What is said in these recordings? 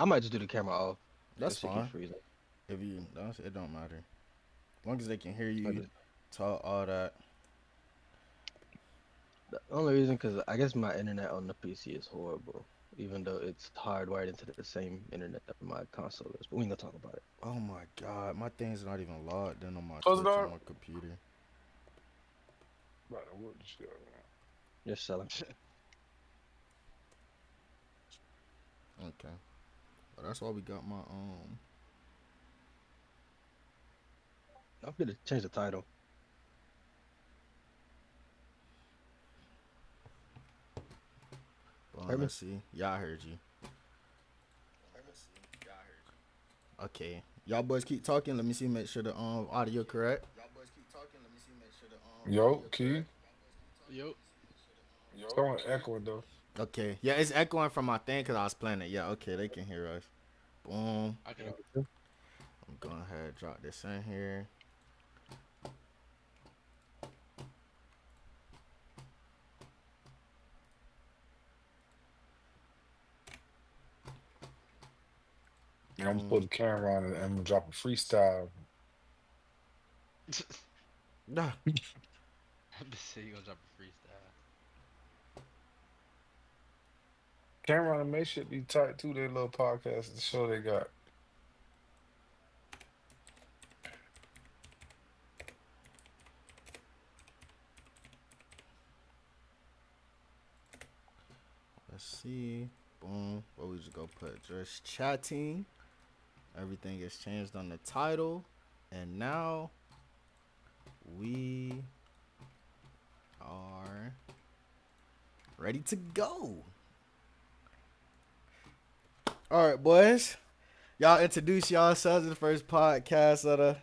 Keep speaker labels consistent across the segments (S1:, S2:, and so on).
S1: I might just do the camera off
S2: That's
S1: if she keeps
S2: fine.
S1: freezing.
S2: If you, that's, it don't matter. As long as they can hear
S1: I
S2: you
S1: just,
S2: talk all that.
S1: the only reason, because I guess my internet on the PC is horrible, even though it's hardwired into the same internet that my console is. But we ain't gonna talk about it.
S2: Oh my god, my thing's not even logged in on my
S3: Close the
S2: Twitch on
S3: door.
S2: my computer.
S3: About to whoop the shit out of him.
S1: You're selling.
S2: Okay, but that's why we got my
S1: I'm gonna change the title. Heard me?
S2: let's see. Yeah, I heard you. Okay, y'all boys keep talking. Let me see. Make sure the audio correct.
S3: Yo, Key.
S4: Yo,
S3: Someone echoing though.
S2: Okay, yeah, it's echoing from my thing because I was playing it. Yeah, okay, they can hear us. Boom.
S4: I can.
S2: I'm going ahead and drop this in here.
S3: And I'm gonna
S2: Boom.
S3: put the camera on and I'm gonna drop a freestyle.
S2: Nah.
S4: I'm just saying you gonna drop a freestyle.
S3: Camera on and make shit be tight too. Their little podcast, the show they got.
S2: Let's see. Boom. What we just go put? Just chatting. Everything is changed on the title. And now we are ready to go. All right, boys. Y'all introduce yourselves in the first podcast of the,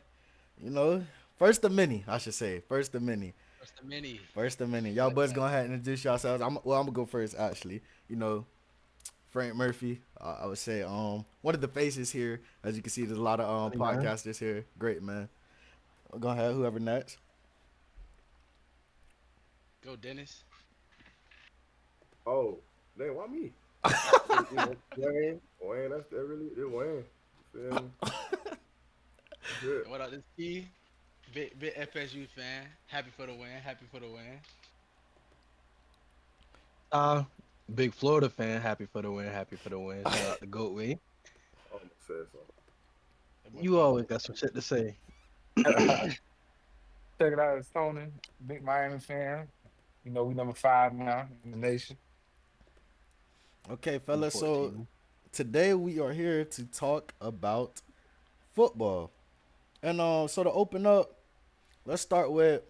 S2: you know, first of many, I should say. First of many.
S4: What's the mini?
S2: First of many.
S4: I
S2: Y'all
S4: like
S2: boys
S4: that.
S2: go ahead and introduce yourselves. I'm gonna go first actually. You know, Frank Murphy. I would say one of the faces here. As you can see, there's a lot of
S1: Funny man.
S2: podcasters here. Great man. Go ahead, whoever next.
S4: Go, Dennis.
S5: Oh, damn, why me? Wayne, Wayne, that's that really it. Wayne, you feel me? That's it.
S4: And what up, this Key? Big FSU fan. Happy for the win. Happy for the win.
S1: Uh, Big Florida fan. Happy for the win. Happy for the win. Shout out to Goat Way.
S5: Almost said something.
S4: That boy
S1: You always
S4: fumbled.
S1: got some shit to say.
S3: Check it out, it's Tony, big Miami fan. You know we number 5 now in the nation.
S2: Okay,
S1: Number
S2: fellas. So
S1: 14.
S2: today we are here to talk about football. And so to open up, let's start with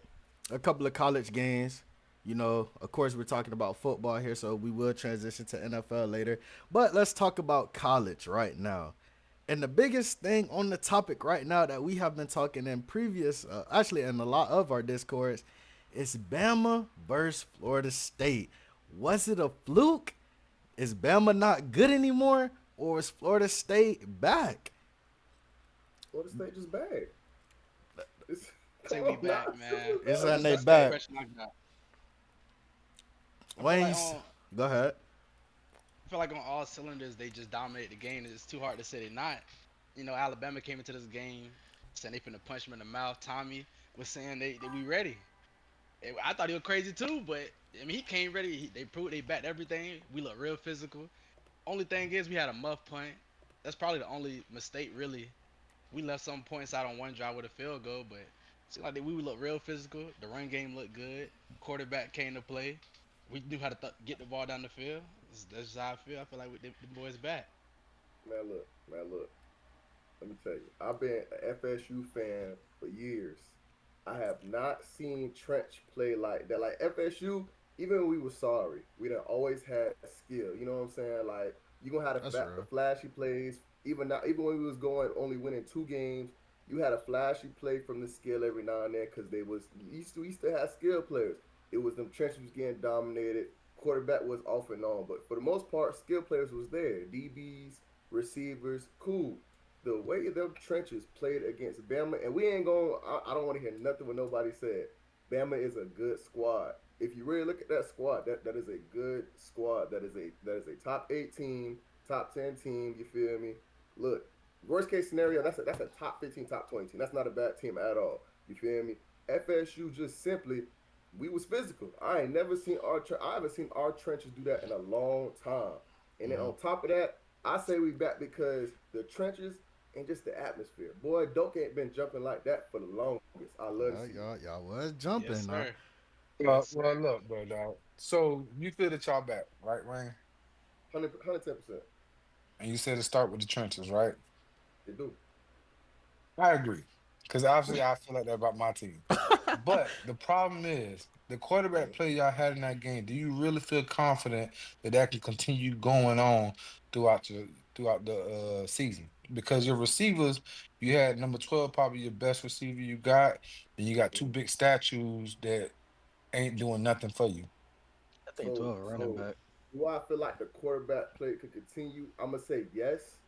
S2: a couple of college games. You know, of course, we're talking about football here, so we will transition to NFL later. But let's talk about college right now. And the biggest thing on the topic right now that we have been talking in previous, actually, in a lot of our discourse, is Bama versus Florida State. Was it a fluke? Is Bama not good anymore? Or is Florida State back?
S5: Florida State just bad. It's
S4: I
S5: come
S4: say we
S5: on now,
S4: back,
S5: it's just
S4: man.
S2: It's
S5: bad.
S2: on
S4: That's
S2: they
S4: that's the
S2: back.
S4: impression I got. I feel like
S2: Wayne's,
S4: on
S2: go ahead.
S4: I feel like on all cylinders they just dominate the game. It's too hard to say they're not. Alabama came into this game saying they finna punch him in the mouth. Tommy was saying they we ready. I thought he was crazy too, but I mean he came ready. They proved they backed everything. We look real physical. Only thing is we had a muff punt. That's probably the only mistake really. We left some points out on one drive with a field goal, but it seemed like we look real physical. The run game looked good. Quarterback came to play. We knew how to get the ball down the field. That's just how I feel. I feel like the boys back.
S5: Man, look. Let me tell you, I've been an FSU fan for years. I have not seen Trench play like that. Like FSU, even when we were sorry, we done always had skill. You know what I'm saying? Like you gonna have
S2: That's
S5: the
S2: real.
S5: flashy plays. Even now, even when we was going only winning 2 games, you had a flashy play from the skill every now and then because they was used to have skill players. It was them trenches was getting dominated. Quarterback was off and on, but for the most part, skill players was there. DBs, receivers, cool. The way them trenches played against Bama, and we ain't going. I don't want to hear nothing what nobody said. Bama is a good squad. If you really look at that squad, that is a good squad. That is a top 8 team, top 10 team. You feel me? Look, worst case scenario, that's a top 15, top 20 team. That's not a bad team at all. You feel me? FSU just simply, we was physical. I ain't never seen I haven't seen our trenches do that in a long time. And then
S2: Yeah.
S5: on top of that, I say we back because the trenches and just the atmosphere. Boy, Doke ain't been jumping like that for the longest. I love to see it.
S2: Y'all was
S4: Yes,
S2: jumping, huh?
S4: sir.
S3: Well,
S4: Yes,
S3: well,
S4: sir.
S3: look, bro, dog. So you feel that y'all back, right, Wayne?
S5: 110%.
S3: And you said to start with the trenches, right?
S5: They do.
S3: I agree. Because obviously I feel like that about my team. But the problem is the quarterback play y'all had in that game. Do you really feel confident that that can continue going on throughout the season? Because your receivers, you had number 12, probably your best receiver you got, and you got two
S5: Mhm.
S3: big statues that ain't doing nothing for you.
S1: I think
S5: So
S1: 12 running
S5: so
S1: back.
S5: do I feel like the quarterback play could continue? I'm gonna say yes,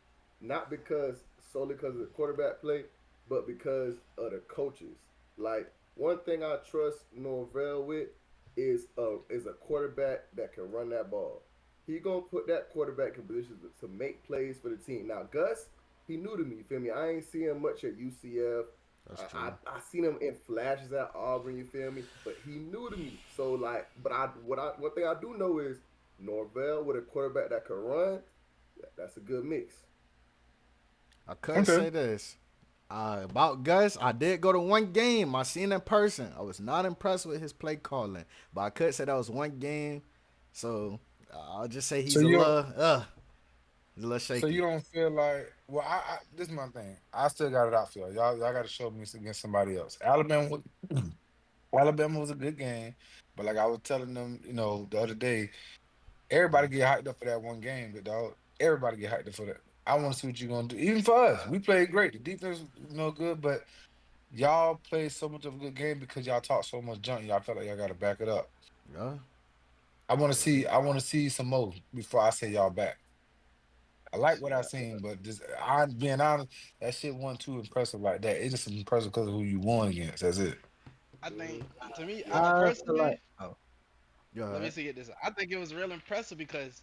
S5: not because solely because of the quarterback play, but because of the coaches. Like one thing I trust Norvell with is a quarterback that can run that ball. He gonna put that quarterback in positions to make plays for the team. Now Gus, he new to me. You feel me? I ain't seen him much at UCF.
S2: That's
S5: I,
S2: true.
S5: I seen him in flashes at Auburn. You feel me? But he new to me. So like, but one thing I do know is Norvell with a quarterback that can run. That's a good mix.
S2: I could
S3: Okay.
S2: say this. About Gus, I did go to one game. I seen in person. I was not impressed with his play calling, but I could say that was one game. So I'll just say
S3: So
S2: he's
S3: you don't
S2: he's a little
S3: so you
S2: shaky.
S3: don't feel like I this is my thing. I still got it out for y'all. Y'all gotta show me against somebody else. Alabama was a good game, but like I was telling them, the other day, everybody get hyped up for that one game, good dog. Everybody get hyped up for that. I want to see what you're gonna do. Even for us, we played great. The defense was no good, but y'all played so much of a good game because y'all talk so much junk. Y'all felt like y'all gotta back it up.
S2: Yeah,
S3: I want to
S2: yeah.
S3: see. I want to see some more before I say y'all back. I like
S1: See
S3: what I
S1: that.
S3: seen, but just I being honest, that shit wasn't too impressive like that. It's just impressive because of who you won against. That's it.
S4: I think
S5: Mm-hmm.
S4: to me,
S5: Yeah.
S4: I
S1: I feel like,
S4: personally,
S1: oh,
S2: You all
S4: let me
S2: right?
S4: see it this. I think it was real impressive because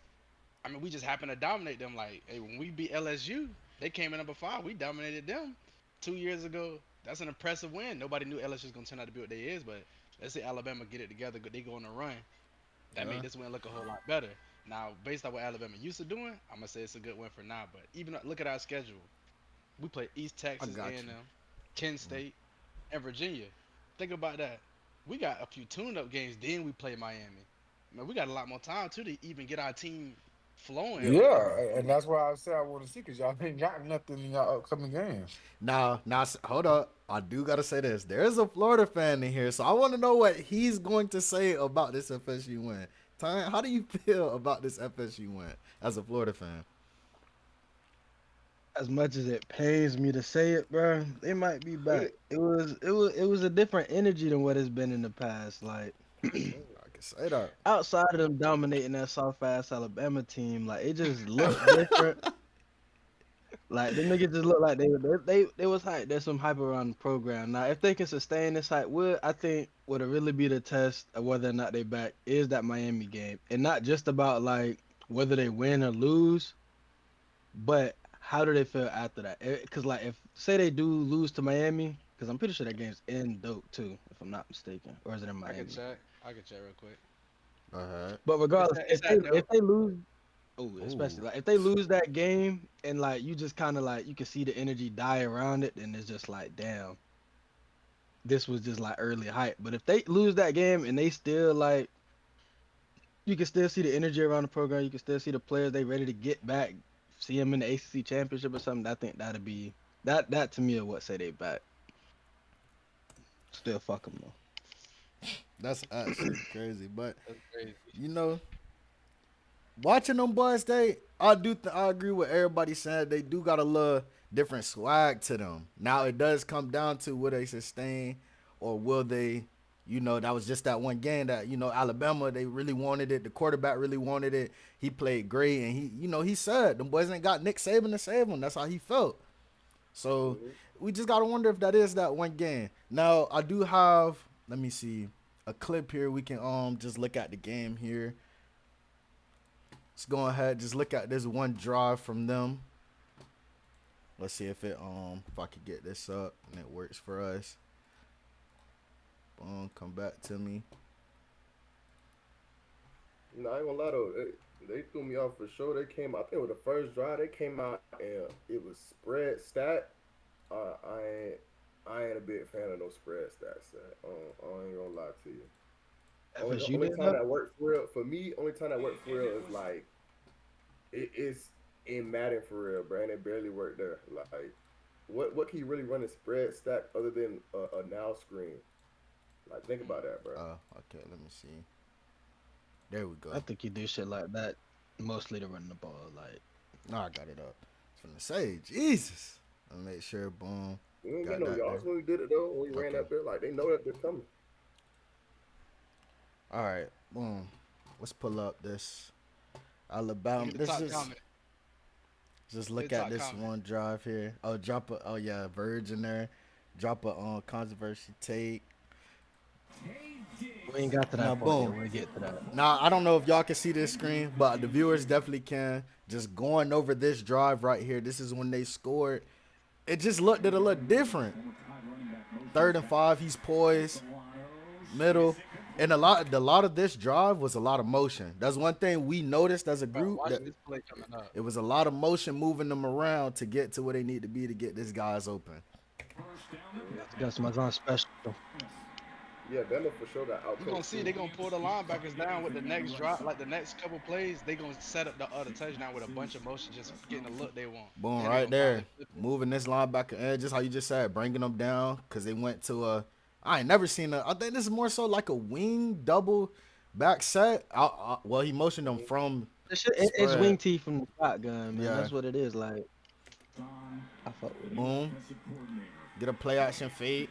S4: I mean we just happened to dominate them. Like hey, when we beat LSU, they came in number 5. We dominated them 2 years ago. That's an impressive win. Nobody knew LSU was gonna turn out to be what they is, but let's say Alabama get it together, they go on a run. That made
S2: Yeah,
S4: this win look a whole lot better. Now, based on what Alabama used to doing, I'm gonna say it's a good win for now. But even look at our schedule. We play East
S2: I
S4: Texas,
S2: got you.
S4: A&M, Kent State, and Virginia. Think about that. We got a few tune-up games. Then we play Miami. Man, we got a lot more time too to even get our team flowing.
S5: Yeah.
S4: You know.
S3: Yeah, and that's why I said I want to see because y'all ain't got nothing in y'all upcoming games.
S2: Now, hold up. I do gotta say this. There is a Florida fan in here, so I want to know what he's going to say about this FSU win. Ty, how do you feel about this FSU win as a Florida fan?
S1: as much as it pains me to say it, bro, they might be
S5: Say
S1: back.
S5: it.
S1: It was a different energy than what it's been in the past. Like
S5: Say it.
S2: I can say that.
S1: outside of them dominating that soft ass Alabama team, like it just looked different. Like them niggas just look like they was hype. There's some hype around the program. Now, if they can sustain this hype, I think would really be the test of whether or not they back is that Miami game, and not just about like whether they win or lose, but how do they feel after that? Because like if say they do lose to Miami, because I'm pretty sure that game's in Dope too, if I'm not mistaken, or is it in
S4: I could
S1: Miami?
S4: check. I could check real quick.
S2: All right.
S1: But regardless,
S4: It's at
S1: if
S4: dope.
S1: they lose, oh,
S2: Ooh,
S1: especially like if they lose that game and like you just kind of like you can see the energy die around it, then it's just like damn, this was just like early hype. But if they lose that game and they still like you can still see the energy around the program, you can still see the players they ready to get back, see them in the ACC championship or something. I think that'd be that to me is what say they back. Still fuck them though.
S2: that's actually crazy. But
S4: That's crazy.
S2: you know, watching them boys, I agree with everybody saying they do got a little different swag to them. Now it does come down to will they sustain or will they, that was just that one game that Alabama they really wanted it. The quarterback really wanted it. He played great and he said them boys ain't got Nick Saban to save them. That's how he felt. So
S5: Mm-hmm.
S2: we just gotta wonder if that is that one game. Now I do have let me see a clip here. We can just look at the game here. Let's go ahead. Just look at this one drive from them. Let's see if I could get this up and it works for us. Boom, come back to me.
S5: I ain't gonna lie though, they threw me off for sure. They came, I think, with the first drive. They came out and it was spread stat. Uh, I ain't, I ain't a big fan of no spread stats. I ain't gonna lie to you.
S1: FSU
S5: Only
S1: did
S5: time
S1: that.
S5: that worked for real for me. Only time that worked for real is like it's in Madden for real, bro. And it barely worked there. Like, what can you really run a spread stack other than a now screen? Like, think about that, bro.
S2: Okay, let me see. There we
S1: I
S2: go.
S1: think you do shit like that mostly to run the ball. Like,
S2: Now I got it up. From the say, Jesus. I'll make sure, boom,
S5: We didn't get
S2: got
S5: no
S2: that there.
S5: yards when we did it though. When we ran
S2: Okay.
S5: up there, like they know that they're coming.
S2: All right, boom. Let's pull up this
S4: Look
S2: Alabama.
S4: at the
S2: This
S4: top
S2: is
S4: comment.
S2: just
S4: Look at
S2: look
S4: the
S2: at
S4: top
S2: this
S4: comment.
S2: one drive here. Oh, drop a. Oh yeah, Verge in there. Drop a controversy take.
S1: we ain't got to
S2: Now,
S1: that part yet.
S2: boom.
S1: We'll get to that.
S2: Now I don't know if y'all can see this screen, but the viewers definitely can. Just going over this drive right here. This is when they scored. It just looked a little different. 3rd and 5, he's poised, middle, and a lot of this drive was a lot of motion. That's one thing we noticed as a
S4: Bro,
S2: group
S4: watch
S2: that
S4: this play coming up.
S2: it was a lot of motion moving them around to get to where they need to be to get this guys open.
S1: It's got somebody on special.
S5: Yeah, Bama for sure got
S4: You gonna
S5: outcoached
S4: see
S5: too.
S4: they gonna pull the linebackers down with the next drop, like the next couple plays. They gonna set up the other touchdown with a bunch of motion, just getting the look they want.
S2: Boom,
S4: Then they
S2: right
S4: gonna
S2: there,
S4: finally flip it.
S2: moving this linebacker edge, just how you just said, bringing them down because they went to a. I ain't never seen a. I think this is more so like a wing double back set. Well, he motioned them from
S1: This shit, it's
S2: spread.
S1: wing T from the shotgun, man.
S2: Yeah,
S1: That's what it is. Like, I fuck with it.
S2: boom, get a play action fade.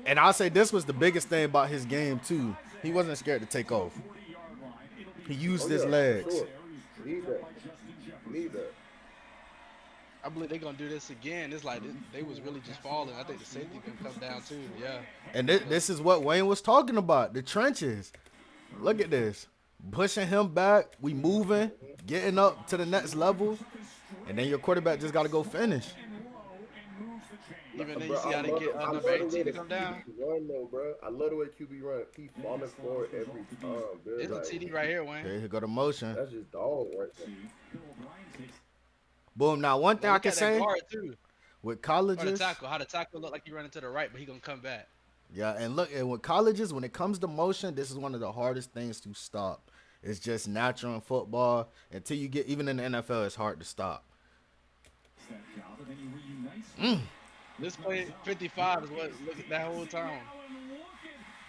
S2: And I'll say this was the biggest thing about his game too. He wasn't scared to take off. He
S5: Oh
S2: used his
S5: yeah, for
S2: legs.
S5: sure. Need that. Need that.
S4: I believe they gonna do this again. It's like they was really just falling. I think the safety gonna come down too. Yeah,
S2: And
S4: cause
S2: this is what Wayne was talking about. The trenches. Look at this. Pushing him back. We moving. Getting up to the next level. And then your quarterback just got to go finish.
S4: even then you
S5: Bro,
S4: see how they get
S5: I
S4: number
S5: love the way
S4: 18 to
S5: the
S4: come down.
S5: QB run though, bro. I love the way QB run. He falling forward every time, bro.
S4: It's a
S5: Like
S4: TD right here, Wayne.
S2: Okay, here go the motion.
S5: that's just dog right there.
S2: Boom. Now, one thing
S4: Now
S2: I
S4: look
S2: can
S4: at that
S2: say
S4: guard too,
S2: with
S4: or the
S2: colleges,
S4: tackle. How the tackle look like he running to the right, but he gonna come back.
S2: yeah, and look, and with colleges, when it comes to motion, this is one of the hardest things to stop. It's just natural in football. Until you get, even in the NFL, it's hard to stop.
S4: This play 55 is what look at that whole time.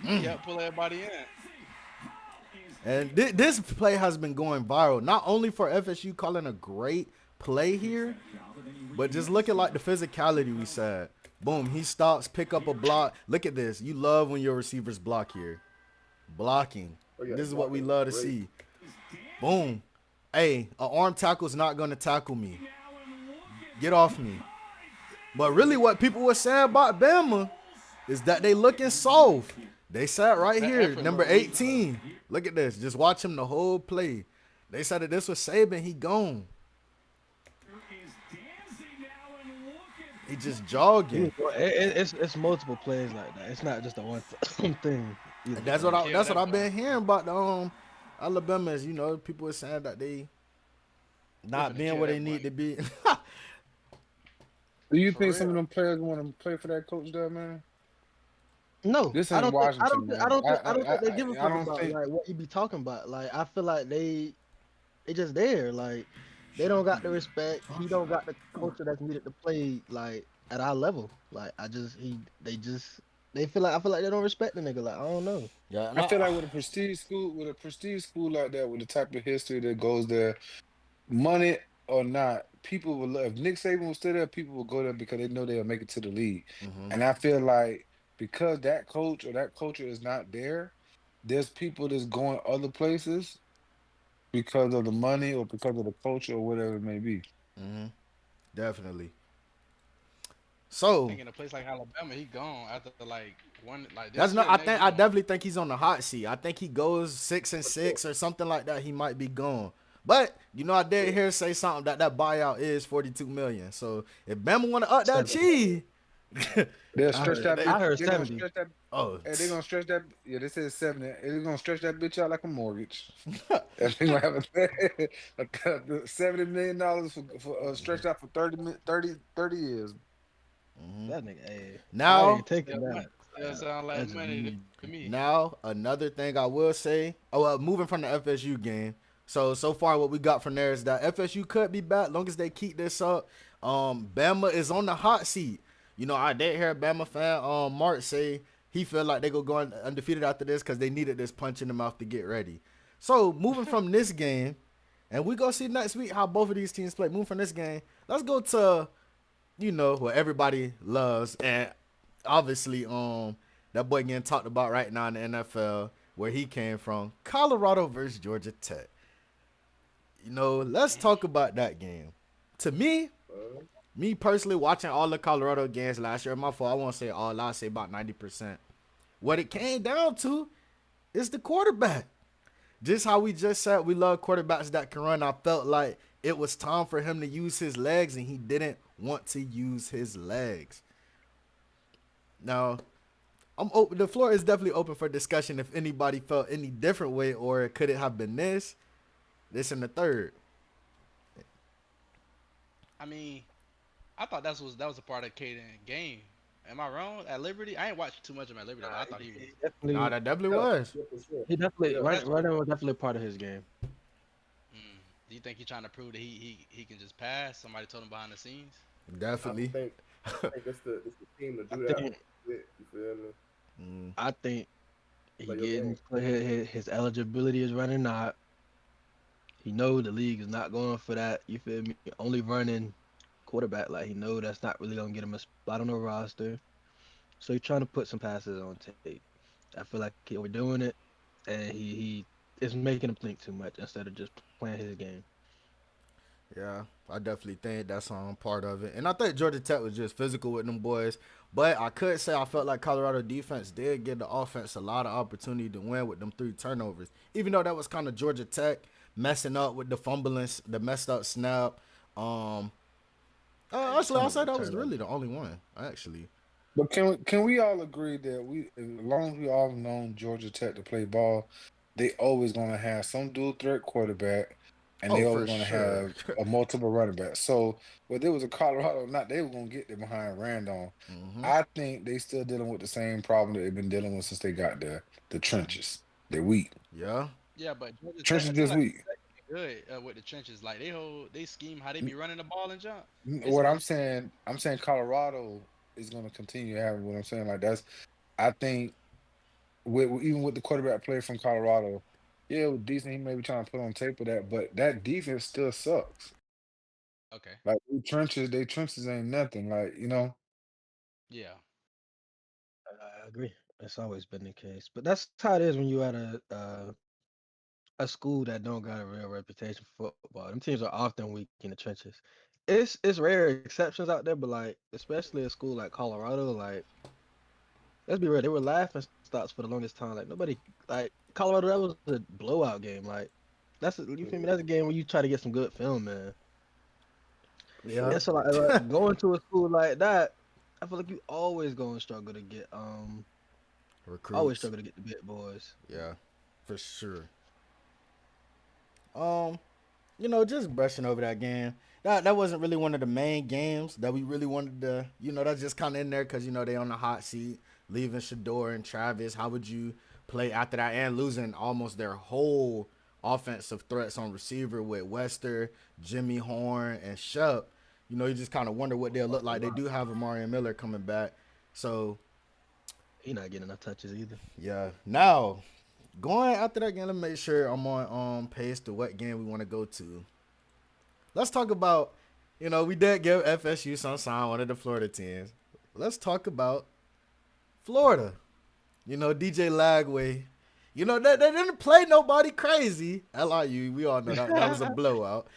S4: He kept pulling everybody in.
S2: And this play has been going viral, not only for FSU calling a great play here, but just looking like the physicality we said. Boom, he stops, pick up a block. Look at this. You love when your receivers block here. Blocking.
S5: Oh yeah,
S2: This is what we
S5: blocking
S2: love to
S5: great.
S2: see. Boom. Hey, an arm tackle is not going to tackle me. Get off me. But really what people were saying about Bama is that they looking soft. They sat right
S4: That
S2: here,
S4: effort
S2: number
S4: look weak.
S2: 18. Look at this. Just watch him the whole play. They said that this was Saban. He gone. He just jogging.
S1: It's multiple plays like that. It's not just a one thing. Either.
S2: And that's
S1: Like,
S2: what I've
S4: bro.
S2: been hearing about the Alabama is, people were saying that they not
S4: finna
S2: being
S4: kill
S2: where they
S4: that
S2: need
S4: boy.
S2: to be.
S3: Do you
S4: For
S3: think some
S4: real.
S3: of them players want to play for that coach there, man?
S1: No,
S3: This
S1: I
S3: ain't
S1: don't think. I
S3: Washington,
S1: don't think. I
S3: man.
S1: don't think. I don't think they give a
S3: I
S1: fuck
S3: don't
S1: about
S3: think.
S1: like what he be talking about. Like I feel like they just there. Like they don't got the respect. He don't got the culture that's needed to play like at our level. Like they feel like I feel like they don't respect the nigga. Like I don't know.
S2: Yeah,
S3: I feel
S2: no.
S3: like with a prestige school like that, with the type of history that goes there, money or not, people will love. If Nick Saban was still there, people will go there because they know they'll make it to the league.
S2: Hmm.
S3: And I feel like because that coach or that culture is not there, there's people that's going other places because of the money or because of the culture or whatever it may be.
S2: Hmm. Definitely.
S4: I
S2: So
S4: think in a place like Alabama, he gone after like one like this
S2: that's
S4: year,
S2: not. I
S4: next
S2: think
S4: he
S2: I
S4: gonna
S2: definitely think he's on the hot seat. I think he goes six and
S5: For sure.
S2: six or something like that. He might be gone. But I did
S5: Yeah.
S2: hear say something that buyout is 42 million. So if Bama want to up that
S1: 70.
S2: cheese,
S3: They'll
S1: I
S3: stretch
S1: heard
S3: that
S2: they,
S3: bitch.
S1: I heard
S3: They're gonna
S1: 70.
S3: stretch that.
S2: oh,
S3: Hey, they're gonna stretch that. Yeah, they said 70. They're gonna stretch that bitch out like a mortgage. And they gonna have $70 million for stretched out for 30 years.
S1: That nigga, hey, I
S2: now
S1: ain't taking
S4: Still,
S1: that.
S4: still sound like
S1: That's
S4: money to
S1: just
S4: me.
S2: Now, another thing I will say, moving from the FSU game. So far what we got from there is that FSU could be back long as they keep this up. Bama is on the hot seat. I did hear a Bama fan, Mark, say he feel like they go undefeated after this because they needed this punch in the mouth to get ready. So moving from this game, and we go see next week how both of these teams play. Moving from this game, let's go to what everybody loves, and obviously, that boy getting talked about right now in the NFL, where he came from, Colorado versus Georgia Tech. Let's talk about that game. To me personally, watching all the Colorado games last year, my fault, I won't say all, I'll say about 90%. What it came down to is the quarterback. Just how we just said, we love quarterbacks that can run. I felt like it was time for him to use his legs, and he didn't want to use his legs. Now, I'm open. The floor is definitely open for discussion. If anybody felt any different way, or could it have been this, and the third?
S4: I mean, I thought that was a part of Caden game. Am I wrong? At Liberty, I ain't watched too much of him at Liberty, but I thought he was.
S1: he
S2: Nah,
S1: definitely
S2: that definitely
S5: Yeah,
S2: was.
S5: yeah, for sure.
S1: he definitely
S5: Yeah.
S4: That's
S1: running was definitely a part of his game.
S4: Do you think he's trying to prove that he can just pass? Somebody told him behind the scenes.
S5: I
S2: Definitely.
S5: think I think it's the team to
S1: I
S5: do that
S1: think
S5: with. You feel me?
S2: Mm,
S1: I think he
S5: Play your
S1: getting
S5: game.
S1: his eligibility is running out. He know the league is not going for that. You feel me? Only running quarterback like he know that's not really gonna get him a spot on the roster. So he's trying to put some passes on tape. I feel like he overdoing it, and he is making him think too much instead of just playing his game.
S2: yeah, I definitely think that's part of it. And I think Georgia Tech was just physical with them boys. But I could say I felt like Colorado defense did give the offense a lot of opportunity to win with them 3 turnovers. Even though that was kind of Georgia Tech messing up with the fumbling, the messed up snap. Um,
S1: Hey,
S2: Actually,
S1: some
S2: I'll
S1: of
S2: say
S1: the
S2: that was
S1: turnovers.
S2: really the only one. Actually,
S3: But can we all agree that as long as we all known Georgia Tech to play ball, they always gonna have some dual threat quarterback, and they
S2: oh
S3: always
S2: for
S3: gonna
S2: sure.
S3: have a multiple running back. So whether it was a Colorado or not, they were gonna get there behind Randall.
S2: hmm
S3: I think they still dealing with the same problem that they've been dealing with since they got there. The trenches. They're weak.
S2: Yeah.
S4: Yeah, but Georgia Tech,
S3: Trenches
S4: I feel
S3: just
S4: like
S3: weak.
S4: good with the trenches. Like they scheme how they be running the ball and jump.
S3: What
S4: Basically,
S3: I'm saying Colorado is going to continue having what I'm saying. Like that's, I think, even with the quarterback play from Colorado, yeah, it was decent. He may be trying to put on tape of that, but that defense still sucks.
S4: okay,
S3: Like they trenches ain't nothing. Like
S4: yeah,
S1: I agree. That's always been the case. But that's how it is when you at a school that don't got a real reputation for football. Them teams are often weak in the trenches. It's rare exceptions out there, but like especially a school like Colorado, like let's be real, they were laughing stocks for the longest time. Like nobody like Colorado, that was a blowout game. Like you feel me? That's a game where you try to get some good film, man.
S5: For
S2: Yeah.
S1: And
S5: sure.
S1: so like going to a school like that, I feel like you always gonna struggle to get always
S2: Recruits.
S1: struggle to get the big boys.
S2: Yeah, for sure. Um, just brushing over that game. That wasn't really one of the main games that we really wanted to. That's just kind of in there because they on the hot seat, leaving Shador and Travis. How would you play after that and losing almost their whole offensive threats on receiver with Wester, Jimmy Horn, and Shup? You just kind of wonder what they'll look like. They do have Amari Miller coming back, so
S1: He not getting enough touches either.
S2: yeah. Now going after that game, let me make sure I'm on pace to what game we want to go to. Let's talk about, we did give FSU some sign, one of the Florida teams. Let's talk about Florida. DJ Lagway. They didn't play nobody crazy. LIU, we all know that was a blowout.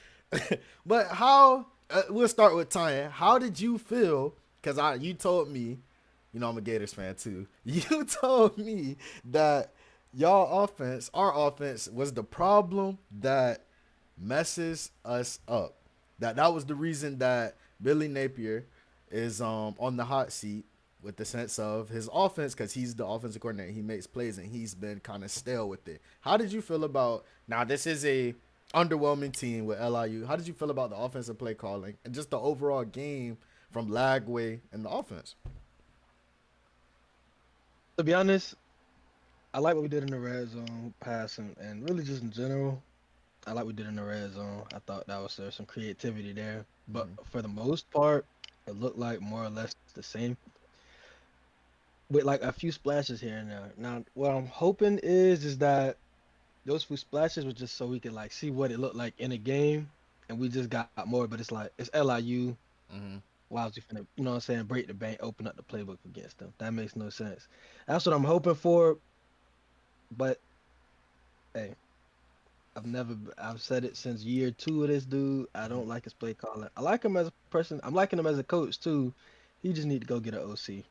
S2: But we'll start with Tanya. How did you feel? Because you told me, I'm a Gators fan too. You told me that our offense was the problem, that messes us up. That was the reason that Billy Napier is on the hot seat with the sense of his offense because he's the offensive coordinator. He makes plays and he's been kind of stale with it. How did you feel about now? This is a underwhelming team with LIU. How did you feel about the offensive play calling and just the overall game from Lagway and the offense?
S1: To be honest, I like what we did in the red zone passing and really just in general. I like what we did in the red zone. I thought that was there's some creativity there. But for the most part, it looked like more or less the same with like a few splashes here and there. Now, what I'm hoping is that those few splashes were just so we could like see what it looked like in a game, and we just got more. But it's like it's LIU.
S2: Mm-hmm.
S1: Why was we finna, you know what I'm saying, break the bank, open up the playbook against them? That makes no sense. That's what I'm hoping for. But hey, I've said it since year two of this dude. I don't like his play calling. I like him as a person. I'm liking him as a coach too. He just need to go get an OC.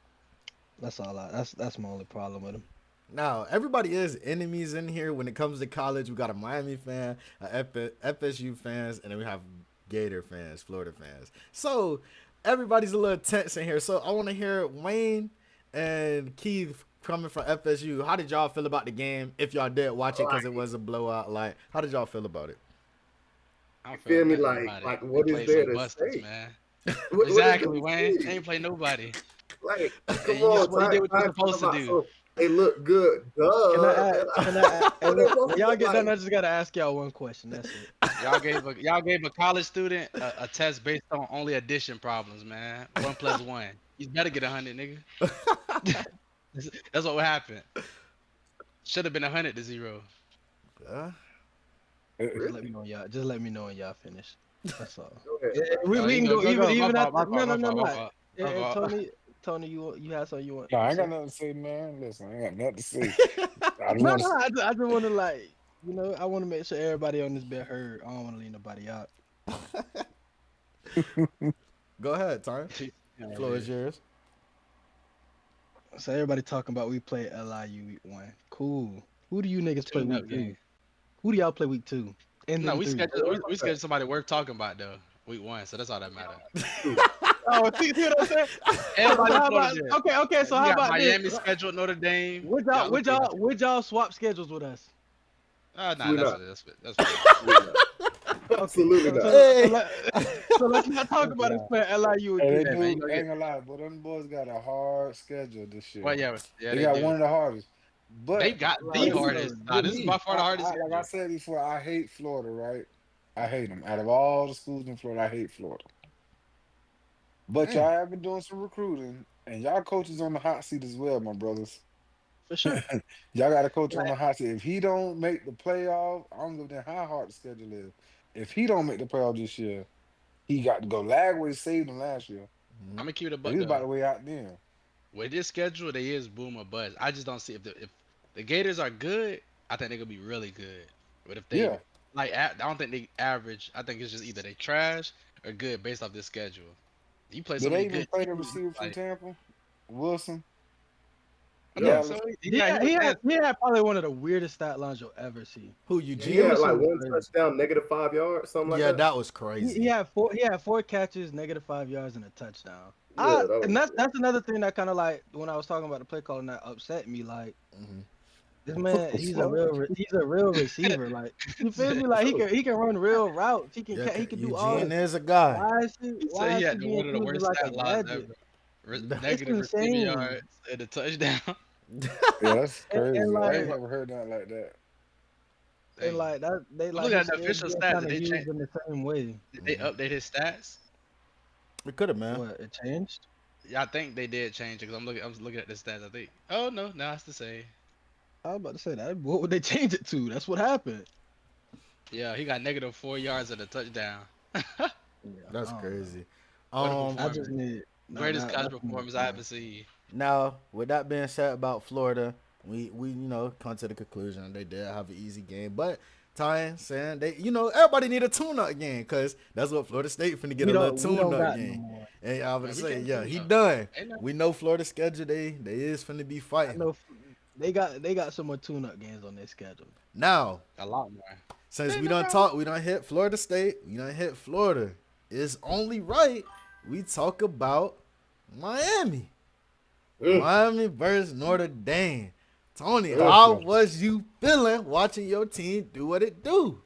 S1: That's all. That's my only problem with him.
S2: Now, everybody is enemies in here when it comes to college. We got a Miami fan, a FSU fans, and then we have Gator fans, Florida fans. So everybody's a little tense in here. So I want to hear Wayne and Keith coming from FSU. How did y'all feel about the game? If y'all did watch it because it
S5: Like,
S2: was a blowout, like how did y'all feel about it?
S4: I
S5: you
S4: don't feel
S5: feel me?
S4: nothing about it.
S5: Like
S4: They
S5: what is
S4: played
S5: there
S4: some
S5: to
S4: busters,
S5: say?
S4: man.
S5: What is there
S4: Exactly,
S5: to
S4: Wayne. They
S5: say?
S4: ain't play nobody.
S5: Like, come
S4: And you
S5: on,
S4: you did what you're
S5: time talking
S4: supposed to
S5: about
S4: do.
S5: so they look good.
S1: Can I
S5: Duh,
S1: ask?
S5: man.
S1: Can I? Hey,
S5: What they
S1: look,
S5: supposed
S1: when
S5: to
S1: y'all
S5: look
S1: get done,
S5: like?
S1: I just gotta ask y'all one question. That's it.
S4: Y'all gave a college student a test based on only addition problems, man. 1 plus 1. You better get 100, nigga. That's what happened. Should have been 100 to 0.
S2: Uh,
S1: Just let
S5: Really?
S1: me know when y'all. Just let me know when y'all finish. That's all.
S5: Go ahead,
S4: Oh,
S1: We
S4: you
S1: can
S4: go,
S1: go
S4: go,
S1: even
S4: go. My
S1: even
S4: fault.
S1: after.
S4: My
S1: No
S4: fault.
S1: no
S4: My
S1: no
S4: fault. My
S1: no.
S4: fault. My
S1: And
S4: fault.
S1: Tony, you had something you want
S3: No,
S1: to
S3: I ain't got
S1: say?
S3: nothing to say, man. Listen, I ain't got nothing to say. I just
S1: No
S3: want
S1: no.
S3: to.
S1: I just want to like I want to make sure everybody on this bit heard. I don't want to leave nobody out.
S2: go ahead, Time.
S4: Yeah,
S2: Floor is yours.
S1: So everybody talking about we play LIU week one. Cool. Who do you niggas play
S4: tune
S1: week
S4: up
S1: two?
S4: game.
S1: Who do y'all play week two? And
S4: No,
S1: then
S4: we
S1: three.
S4: scheduled we scheduled somebody worth talking about though. Week 1, so that's all that matter.
S5: dude.
S1: Oh, see what I'm saying? So
S4: Everybody in
S1: how
S4: Florida
S1: about
S4: did.
S1: okay? So
S4: You
S1: how
S4: got
S1: about this?
S4: Miami scheduled, Notre Dame.
S1: Would y'all
S4: Y'all look
S1: would
S4: like
S1: y'all would y'all swap schedules with us?
S4: nah,
S5: Absolutely not.
S4: that's fine.
S5: Absolutely not.
S1: Okay,
S5: Absolutely
S1: so
S5: not.
S1: so so,
S2: Hey,
S1: let, so let's not talk
S4: That's
S1: about us
S4: fine.
S1: playing LIU
S3: Hey, they
S1: again.
S4: Yeah, man, you
S3: do.
S4: gonna
S3: I
S4: get.
S3: ain't gonna lie, but them boys got a hard schedule this
S4: Well,
S3: year.
S4: yeah,
S3: They
S4: they
S3: got
S4: do.
S3: one of the hardest.
S4: They
S3: But
S4: got
S1: Like
S4: the
S3: to
S1: it's so
S3: me,
S4: hardest. Nah,
S3: to
S4: this is
S3: me,
S4: by far the hardest
S3: like I
S4: schedule.
S3: said before, I hate Florida, right? I hate them. Out of all the schools in Florida, I hate Florida. But
S2: damn.
S3: y'all have been doing some recruiting, and y'all coaches on the hot seat as well, my brothers.
S1: for sure.
S3: Y'all got a coach on
S1: Like
S3: the hot seat. If he don't make the playoff, I don't give a damn how hard the schedule is. If he don't make the playoff this year, he got to go. Lagway saved him last year.
S2: Mm-hmm.
S4: I'm gonna keep it a
S3: He
S4: buck
S3: was
S4: though.
S3: about the way out then.
S4: With this schedule, they is boom or bust. I just don't see if the Gators are good. I think they're gonna be really good. But if they
S3: Yeah.
S4: I don't think they average. I think it's just either they trash or good based off this schedule. You play so
S3: Did they
S4: many
S3: even
S4: good
S3: play the
S4: teams.
S3: receiver from
S4: Like
S3: Tampa? Wilson?
S4: I
S5: Yep.
S4: think so.
S3: Dallas?
S1: he had probably one of the weirdest stat lines you'll ever see.
S2: Who
S5: He
S1: It
S2: Eugene?
S5: had
S1: was
S5: like
S1: some
S5: one
S1: crazy.
S5: touchdown, -5 yards, something like
S2: Yeah,
S5: that.
S2: that was
S1: He
S2: crazy.
S1: had four catches, -5 yards, and a touchdown.
S5: Yeah, that
S1: And
S5: was
S1: that's another thing that kind of like when I was talking about the play calling that upset me. Like
S2: Mm-hmm.
S1: this
S3: What
S1: man,
S3: the fuck?
S1: he's a real receiver. Like you feel me? Like
S5: true.
S1: he can run real routes.
S2: Yeah,
S1: He can do all
S2: Eugene
S1: this.
S2: is a guy.
S4: he said
S1: Why
S4: he
S1: is
S4: had
S1: he being
S4: one of the
S1: used as
S4: worst
S1: like a
S4: stat lines
S1: gadget?
S4: ever.
S1: It's
S4: Negative receiving
S1: insane.
S4: yards and a touchdown.
S3: Yeah, that's
S1: And
S3: crazy. I ain't
S1: like
S3: never heard nothing like that.
S4: Dang.
S1: that they
S4: I'm
S1: like
S4: looking
S1: he's
S4: at the
S1: still
S4: official
S1: being
S4: stats.
S1: kind of used in the same way.
S4: Did they
S2: Mm-hmm.
S4: update his stats?
S2: We could have, man.
S1: What it changed?
S4: Yeah, I think they did change it because I'm looking at the stats. I think. Oh no, it's the same.
S1: I was about to say that. What would they change it to? That's what happened.
S4: Yeah, he got -4 yards and a touchdown.
S1: Yeah,
S2: That's
S1: I don't know.
S2: crazy.
S4: What a
S2: Um,
S1: I just
S4: performance!
S1: need
S4: Greatest college
S1: that's enough
S4: performance
S1: for
S4: I
S1: me.
S4: ever seen.
S2: Now, with that being said about Florida, we come to the conclusion they did have an easy game, but Ty saying they everybody need a tune up game because that's what Florida State finna get a little
S1: We
S2: tune
S1: don't
S2: up
S1: got no
S2: game.
S1: more.
S2: And I would
S4: Man, we
S2: say,
S4: can't
S2: yeah,
S4: tune
S2: he
S4: up.
S2: done.
S4: Ain't no,
S2: We know Florida schedule they is finna be
S1: I
S2: fighting
S1: know they got some more tune up games on their schedule.
S2: now.
S4: a lot more.
S2: Since
S4: Ain't no problem.
S2: we done hit Florida State, we done hit Florida. It's only right we talk about Miami.
S5: Mm,
S2: Miami versus Notre Dame. Tony,
S5: mm.
S2: how was you feeling watching your team do what it do?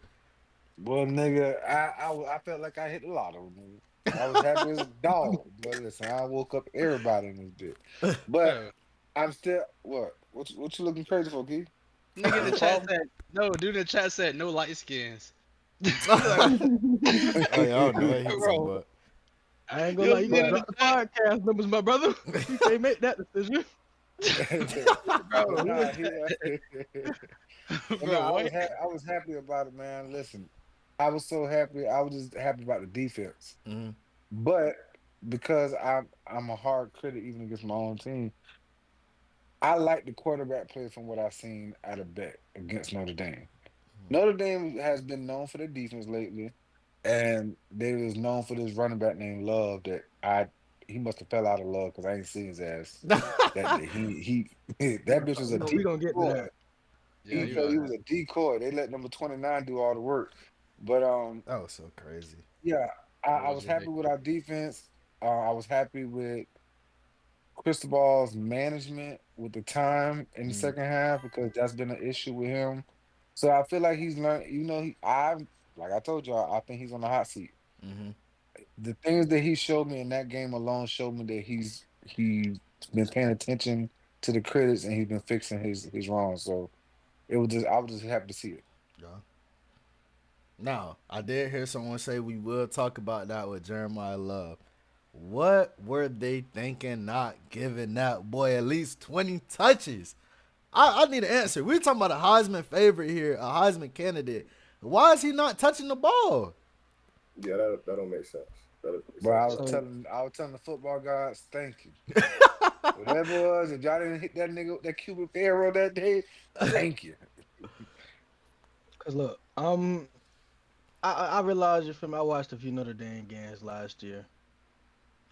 S3: Well, nigga, I felt like I hit the lotto, nigga. I was happy as a dog. But listen, I woke up everybody in this bit. But
S4: Bro,
S3: I'm still what? What you looking crazy for, Key?
S4: nigga in
S3: There's
S4: the
S3: a
S4: chat
S3: problem?
S4: said no. Dude in the chat said no light skins. Like,
S2: Oh yeah, I don't know what he talking
S4: bro,
S2: about.
S1: I ain't gonna
S4: you'll
S1: lie, you
S4: see it
S1: gotta
S4: in
S3: but
S4: the
S1: drop the
S4: chat,
S1: podcast numbers, my brother. You can't make that decision.
S3: but
S4: bro.
S1: Who
S3: nah,
S1: is
S3: he but no,
S4: Bro, what?
S3: I was happy about it, man. Listen, I was so happy. I was just happy about the defense.
S2: Mm-hmm.
S3: But because I'm a hard critic even against my own team, I like the quarterback play from what I've seen out of Bet against Notre Dame. Notre Dame has been known for their defense lately, and they was known for this running back named Love that I he must have fell out of love because I ain't seen his ass. That he that bitch was a
S1: we gonna get to
S3: decoy.
S1: that.
S4: Yeah, you
S3: He
S4: right.
S3: was a decoy. They let number 29 do all the work. But
S2: That was so crazy.
S3: yeah,
S4: It
S3: I
S4: was
S3: was happy with
S4: ridiculous.
S3: our defense. I was happy with Cristobal's management with the time in the
S2: Mm-hmm.
S3: second half because that's been an issue with him. So I feel like he's learned. You know, I like I told y'all, I think he's on the hot seat.
S2: Mm-hmm.
S3: The things that he showed me in that game alone showed me that he's been paying attention to the critics and he's been fixing his wrongs. So it was just I was just happy to see it.
S2: Yeah. Now, I did hear someone say we will talk about that with Jeremiah Love. What were they thinking not giving that boy at least 20 touches? I need an answer. We're talking about a Heisman favorite here, a Heisman candidate. Why is he not touching the ball?
S5: Yeah, that don't make sense. That doesn't make
S3: But
S5: sense at all.
S3: I was telling the football guys, thank you. Whatever it was, if y'all didn't hit that nigga that Cuban Pharaoh that day, thank you.
S1: Cause look, I realized you from I watched a few Notre Dame games last year.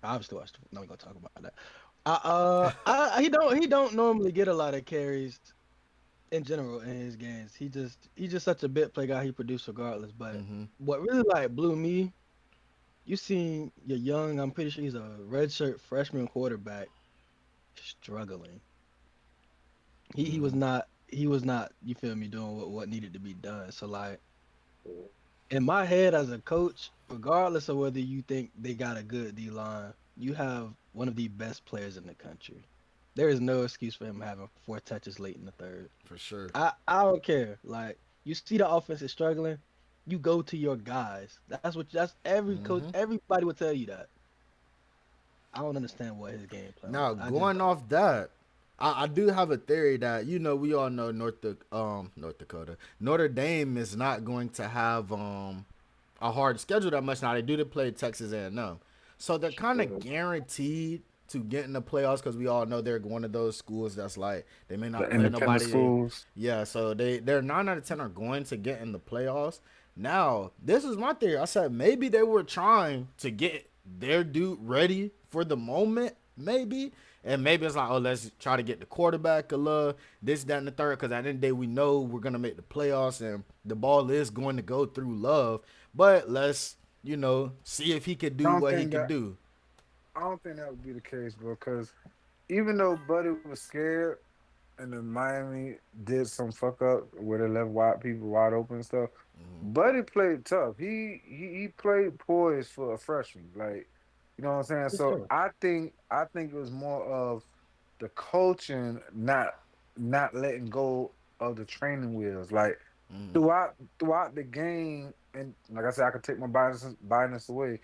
S1: I obviously watched. Not gonna talk about that. He don't normally get a lot of carries in general in his games. He's just such a bit play guy. He produced regardless. But
S2: Mm-hmm.
S1: what really like blew me, you seen your young. I'm pretty sure he's a redshirt freshman quarterback struggling.
S2: Mm-hmm.
S1: He was not. You feel me? Doing what needed to be done. So like
S5: Mm.
S1: in my head as a coach, regardless of whether you think they got a good D line, you have one of the best players in the country. There is no excuse for him having 4 touches late in the third.
S2: For sure.
S1: I don't care. Like you see the offense is struggling, you go to your guys. That's every coach.
S2: Mm-hmm.
S1: Everybody would tell you that. I don't understand what his game plan was.
S2: Now,
S1: I just
S2: going
S1: don't.
S2: off that, I do have a theory that we all know North Dakota Notre Dame is not going to have a hard schedule that much. Now they do to play Texas A&M, so they're kind of
S5: Mhm.
S2: guaranteed to get in the playoffs because we all know they're one of those schools that's like they may
S3: The
S2: not play
S3: independent
S2: nobody.
S3: schools.
S2: Yeah, so they're 9 out of 10 are going to get in the playoffs. Now this is my theory. I said maybe they were trying to get their dude ready for the moment, maybe. And maybe it's like, oh, let's try to get the quarterback a little, this, that, and the third. Because at the end of the day, we know we're going to make the playoffs and the ball is going to go through Love. But let's, see if he could
S3: I
S2: do
S3: don't
S2: what he
S3: think
S2: could
S3: that
S2: do.
S3: I don't think that would be the case, bro. Because even though Buddy was scared and then Miami did some fuck up where they left wide people wide open and stuff, Buddy played tough. He played poised for a freshman. Like, you know what I'm saying?
S1: For
S3: So
S1: sure.
S3: I think it was more of the coaching not letting go of the training wheels. Like
S2: Mm-hmm.
S3: throughout the game, and like I said, I could take my bias away.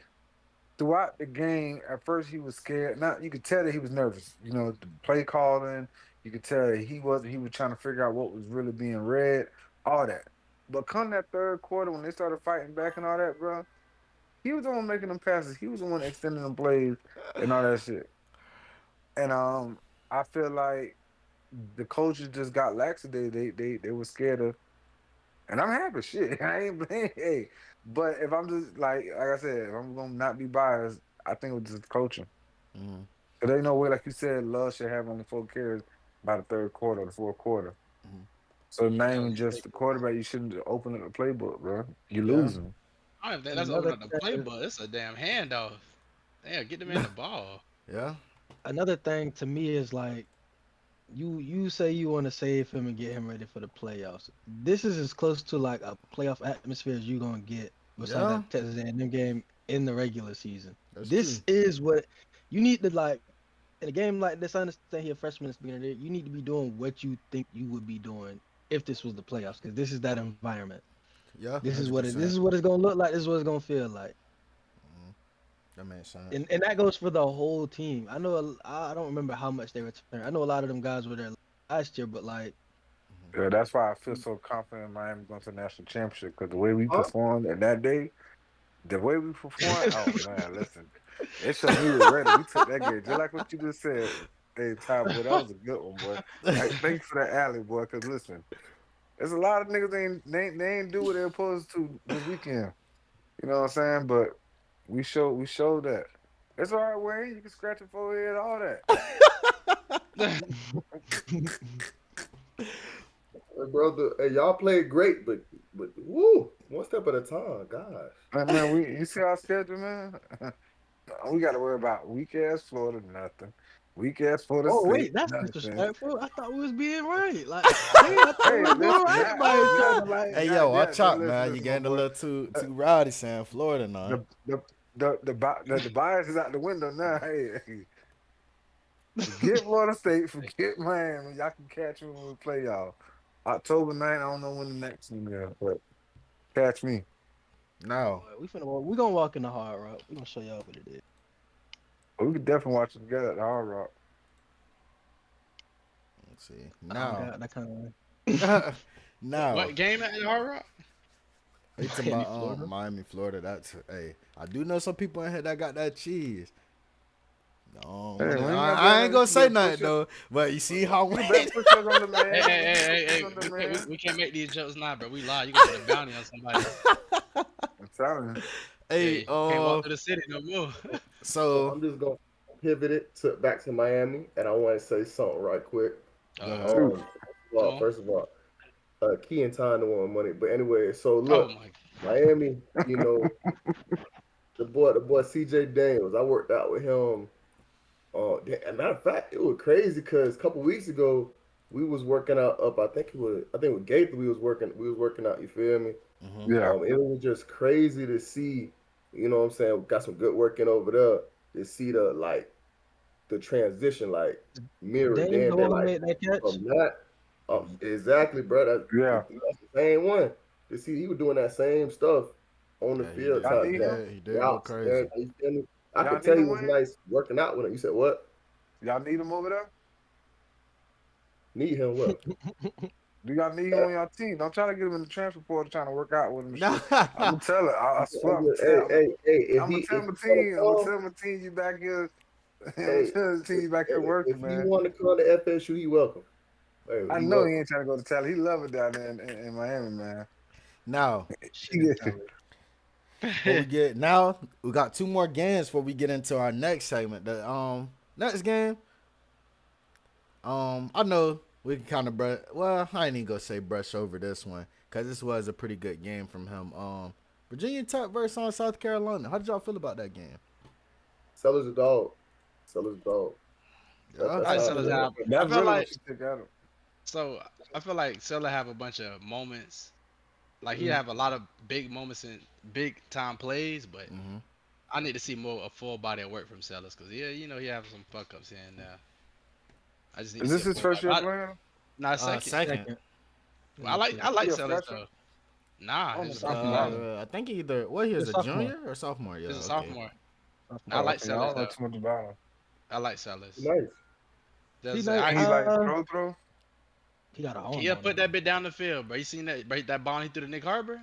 S3: Throughout the game, at first he was scared. Not you could tell that he was nervous. You know, the play calling. You could tell that he wasn't. He was trying to figure out what was really being read. All that. But come that third quarter when they started fighting back and all that, bro, he was the one making them passes. He was the one extending them plays and all that shit. And I feel like the coaches just got lax today. They were scared of. And I'm happy. Shit, I ain't playing. Hey, but if I'm just like I said, if I'm gonna not be biased, I think it was just coaching.
S2: Mm-hmm.
S3: Cause ain't no way, like you said, Love should have only 4 carries by the third quarter, or the fourth quarter. So not
S4: That was
S3: even just the
S1: Ridiculous.
S3: quarterback. You shouldn't open up the playbook, bro. You
S2: Yeah.
S3: losing.
S4: I don't even think that's
S1: Another
S4: opening up the
S1: thing,
S4: playbook. It's a damn handoff. Damn, get the man the ball.
S2: Yeah.
S1: another thing to me is like you say you want to save him and get him ready for the playoffs. This is as close to like a playoff atmosphere as you gonna get besides
S2: Yeah.
S1: that Texas A&M game in the regular season.
S2: That's true.
S1: This is what you need to like in a game like this. I understand he a freshman at the beginning of the year. You need to be doing what you think you would be doing if this was the playoffs, because this is that environment.
S2: Yeah.
S1: This is what it. This
S2: 100%.
S1: is what it's gonna look like. This is what it's gonna feel like.
S2: That makes sense.
S1: And that goes for the whole team. I know I don't remember how much they returned. I know a lot of them guys were there last year, but like
S3: Yeah, that's why I feel so confident in Miami going to the national championship because the way we
S5: Huh?
S3: performed in that day, the way we performed, oh man, listen, it showed we were ready. We took that game just like what you just said. Hey, Ty, boy, that was a good one, boy. Thanks for that alley, boy. Because listen, there's a lot of niggas they ain't do what they're supposed to this weekend. You know what I'm saying? But we showed that it's all right, Wayne. You can scratch your forehead, all that.
S5: Hey, brother, hey, y'all played great, but woo, one step at a time. Gosh.
S3: Man, we you see our schedule, man. We got to worry about weak ass Florida, nothing. Weak ass Florida
S1: oh
S3: State,
S1: wait, that's
S3: nothing.
S1: disrespectful. I thought we was being right. Like dang, I thought we
S3: Hey,
S1: was doing
S3: listen,
S1: right by each other. Like
S2: Hey
S3: yeah,
S2: yo,
S3: yeah.
S2: watch out,
S3: Listen,
S2: man. You
S3: listen, my
S2: getting a
S3: boy.
S2: little too
S3: Uh,
S2: too rowdy saying Florida now.
S3: the the bias is out the window now. Hey, forget Florida State, forget Miami. Y'all can catch me when we play y'all. October 9th, I don't know when the next one is, but catch me.
S2: Now,
S1: we gonna walk in the hard route. We gonna show y'all what it is.
S3: We could definitely watch it together at the Hard Rock.
S2: let's see.
S1: I don't
S2: Now,
S1: got that kind
S2: now,
S4: What game at Hard Rock?
S2: are you
S1: of
S2: talking
S1: Miami,
S2: about
S1: Florida.
S2: Miami, Florida? That's hey. I do know some people in here that got that cheese. No,
S3: Hey, we ain't gotta do
S2: I ain't
S3: nothing. You
S2: gonna
S3: can do
S2: say
S3: a
S2: nothing
S3: push up.
S2: though. But you see how
S3: You can bet push ups on the
S4: Hey,
S3: man.
S4: hey,
S3: You can
S4: hey,
S3: bet
S4: hey,
S3: push ups
S4: hey.
S3: on the
S4: We can't, we,
S3: man.
S4: we can't make these jokes now, bro. We live. You gonna put a bounty on somebody.
S3: I'm telling you.
S4: Yeah,
S2: hey,
S4: you can't walk through the city no more.
S5: So
S2: so
S5: I'm just gonna pivot it to back to Miami, and I want to say something right quick.
S2: go
S4: Uh,
S2: ahead.
S3: Shoot.
S5: Um,
S4: come
S5: well,
S4: on.
S5: first of all, key and time to win money. But anyway, so
S4: Oh
S5: look,
S4: my.
S5: Miami, the boy CJ Daniels. I worked out with him. As a matter of fact, it was crazy because a couple weeks ago we was working out up. I think with Gaither we was working out. You feel me?
S2: Mm-hmm.
S3: Yeah.
S5: It was just crazy to see. You know what I'm saying? Got some good work in over there to see the transition mirror.
S1: Daniel's
S5: Then
S1: the
S5: they
S1: one who
S5: like
S1: made that catch.
S5: from that. Exactly, bro.
S3: Yeah.
S5: That's the same one. To see he was doing that same stuff on the
S2: Yeah, he
S5: field,
S2: did.
S3: Y'all
S5: type
S2: He
S3: need
S5: jump
S3: him?
S2: did. He did go
S5: routes.
S2: crazy.
S5: And you feel me? I
S3: Y'all
S5: could
S3: need
S5: tell he
S3: him,
S5: was
S3: Wayne?
S5: nice working out with him. You said what?
S3: Y'all need him over there?
S5: Need him well.
S3: Do y'all need him on your team? Don't try to get him in the transfer portal trying to work out with him and shit. I'm
S2: Nah.
S3: gonna tell it. I swear, I'm gonna
S5: Hey,
S3: tell.
S5: hey, hey! If
S3: I'm
S5: he
S3: gonna tell
S5: if
S3: my
S5: he want
S3: team.
S5: to
S3: I'm gonna
S5: come,
S3: tell my team you back here. I'm gonna
S5: hey,
S3: tell the team you back here
S5: if
S3: working,
S5: he
S3: man.
S5: want to come to FSU, he welcome. Hey,
S3: I
S5: he
S3: know he
S5: welcome.
S3: ain't trying to go to Tally. He love it down there in Miami, man.
S2: Now,
S1: Shit and tell
S2: before we get now, we got two more games before we get into our next segment. The next game, I know we can kind of brush. Well, I ain't even gonna say brush over this one because this was a pretty good game from him. Virginia Tech versus South Carolina. How did y'all feel about that game?
S5: Sellers a dog. Sellers a dog.
S2: Yeah,
S5: That's
S4: I like
S5: how I
S4: Sellers
S5: feel.
S4: have. I
S3: That's
S4: feel
S3: really what
S4: like
S3: you took out of.
S4: so. I feel like Seller have a bunch of moments. Like he
S5: Mm.
S4: have a lot of big moments and big time plays, but
S2: mm-hmm.
S4: I need to see more a full body of work from Sellers because yeah, he have some fuck ups here and there. I just need to
S3: Is
S4: see
S3: this
S4: a
S3: his
S4: full
S3: first
S4: body.
S3: year playing?
S4: Not second.
S2: Second.
S1: second.
S4: I like
S1: Second.
S4: I
S3: He
S4: like
S3: a
S4: Sellers
S3: freshman?
S4: though. Nah,
S3: Oh,
S4: he's
S3: no,
S4: a
S3: talking
S4: sophomore.
S3: about him.
S2: I think either what he
S1: He's
S2: is
S1: a
S2: a
S1: sophomore.
S2: junior or sophomore. Yeah,
S4: He's a
S2: okay.
S4: sophomore. I
S1: Sophomore.
S3: Oh,
S4: like
S3: okay. I
S4: Sellers
S3: don't know
S4: though.
S3: too much about him.
S4: I like Sellers.
S5: Nice.
S1: He
S4: Does
S1: nice.
S3: Can
S4: I
S3: he like throw?
S1: He got an arm
S4: he'll
S1: on
S4: put
S1: him.
S4: that bit down the field, bro. You seen that ball he threw to Nick Harbor?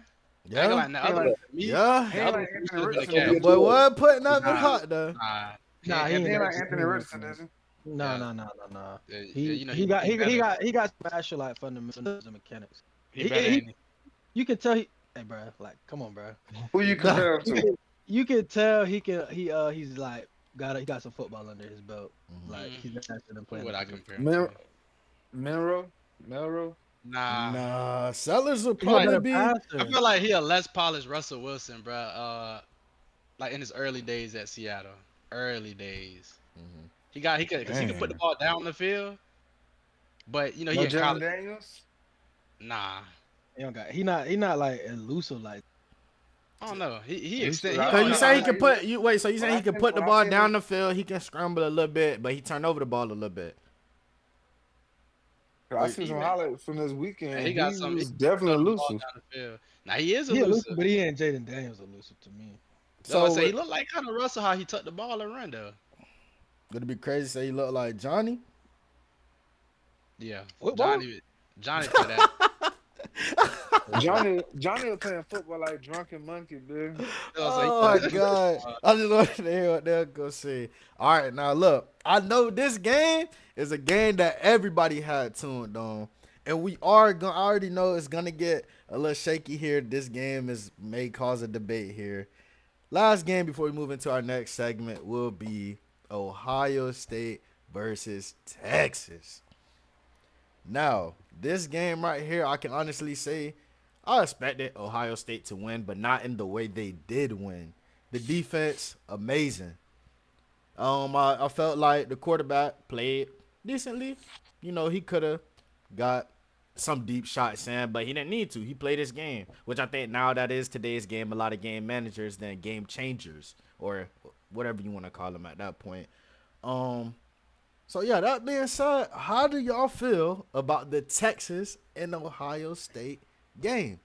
S4: I ain't gonna
S2: Yeah,
S4: lie. The
S3: He ain't
S4: other
S3: like
S4: one
S5: Yeah,
S4: for me,
S2: yeah.
S3: he
S4: the
S3: ain't
S4: other
S3: like
S4: one for me
S3: Anthony
S4: should have been a
S5: that's
S3: Richardson,
S5: gonna
S2: That
S5: be
S3: is
S5: a
S3: he?
S2: boy
S5: duel.
S2: was putting up it
S4: Nah,
S2: hot though.
S4: nah. He
S1: Nah,
S4: ain't
S1: he ain't
S3: He
S4: Anthony
S3: ain't
S1: that.
S3: like
S1: He
S3: Anthony
S4: Richardson.
S1: ain't
S3: Richardson,
S1: that.
S3: is he?
S1: Nah,
S4: Yeah,
S1: nah, nah, nah, nah.
S4: yeah, yeah,
S1: He
S4: you know
S1: he got
S4: he
S1: he he
S4: better.
S1: got he got special like fundamentals and mechanics.
S4: He better
S1: He
S4: ain't he?
S1: you can tell he. Hey, bro, like, come on, bro.
S3: Who you
S2: Nah.
S3: compare him
S1: You
S3: to?
S1: can you can tell he's like he got some football under his belt.
S2: Mhm.
S1: Like
S4: Mm,
S1: he's actually been
S4: who
S1: playing the
S4: would I
S1: position.
S4: compare him
S3: Mil
S4: to?
S3: Milrow? Melrow?
S4: Nah.
S2: Nah, Sellers will
S1: He's a
S2: probably
S1: better
S2: be.
S4: I
S1: passer.
S4: feel like he a less polished Russell Wilson, bro. Like in his early days at Seattle. Early days. He could because he could put the
S3: Damn.
S4: ball down the field, but he
S3: No
S4: in
S3: Jalen
S4: college.
S3: Daniels?
S4: Nah.
S1: He don't got. He not like elusive like.
S4: I don't know. He
S3: At least
S4: extend he
S2: So
S4: on
S2: you
S4: the
S2: saying he
S3: I
S2: can
S3: even
S2: put you wait? So you saying he can put the
S3: when I
S2: ball
S3: seen him
S2: down the field? He can scramble a little bit, but he turn over the ball a little bit.
S3: I
S4: But
S3: seen
S4: he
S3: some
S4: man,
S3: highlights from this
S4: he
S3: weekend.
S4: got
S3: He
S4: some he
S3: was
S4: can
S3: definitely
S4: throw the ball
S3: elusive.
S4: down the field. Now he is
S1: He elusive,
S4: elusive.
S1: but he ain't Jaden Daniels elusive to me.
S4: That's why I
S2: So
S4: say he
S2: what?
S4: looked like kind of Russell how he tucked the ball and run though.
S2: Gonna be crazy. Say he look like Johnny.
S4: Yeah.
S1: Football?
S4: Johnny play that.
S3: Johnny was playing football like drunken monkey, dude.
S4: That's what I say he
S2: Oh
S4: play
S2: my
S4: that.
S2: god! I just wanted to hear what they're gonna say. All right, now look, I know this game is a game that everybody had tuned on, and we are gonna. I already know it's gonna get a little shaky here. This game is may cause a debate here. Last game before we move into our next segment will be Ohio State versus Texas. Now, this game right here, I can honestly say I expected Ohio State to win, but not in the way they did win. The defense, amazing. I felt like the quarterback played decently. He could have got some deep shots in, but he didn't need to. He played his game, which I think now that is today's game. A lot of game managers than game changers or whatever you want to call them at that point. Um, so yeah, that being said, how do y'all feel about the Texas and Ohio State game?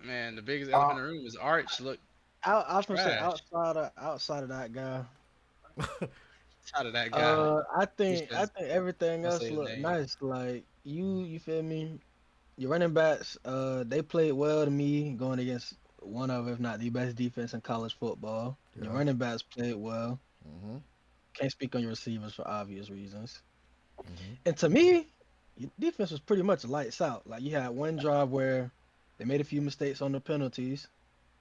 S4: Man, the biggest
S3: Uh,
S4: elephant in the room is Arch look
S1: I was gonna say
S4: trash.
S1: outside of that guy.
S4: Out of that guy.
S1: I
S4: Who's
S1: think I
S4: just
S1: think everything
S4: gonna
S1: else
S4: say his
S1: looked
S4: name.
S1: nice. Like you feel me? Your running backs, they played well to me going against one of, if not the best defense in college football. Your
S2: Yeah.
S1: running backs played well.
S2: Mm-hmm.
S1: Can't speak on your receivers for obvious reasons.
S2: Mm-hmm.
S1: And to me, your defense was pretty much lights out. Like you had one drive where they made a few mistakes on the penalties,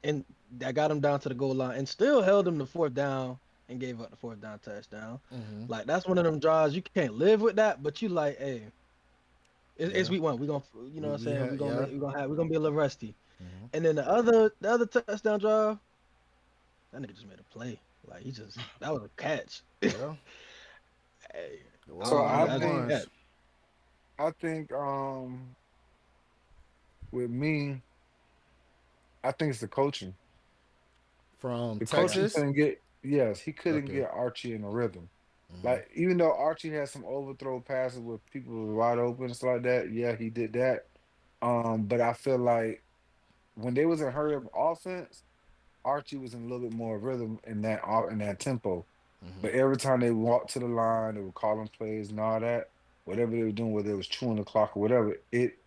S1: and that got them down to the goal line, and still held them to fourth down and gave up the fourth down touchdown.
S2: Mm-hmm.
S1: Like that's one of them drives you can't live with that, but you like, hey, it's
S2: Yeah.
S1: week one. We gonna, what I'm
S2: We
S1: saying,
S2: had yeah.
S1: we're gonna be a little rusty.
S2: Mm-hmm.
S1: And then the other touchdown drive, that nigga just made a play. Like he just that was a catch.
S2: Yeah.
S1: Hey,
S2: It
S1: I
S3: so
S1: don't
S2: was.
S1: know.
S2: It
S3: I
S1: That's a
S3: think
S1: catch.
S2: was
S3: I think with me, I think it's the coaching.
S2: from
S3: The coaching
S2: Texas.
S3: couldn't get yes, he couldn't
S2: Okay.
S3: get Archie in a rhythm.
S2: Mm-hmm.
S3: Like even though Archie had some overthrow passes with people who were wide open and stuff like that, yeah, he did that. But I feel like when they was in hurry up offense, Archie was in a little bit more rhythm in that tempo.
S2: Mm-hmm.
S3: But every time they walked to the line, they were calling plays and all that. Whatever they were doing, whether it was chewing the clock or whatever, it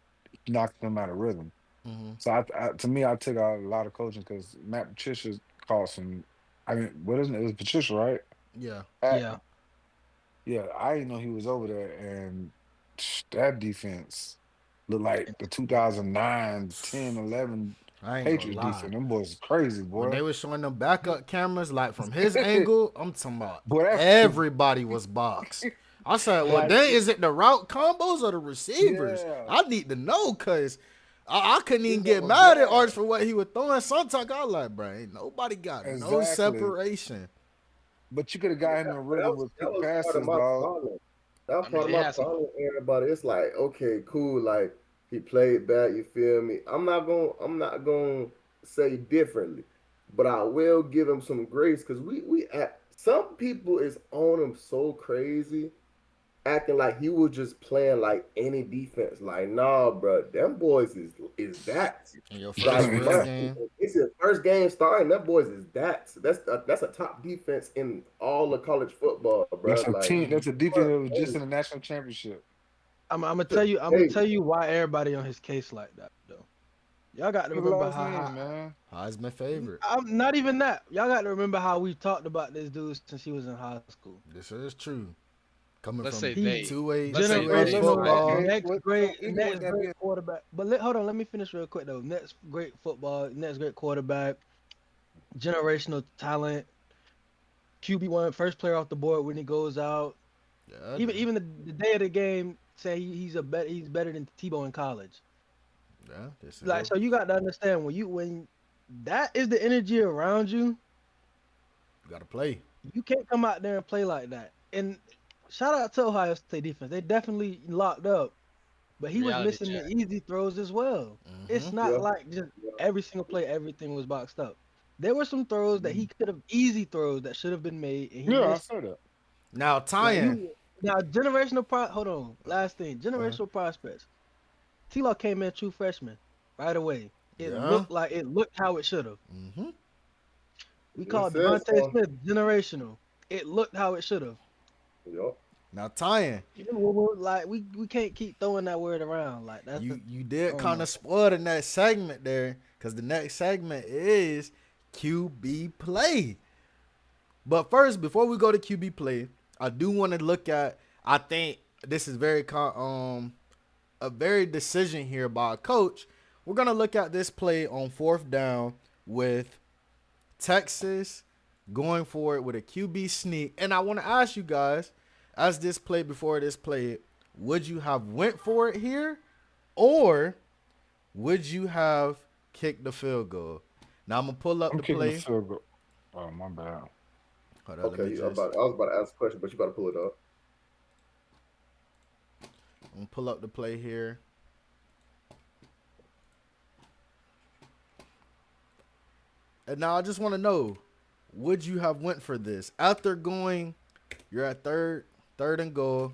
S3: knocked them out of rhythm.
S2: Mm-hmm.
S3: So to me, I took out a lot of coaching because Matt Patricia called some. I mean, what isn't it? It was Patricia, right?
S2: Yeah.
S3: At,
S1: Yeah.
S3: yeah, I didn't know he was over there, and that defense looked like
S1: And
S3: the 2009, 10, 11
S2: I ain't gonna
S3: Patriots
S2: lie.
S3: defense. Them boys is crazy,
S2: When
S3: boy.
S2: they were showing them backup caboys, like from his angle, I'm talking about
S3: Boy, that
S2: everybody was boxed. I said, well,
S3: like
S2: then is it the route combos or the receivers?
S3: yeah,
S2: I need to know because I couldn't
S3: these
S2: even
S3: boys
S2: get
S3: were
S2: mad at Arch
S3: bad.
S2: for what he was throwing. Sometimes I was like, bro, ain't nobody got no
S3: Exactly.
S2: separation.
S3: But you could have
S5: Yeah,
S3: got him in
S5: but
S3: rhythm with
S5: that
S3: quick
S5: was part of
S3: passes,
S5: my
S3: dog.
S5: problem. That was
S4: I mean,
S5: part of
S4: they
S5: my
S4: had some.
S5: problem with everybody. It's like, okay, cool, like he played bad, you feel me? I'm not gonna say differently, but I will give him some grace because we at some people is on him so crazy, acting like he was just playing like any defense. Like, nah, bro, them boys is that.
S2: In your first
S5: Like
S2: real
S5: my,
S2: game,
S5: it's his first game starting. That boys is that. That's a top defense in all of college football, bro.
S3: That's a
S5: Like,
S3: team.
S2: mm-hmm.
S3: That's a defense
S5: but,
S3: that was just
S5: hey,
S3: in the national championship.
S1: I'm gonna
S5: hey,
S1: tell you why everybody on his case like that though. Y'all got to
S3: Look at the
S1: remember
S3: last
S1: how
S3: name, man.
S2: Heisman favorite.
S1: I'm not even that. Y'all got to remember how we talked about this dude since he was in high school.
S2: This is true. Coming
S4: Let's
S2: from
S4: say
S1: He's
S4: they.
S2: two A
S4: Let's say
S2: two A
S4: they.
S3: So
S1: generational,
S4: Right.
S2: football.
S3: okay, what? So even with
S1: next
S3: that
S1: great
S3: being,
S1: quarterback. But hold on, let me finish real quick though. Next great football, next great quarterback, generational talent, QB1, first player off the board when he goes out.
S2: Yeah,
S1: Even the day of the game. saying he's better than Tebow in college.
S2: Yeah, this is
S1: Like
S2: go.
S1: so, you got to understand when that is the energy around you,
S2: You gotta play.
S1: you can't come out there and play like that. And shout out to Ohio State defense. They definitely locked up, but he was
S4: Reality
S1: missing the
S4: check.
S1: easy throws as well.
S2: Mm-hmm.
S1: It's not
S5: Yeah,
S1: like just
S5: yeah.
S1: every single play, everything was boxed up. There were some throws that he could have easy throws that should have been made, and he
S3: Yeah, I
S1: missed.
S3: saw that.
S2: Now
S1: Like
S2: tying.
S1: you now, hold on, last thing,
S2: Uh,
S1: generational prospects. T Law came in true freshman right away.
S2: yeah.
S1: It looked how it should have.
S2: Mm-hmm.
S1: We
S5: We
S1: called
S5: said
S1: Devontae
S5: so.
S1: Smith generational. It looked how it should have.
S5: Yup.
S2: Now tying.
S1: Like we can't keep throwing that word around. Like that's
S2: You
S1: I
S2: did
S1: don't
S2: kind
S1: know.
S2: of spoil the next segment there, because the next segment is QB play. But first, before we go to QB play, I do want to look at. I think this is a very decision here by a coach. We're gonna look at this play on fourth down with Texas going for it with a QB sneak. And I want to ask you guys, as this play before this play, would you have went for it here, or would you have kicked the field goal? Now I'm gonna pull up
S3: I'm
S2: the
S3: kicking the
S2: play.
S3: field goal. Oh my bad.
S2: Hold on, let me
S5: Okay,
S2: just.
S5: I was about to ask a question, but you about to pull it up.
S2: I'm gonna pull up the play here. And now I just want to know, would you have went for this after going? You're at third and goal.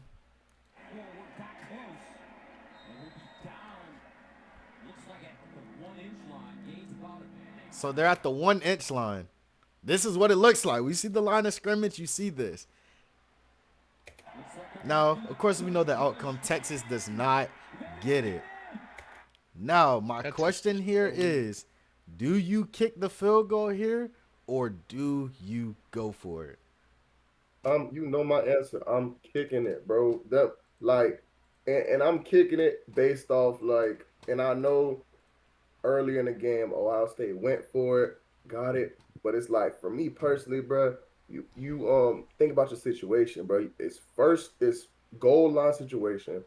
S2: So they're at the 1 inch line. This is what it looks like. We see the line of scrimmage. You see this. Now, of course, we know the outcome. Texas does not get it. Now, my
S4: That took
S2: question here is, do you kick the field goal here, or do you go for it?
S5: You know my answer. I'm kicking it, bro. That like, and I'm kicking it based off like, and I know earlier in the game, Ohio State went for it, got it, but it's like for me personally, bro. You think about your situation, bro. It's goal line situation.
S2: Mm-hmm.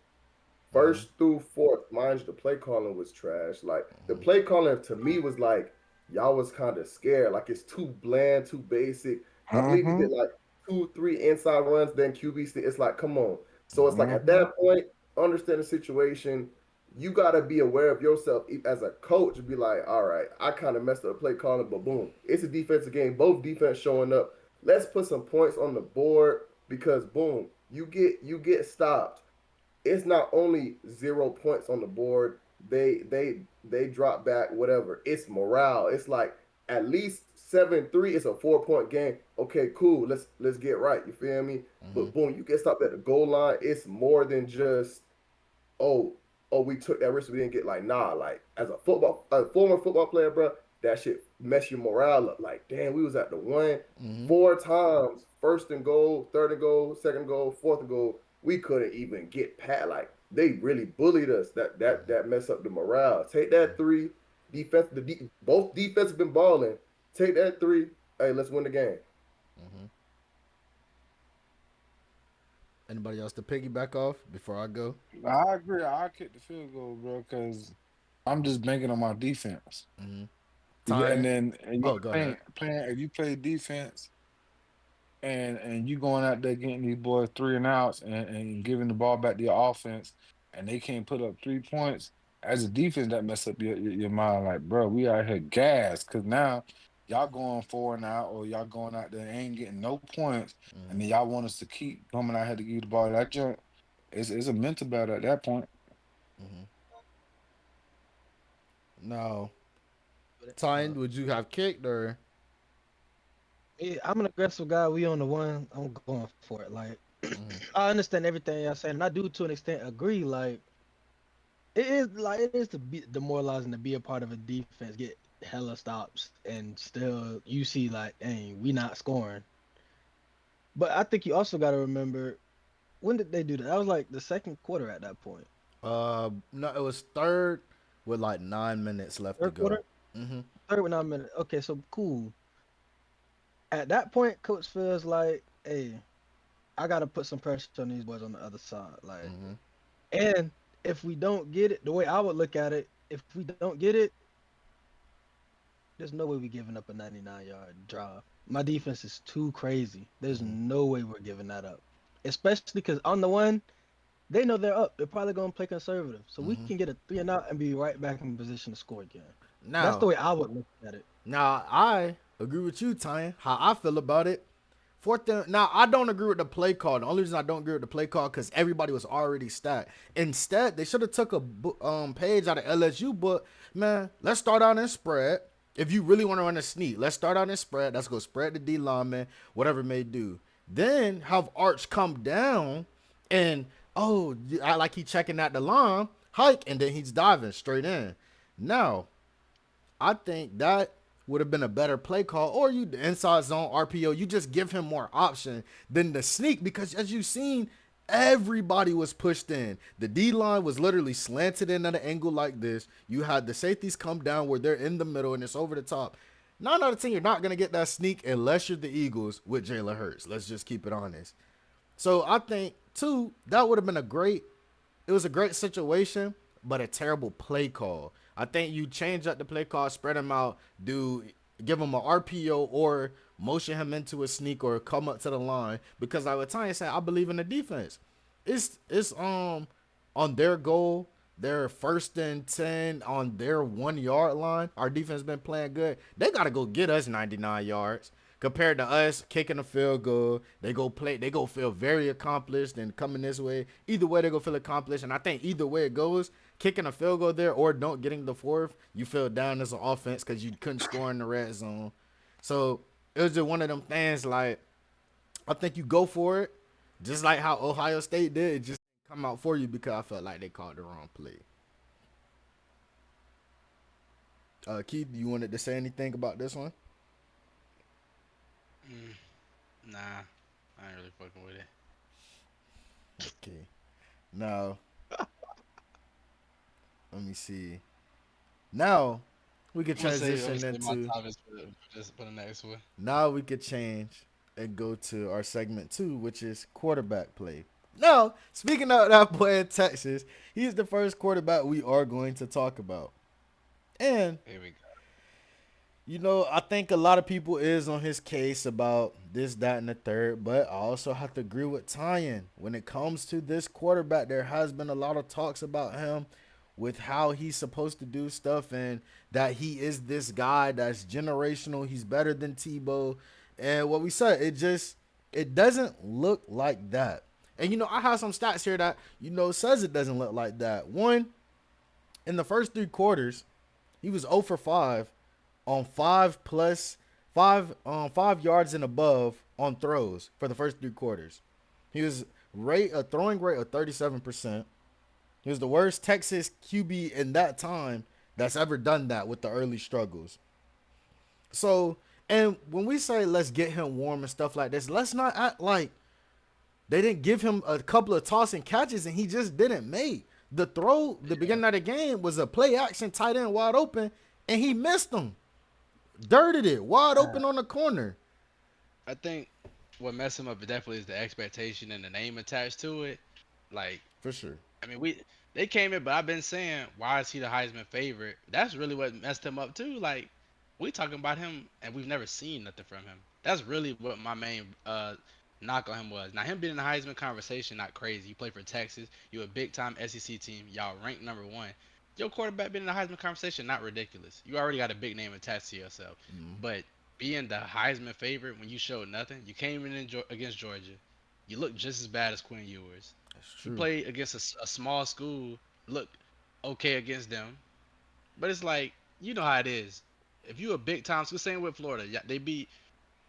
S5: First through fourth, mind you, the play calling was trash. Like the play calling to me was like y'all was kind of scared. Like it's too bland, too basic. I believe he
S3: Mm-hmm.
S5: did like two, three inside runs, then QB. It's like, come on. So it's like at
S3: Mm-hmm.
S5: that point, understand the situation. You gotta be aware of yourself as a coach. Be like, all right, I kind of messed up play calling, but boom, it's a defensive game. Both defense showing up. Let's put some points on the board because boom, you get stopped. It's not only 0 points on the board. They drop back, whatever. It's morale. It's like at least 7-3. It's a 4 point game. Okay, cool. Let's get right. You feel me?
S2: Mm-hmm.
S5: But boom, you get stopped at the goal line. It's more than just oh, we took that risk. We didn't get like nah. Like as a former football player, bro, that shit mess your morale up. Like damn, we was at the one
S2: Mm-hmm.
S5: 4 times, first and goal, third and goal, second goal, fourth and goal. We couldn't even get past. Like they really bullied us. That messed up the morale. Take that three. Both defense have been balling. Take that three. Hey, let's win the game.
S2: Mm-hmm. Anybody else to piggyback off before I go?
S3: I agree. I kick the field goal, bro, because I'm just banking on my defense.
S2: Mm-hmm.
S3: And
S2: Tying.
S3: then you
S2: Oh, go ahead.
S3: playing if you play defense and you going out there getting these boys three and outs and giving the ball back to your offense and they can't put up 3 points as a defense that mess up your mind like bro we out here gas because now y'all going four and out or y'all going out there and ain't getting no points and
S2: Mm-hmm.
S3: then y'all want us to keep coming out here to give you the ball that junk it's a mental battle at that point.
S2: Mm-hmm. Now,
S1: But,
S2: tying. Would you have kicked or?
S1: yeah, I'm an aggressive guy. We on the one. I'm going for it. Like
S2: Mm-hmm.
S1: I understand everything y'all saying, and I do to an extent agree. Like it is to be demoralizing to be a part of a defense, get hella stops, and still you see like, dang, we not scoring. But I think you also got to remember when did they do that? That was like the second quarter at that point.
S2: No, it was third with like 9 minutes left to
S1: Third
S2: go.
S1: quarter,
S2: Mm-hmm.
S1: third with 9 minutes. Okay, so cool. At that point, coach feels like, hey, I got to put some pressure on these boys on the other side. Like,
S2: Mm-hmm.
S1: And if we don't get it, the way I would look at it, if we don't get it, there's no way we giving up a 99-yard drive. My defense is too crazy. There's
S2: Hmm.
S1: no way we're giving that up. Especially because on the one, they know they're up. They're probably gonna play conservative, so we
S2: Hmm.
S1: can get a 3-and-out and be right back in position to score again. That's the
S2: Now,
S1: way I would look at it.
S2: now I agree with you, Ty. How I feel about it. Fourth and now I don't agree with the play call. The only reason I don't agree with the play call because everybody was already stacked. Instead, they should have took a page out of LSU book. Man, let's start out in spread. If you really want to run a sneak, let's start out in spread. Let's go spread the D lineman, whatever it may do. Then have Arch come down and I like he checking out the line, hike, and then he's diving straight in. Now I think that would have been a better play call. Or you the inside zone RPO, you just give him more option than the sneak because as you've seen, everybody was pushed in. The D line was literally slanted in at an angle like this. You had the safeties come down where they're in the middle and it's over the top. 9 out of 10, you're not gonna get that sneak unless you're the Eagles with Jalen Hurts. Let's just keep it honest. So I think too that would have been a great it was a great situation, but a terrible play call. I think you change up the play call, spread him out, give him a RPO or motion him into a sneak or come up to the line because like what Tanya said, I believe in the defense. It's on their goal, their 1st and 10 on their 1 yard line. Our defense been playing good. They gotta go get us 99 yards compared to us kicking a field goal. They go feel very accomplished and coming this way. Either way, they go feel accomplished. And I think either way it goes, kicking a field goal there or don't getting the fourth, you feel down as an offense because you couldn't score in the red zone. So it was just one of them things like I think you go for it, just like how Ohio State did. It just come out for you because I felt like they called the wrong play. Keith, you wanted to say anything about this one?
S4: Mm, nah, I ain't really fucking with it.
S2: Okay. Now, let me see. Now, we could
S4: I'm gonna
S2: transition
S4: say my
S2: into.
S4: topics for the next one.
S2: Now we could change and go to our segment 2, which is quarterback play. Now, speaking of that boy in Texas, he's the first quarterback we are going to talk about. And
S4: Here we go.
S2: I think a lot of people is on his case about this, that, and the third, but I also have to agree with Tyan. When it comes to this quarterback, there has been a lot of talks about him with how he's supposed to do stuff and that he is this guy that's generational. He's better than Tebow. And what we said, it doesn't look like that. And I have some stats here that, says it doesn't look like that. One, in the first 3 quarters, he was 0 for 5 on 5 yards and above on throws for the first 3 quarters. He was a throwing rate of 37%. He was the worst Texas QB in that time that's ever done that with the early struggles. So, and when we say let's get him warm and stuff like this, let's not act like they didn't give him a couple of tossing catches and he just didn't make. The beginning of the game was a play action tight end wide open and he missed them. Dirted it wide open on the corner.
S4: I think what messed him up definitely is the expectation and the name attached to it. Like,
S2: For sure.
S4: I mean, they came in, but I've been saying, why is he the Heisman favorite? That's really what messed him up too. Like, we talking about him, and we've never seen nothing from him. That's really what my main knock on him was. Now, him being in the Heisman conversation, not crazy. You play for Texas. You a big time SEC team. Y'all ranked number one. Your quarterback being in the Heisman conversation, not ridiculous. You already got a big name attached to yourself.
S2: Mm,
S4: But being the Heisman favorite when you showed nothing, you came in against Georgia. You look just as bad as Quinn Ewers.
S2: that's
S4: You
S2: true.
S4: play against a small school, look okay against them. But it's like, you know how it is. If you a big time school, same with Florida, yeah, they did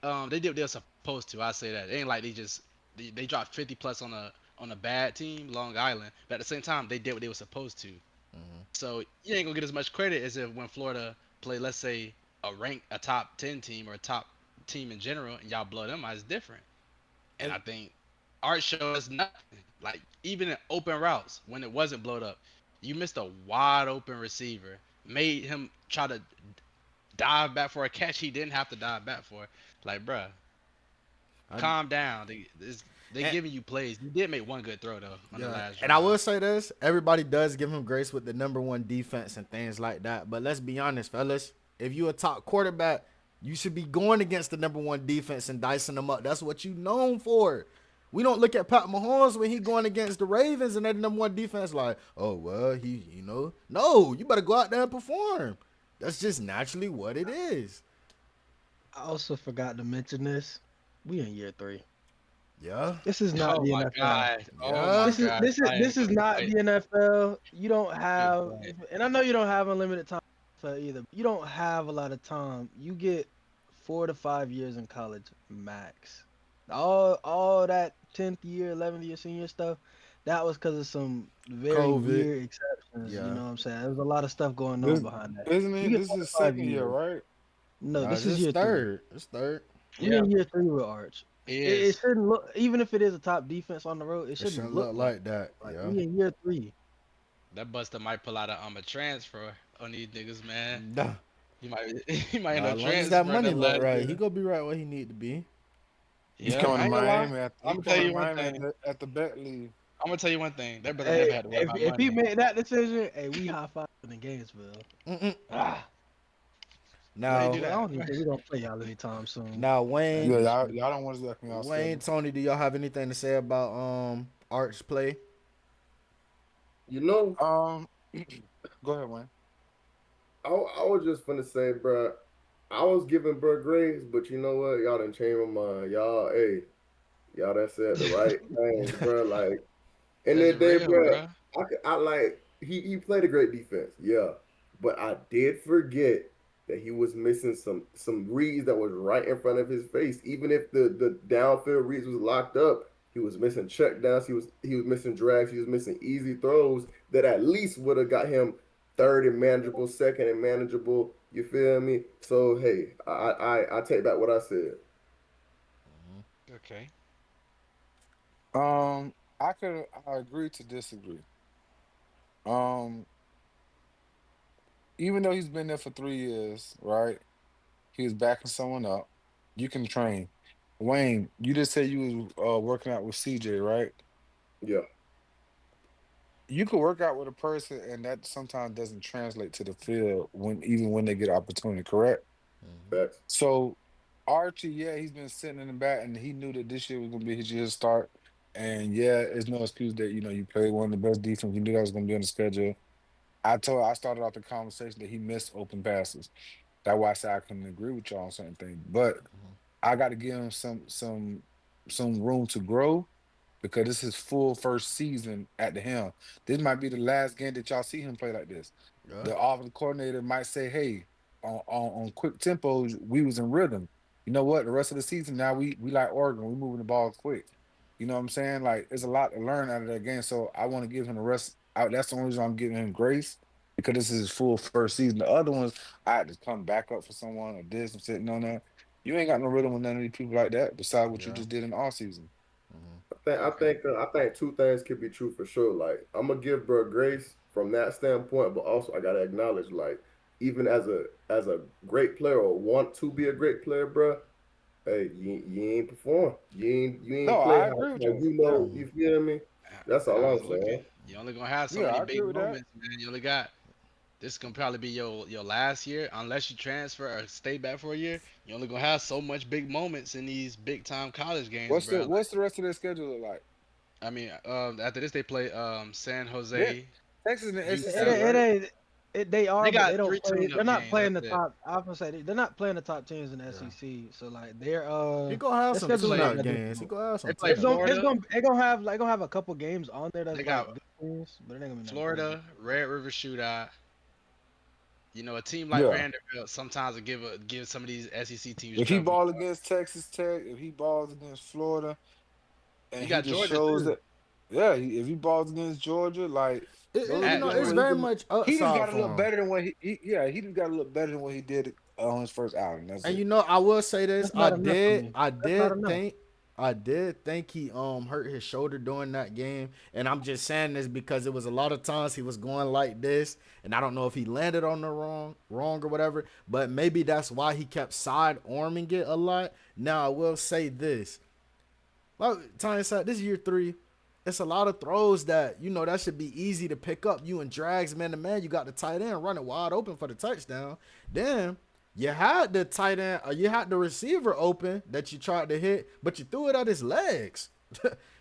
S4: what they're supposed to. I say that. It ain't like they dropped 50 plus on a bad team, Long Island. But at the same time, they did what they were supposed to.
S2: Mm-hmm.
S4: So you ain't gonna get as much credit as if when Florida play, let's say, a top 10 team or a top team in general, and y'all blow them out. It's different. And
S2: And
S4: I think Art showed us nothing. Like even in open routes when it wasn't blowed up, you missed a wide open receiver. Made him try to dive back for a catch he didn't have to dive back for. Like, bruh,
S2: I,
S4: calm down. They
S2: and,
S4: giving you plays. You did make one good throw though on the
S2: yeah,
S4: last
S2: and I
S4: drive.
S2: will say this: everybody does give him grace with the number one defense and things like that. But let's be honest, fellas. If you a top quarterback, you should be going against the number one defense and dicing them up. That's what you known for. We don't look at Pat Mahomes when he going against the Ravens and they're the number one defense like, oh well, no, you better go out there and perform. That's just naturally what it is.
S1: I also forgot to mention this. We in year 3.
S2: Yeah,
S1: This is not
S4: Oh
S1: the
S4: my
S1: NFL.
S4: god. Oh my
S2: yeah.
S4: god. I
S1: This
S4: ain't
S1: is
S4: gonna
S1: not
S4: fight.
S1: the NFL. You don't
S4: Good
S1: have,
S4: fight.
S1: and I know you don't have unlimited time for either. You don't have a lot of time. You get 4 to 5 years in college max. All that 10th year, 11th year senior stuff, that was because of some very
S2: COVID.
S1: weird exceptions. You
S2: Yeah.
S1: know what I'm saying? There's a lot of stuff going on
S3: This
S1: behind that.
S3: isn't
S1: You
S3: it?
S1: get
S3: This
S1: four
S3: is
S1: to five
S3: second year,
S1: years.
S3: right?
S1: No,
S2: No,
S1: this
S2: it's
S1: is
S2: just
S1: year 3.
S2: third. It's third.
S1: We
S4: Yeah,
S1: in year 3 with Arch.
S4: he
S1: It
S4: is.
S1: shouldn't look, even if it is a top defense on the road, it
S2: It
S1: shouldn't
S2: shouldn't
S1: look
S2: look
S1: like
S2: like that.
S1: like
S2: Yeah.
S1: we in year 3.
S4: That Buster might pull out a transfer on these niggas, man.
S2: Nah.
S4: He might he might end
S2: Nah,
S4: up
S2: as long as that
S4: transferring
S2: money
S4: that
S2: look
S4: last
S2: right, he
S4: year.
S2: gonna be right where he need to be.
S3: He's
S4: Yeah,
S3: coming
S4: I
S3: to
S4: ain't gonna lie.
S3: Miami.
S4: I'm
S3: He's
S4: gonna tell
S3: coming to
S4: you one
S3: Miami
S4: thing.
S3: at the bet league.
S4: I'm gonna tell you one thing. That brother never
S1: Hey,
S4: had to worry
S1: if
S4: about
S1: if he
S4: money.
S1: made that decision, hey, we high five in Gainesville.
S2: Mm-mm.
S1: Ah,
S4: Let me do
S2: Now,
S1: well, I
S4: that.
S1: don't even think we're gonna play y'all anytime soon.
S2: now
S1: That's
S2: Wayne,
S3: Yeah,
S1: just
S3: y'all don't want to look me out
S2: Wayne,
S3: schedule.
S2: Tony, do y'all have anything to say about Arch play?
S5: You know,
S3: Um, go ahead, Wayne.
S5: I was just finna say, bro. I was giving bro grace, but you know what? Y'all done changed my mind. Y'all, hey, y'all done said the right things, bro. Like, and
S4: That's
S5: then they,
S4: real,
S5: bro,
S4: bro.
S5: I like he played a great defense, yeah, but I did forget that he was missing some reads that was right in front of his face. Even if the downfield reads was locked up, he was missing check downs. He was missing drags. He was missing easy throws that at least would have got him third and manageable, second and manageable. You feel me? So hey, I take back what I said.
S4: Okay.
S3: Um, I agree to disagree. Um, even though he's been there for 3 years, right? He was backing someone up. You can train. Wayne, you just said you was working out with CJ, right?
S5: Yeah,
S3: You could work out with a person, and that sometimes doesn't translate to the field when even when they get opportunity. Correct.
S5: facts.
S3: So Archie, yeah, he's been sitting in the back, and he knew that this year was gonna be his year to start. And yeah, it's no excuse that you played one of the best defense. You knew that was gonna be on the schedule. I started off the conversation that he missed open passes. That's why I said I couldn't agree with y'all on certain things. But I got to give him some room to grow because this is full first season at the helm. This might be the last game that y'all see him play like this.
S2: Yeah.
S3: The offensive coordinator might say, "Hey, on quick tempos, we was in rhythm. You know what? The rest of the season now we like Oregon. We moving the ball quick. You know what I'm saying? Like there's a lot to learn out of that game. So I want to give him the rest. That's the only reason I'm giving him grace because this is his full first season. The other ones I had to come back up for someone or this and sitting on that. You ain't got no rhythm with none of these people like that. Besides what you
S2: Yeah.
S3: just did in the off season.
S4: Okay.
S5: I think two things could be true for sure. Like I'm gonna give bro grace from that standpoint, but also I gotta acknowledge like even as a great player or want to be a great player, bro. Hey, you ain't perform. You ain't
S3: No,
S5: play
S3: I
S5: how,
S3: agree with
S5: how
S3: that.
S5: you
S3: Yeah,
S5: know. You feel me? That's all
S4: How
S5: I'm
S4: it's looking.
S5: saying.
S4: You only gonna have so
S3: yeah,
S4: many
S3: I agree
S4: big
S3: with that.
S4: moments, man. You only got this can probably be your last year unless you transfer or stay back for a year. You only gonna have so much big moments in these big time college games,
S3: What's the
S4: bro.
S3: what's the rest of their schedule look like?
S4: I mean, after this they play San
S3: Yeah,
S4: Jose,
S3: Texas and the
S1: It,
S3: SEC,
S4: UTEP.
S1: it
S3: right?
S1: ain't. They
S4: They
S1: are, but they
S4: got
S1: don't
S4: three
S1: play.
S4: tune-up
S1: They're not
S4: games.
S1: playing
S4: That's
S1: the
S4: it.
S1: top. I was gonna say they're not playing the top teams in the
S2: Yeah.
S1: SEC. So like they're
S2: He gonna have
S1: their
S2: some
S4: They
S1: schedule's not
S2: tune-out
S4: play.
S1: that
S2: games. He
S1: difficult.
S2: gonna have
S4: They
S2: some
S4: play
S2: tune-out games.
S4: Florida.
S1: It's gonna have like gonna have a couple games on there
S4: They
S1: that's like
S4: got
S1: good teams, but it ain't gonna be nothing crazy.
S4: Florida, Red River Shootout. You know, a team like
S3: Yeah.
S4: Vanderbilt sometimes will give some of these SEC teams
S3: If he
S4: trouble.
S3: ball against Texas Tech, if he balls against Florida,
S4: You
S3: and he
S4: got
S3: just
S4: Georgia
S3: shows
S4: too.
S3: that, yeah, if he balls against Georgia, like those are the
S4: At
S3: games
S2: It's
S3: where he
S4: Georgia.
S2: very
S3: can.
S2: much
S3: He just
S2: upside
S3: got to look
S2: for him.
S3: better than what yeah, he just got to look better than what he did on his first outing. That's
S2: And
S3: it.
S2: I will say this:
S1: That's not enough for me. That's not enough.
S2: I did think he hurt his shoulder during that game, and I'm just saying this because it was a lot of times he was going like this, and I don't know if he landed on the wrong or whatever, but maybe that's why he kept side arming it a lot. Now I will say this: Like Tanya said, this is year three. It's a lot of throws that that should be easy to pick up. You and drags man to man. You got the tight end running wide open for the touchdown. Then you had the tight end, you had the receiver open that you tried to hit, but you threw it at his legs.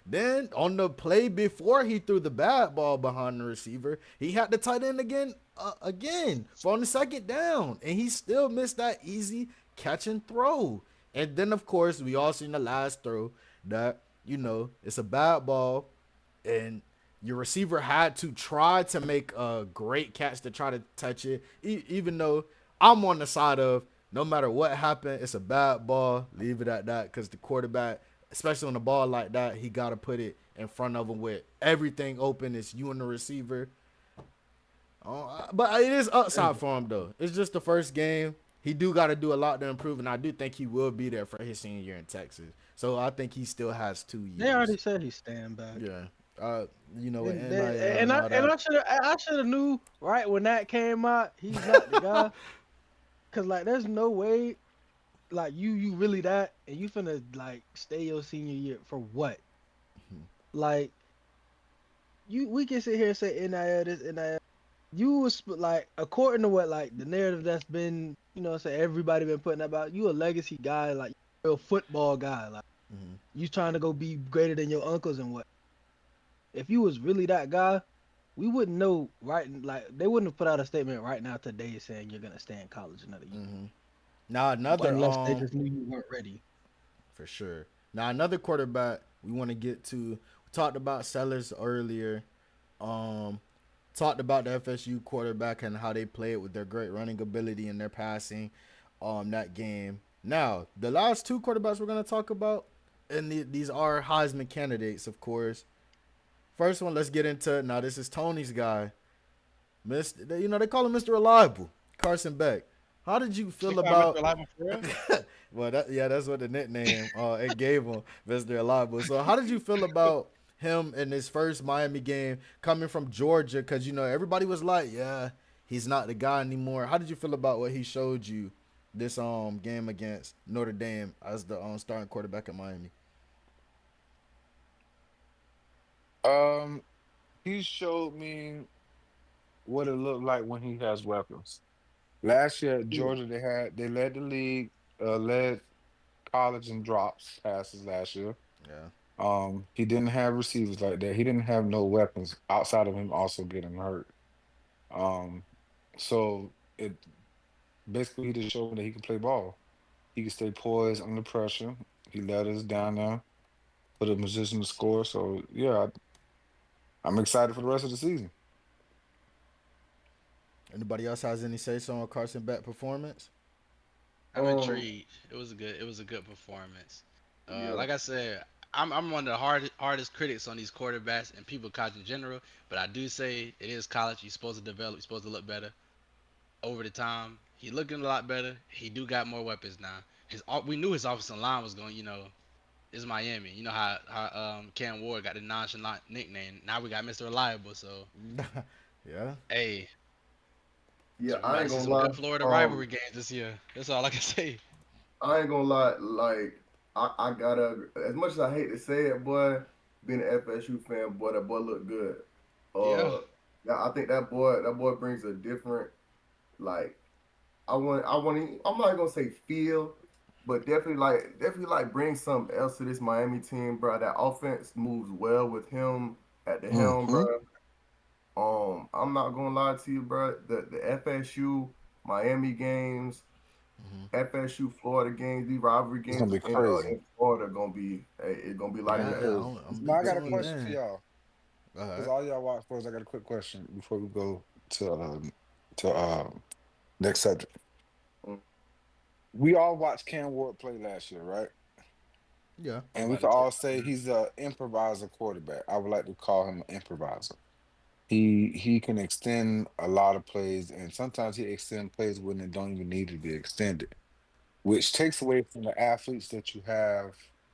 S2: Then on the play before he threw the bad ball behind the receiver, he had the tight end again for on the second down, and he still missed that easy catch and throw. And then of course we all seen the last throw that it's a bad ball, and your receiver had to try to make a great catch to try to touch it, even though I'm on the side of no matter what happened, it's a bad ball. Leave it at that because the quarterback, especially on a ball like that, he got to put it in front of him with everything open. It's you and the receiver. But it is upside for him though. It's just the first game. He do got to do a lot to improve, and I do think he will be there for his senior year in Texas. So I think he still has two
S1: They
S2: years.
S1: already said he's staying back.
S2: Yeah. Uh, with
S1: And
S2: NIL
S1: and
S2: and
S1: I
S2: all
S1: and
S2: that.
S1: I should have knew right when that came out. He's not the guy. Cause like there's no way like you really that and you finna like stay your senior year for what? Like we can sit here and say NIL this NIL. You was like according to what like the narrative that's been say everybody been putting about you a legacy guy like you a real football guy like
S2: Mm-hmm.
S1: you trying to go be greater than your uncles and what if you was really that guy we wouldn't know right like they wouldn't have put out a statement right now today saying you're gonna stay in college another year
S2: Mm-hmm. Now another
S1: unless they just knew you weren't ready.
S2: for sure. Now another quarterback we want to get to. We talked about Sellers earlier. Um, talked about the FSU quarterback and how they played with their great running ability and their passing. That game. Now the last two quarterbacks we're gonna talk about, and these are Heisman candidates, of course. First one, let's get into it. Now this is Tony's guy, Mr. They call him Mr. Reliable, Carson Beck. How did you
S4: They
S2: feel
S4: call Mr.
S2: about
S4: Reliable for real?
S2: well, that's what the nickname it gave him, Mr. Reliable. So, how did you feel about him in his first Miami game coming from Georgia? Because everybody was like, yeah, he's not the guy anymore. How did you feel about what he showed you this game against Notre Dame as the starting quarterback at Miami?
S3: Um, he showed me what it looked like when he has weapons. Last year at
S1: Yeah.
S3: Georgia, they led the league, led college in drops passes last year.
S2: Yeah.
S3: He didn't have receivers like that. He didn't have no weapons outside of him also getting hurt. Um, so it basically he just showed me that he can play ball. He can stay poised under pressure. He led us down there, put a position to score. So yeah, I'm excited for the rest of the season.
S2: Anybody else has any say so on Carson Beck performance?
S4: I'm
S5: Um,
S4: intrigued. It was a good performance.
S5: yeah,
S4: Like I said, I'm one of the hardest critics on these quarterbacks and people college in general. But I do say it is college. You're supposed to develop. You're supposed to look better over the time. He looking a lot better. He do got more weapons now. We knew his offensive line was going. It's Miami. You know how Cam Ward got the nonchalant nickname. Now we got Mr. Reliable. So
S2: Yeah.
S4: hey,
S5: yeah.
S4: so we
S5: I
S4: about to
S5: ain't
S4: see
S5: gonna
S4: some
S5: lie.
S4: good Florida rivalry games this year. That's all I can say.
S5: I ain't gonna lie. Like I gotta. As much as I hate to say it, boy, being an FSU fan, boy, that boy look good.
S4: Yeah.
S5: Yeah, I think that boy brings a different like. I'm not gonna say feel, but definitely like bring something else to this Miami team, bro. That offense moves well with him at the helm,
S3: Hmm.
S5: bro. I'm not gonna lie to you, bro. The FSU Miami games,
S2: Mm-hmm.
S5: FSU Florida games, these rivalry
S3: It's gonna
S5: games
S3: be crazy.
S5: in Florida gonna be it's gonna be
S3: It's
S5: light
S3: gonna
S5: as
S3: be
S2: Yeah,
S5: a
S2: yeah,
S5: feather.
S3: crazy.
S2: I'm gonna
S3: But
S2: be
S3: I got a
S2: tuned
S3: question for
S2: in.
S3: y'all.
S2: All
S3: Because
S2: right.
S3: all y'all watch sports, I got a quick question before we go to next subject.
S5: Mm.
S3: We all watched Cam Ward play last year, right?
S2: Yeah.
S4: I'm
S3: And we
S4: about
S3: can
S4: to tell
S3: all say
S4: you.
S3: he's a improviser quarterback. I would like to call him an improviser. He can extend a lot of plays, and sometimes he extend plays when they don't even need to be extended, which takes away from the athletes that you have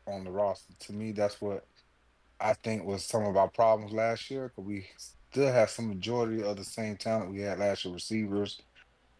S3: on the roster. To me, that's what I think was some of our problems last year, because we still have some majority of the same talent we had last year, receivers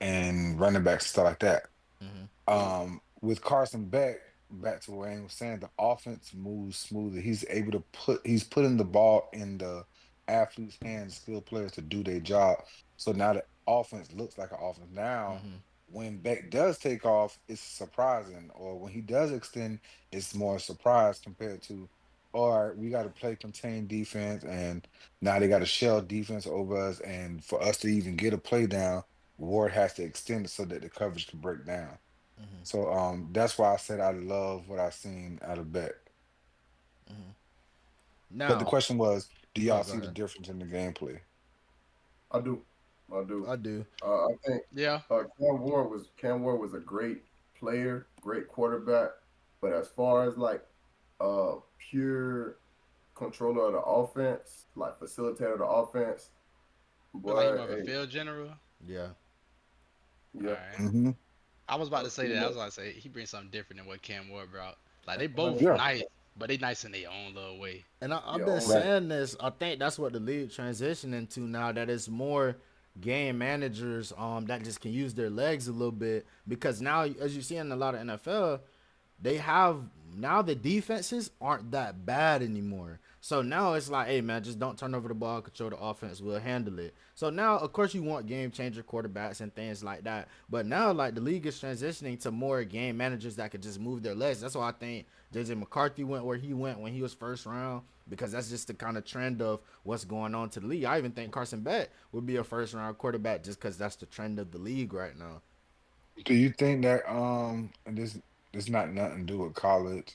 S3: and running backs, stuff like that.
S2: Mm-hmm.
S5: Mm.
S3: With Carson Beck. back to what Wayne was saying, the offense moves smoother. He's able to he's putting the ball in the athletes' hands, skilled players to do their job. So now the offense looks like an offense. Now,
S2: Mm-hmm.
S3: when Beck does take off, it's surprising, or when he does extend, it's more surprise compared to, all right, we got to play contained defense, and now they got a shell defense over us, and for us to even get a play down, Ward has to extend it so that the coverage can break down.
S2: Mm-hmm.
S3: So that's why I said I love what I seen out of Beck.
S2: Mm-hmm.
S3: But the
S2: Now,
S3: question was, do
S2: oh,
S3: y'all
S2: go
S3: see the
S2: ahead.
S3: difference in the gameplay?
S5: I do. I do.
S2: I do.
S5: I think
S4: Yeah,
S5: Cam Ward was a great player, great quarterback, but as far as like pure controller of the offense, like facilitator of the offense,
S4: feel like he
S5: boy,
S4: more of a
S5: hey,
S4: field general.
S2: Yeah.
S4: All
S5: yeah,
S4: right.
S3: Hmm.
S4: I was about to say
S5: pretty
S4: that. I
S5: much
S4: was about to say he brings something different than what Cam Ward brought. Like they both
S5: 100%.
S3: Yeah,
S4: nice, but they nice in their own little way.
S2: And
S5: Yeah,
S2: I've been
S5: on
S3: right.
S2: saying this. I think that's what the league transitioning to now. That it's more game managers that just can use their legs a little bit because now, as you see in a lot of NFL, they have now the defenses aren't that bad anymore. So now it's like, hey man, just don't turn over the ball, control the offense, we'll handle it. So now, of course, you want game changer quarterbacks and things like that. But now, like the league is transitioning to more game managers that could just move their legs. That's why I think JJ McCarthy went where he went when he was first round because that's just the kind of trend of what's going on to the league. I even think Carson Beck would be a first round quarterback just because that's the trend of the league right now.
S3: Do you think that and this not nothing to do with college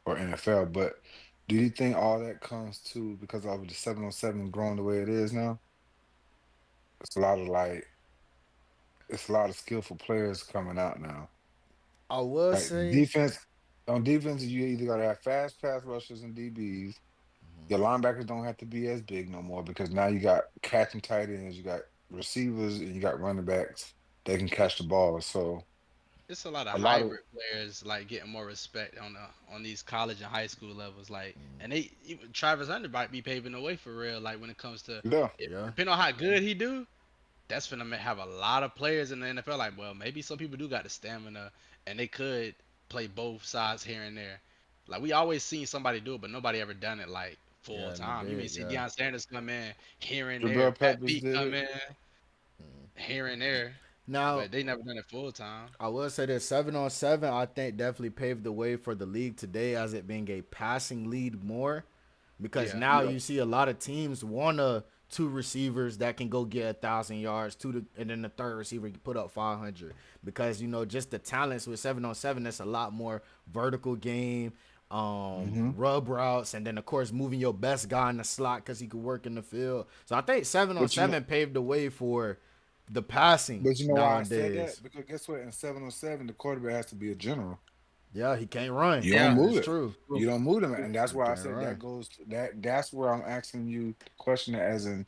S3: or NFL, but do you think all that comes to because of the 7-on-7 growing the way it is now? It's a lot of like it's a lot of skillful players coming out now.
S2: I will
S3: Like
S2: say,
S3: defense, on defense, you either gotta have fast pass rushers and DBs. Your linebackers don't have to be as big no more because now you got catching tight ends, you got receivers, and you got running backs that can catch the ball. So
S4: It's a lot of
S3: a lot of
S4: hybrid players like getting more respect on these college and high school levels. Like, and they even Travis Hunter might be paving the way for real. Like when it comes to
S3: yeah.
S2: yeah,
S4: depending on how good he do, that's gonna have a lot of players in the NFL. Like, well, maybe some people do got the stamina and they could play both sides here and there. Like we always seen somebody do it, but nobody ever done it like full
S2: yeah, in the
S4: time. You may
S2: big,
S4: see
S2: yeah.
S4: Deion Sanders come in here and there,
S3: Jabril
S4: Pat
S3: Peppers
S4: Pete
S3: did
S4: come
S3: it.
S4: in here and there,
S2: Now,
S4: but they never done it full time.
S2: I will say that 7-on-7, I think definitely paved the way for the league today as it being a passing lead more. Because
S4: Yeah,
S2: now
S5: yeah,
S2: you see a lot of teams want two receivers that can go get 1,000 yards, and then the third receiver can put up 500. Because just the talents with 7-on-7, that's a lot more vertical game,
S3: Hmm.
S2: rub routes, and then of course moving your best guy in the slot because he could work in the field. So I think seven on
S3: But you know,
S2: seven paved the way for the passing
S3: but you know why I said
S2: nowadays.
S3: that? Because guess what? In 7-on-7, the quarterback has to be a general.
S2: Yeah, he can't run.
S3: You don't
S4: yeah.
S3: move
S2: It's
S3: it.
S2: true.
S3: You don't move them, and that's
S2: He
S3: why I
S2: can't
S3: said that
S2: run.
S3: goes that's where I'm asking you the question as in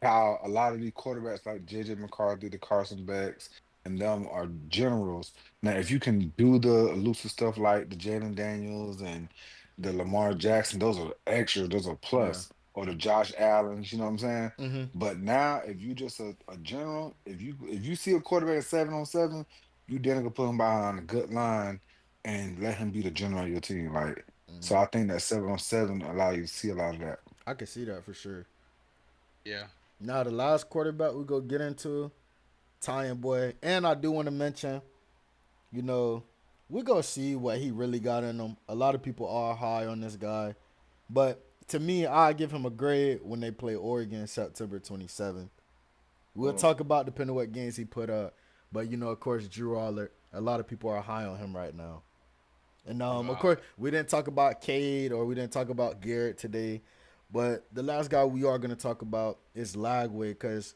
S3: how a lot of these quarterbacks like JJ McCarthy, the Carson Becks, and them are generals. Now, if you can do the elusive stuff like the Jalen Daniels and the Lamar Jackson, those are extra, those are
S2: Yeah.
S3: plus, or the Josh Allens, you know what I'm saying?
S2: Mm-hmm.
S3: But now, if you just a general, if you see a quarterback at 7-on-7, you then gonna put him behind a good line and let him be the general of your team. Like, so I think that 7-on-7 allow you to see a lot of that.
S2: I can see that for sure.
S4: Yeah.
S2: Now the last quarterback we go get into, Italian boy, and I do want to mention, you know, we go see what he really got in him. A lot of people are high on this guy, but to me, I give him a grade when they play Oregon September 27th. We'll
S5: mm,
S2: talk about depending on what games he put up, but of course, Drew Aller. A lot of people are high on him right now. And
S4: Drew
S2: of
S4: Aller.
S2: course, we didn't talk about Cade or we didn't talk about Garrett today, but the last guy we are going to talk about is Lagway because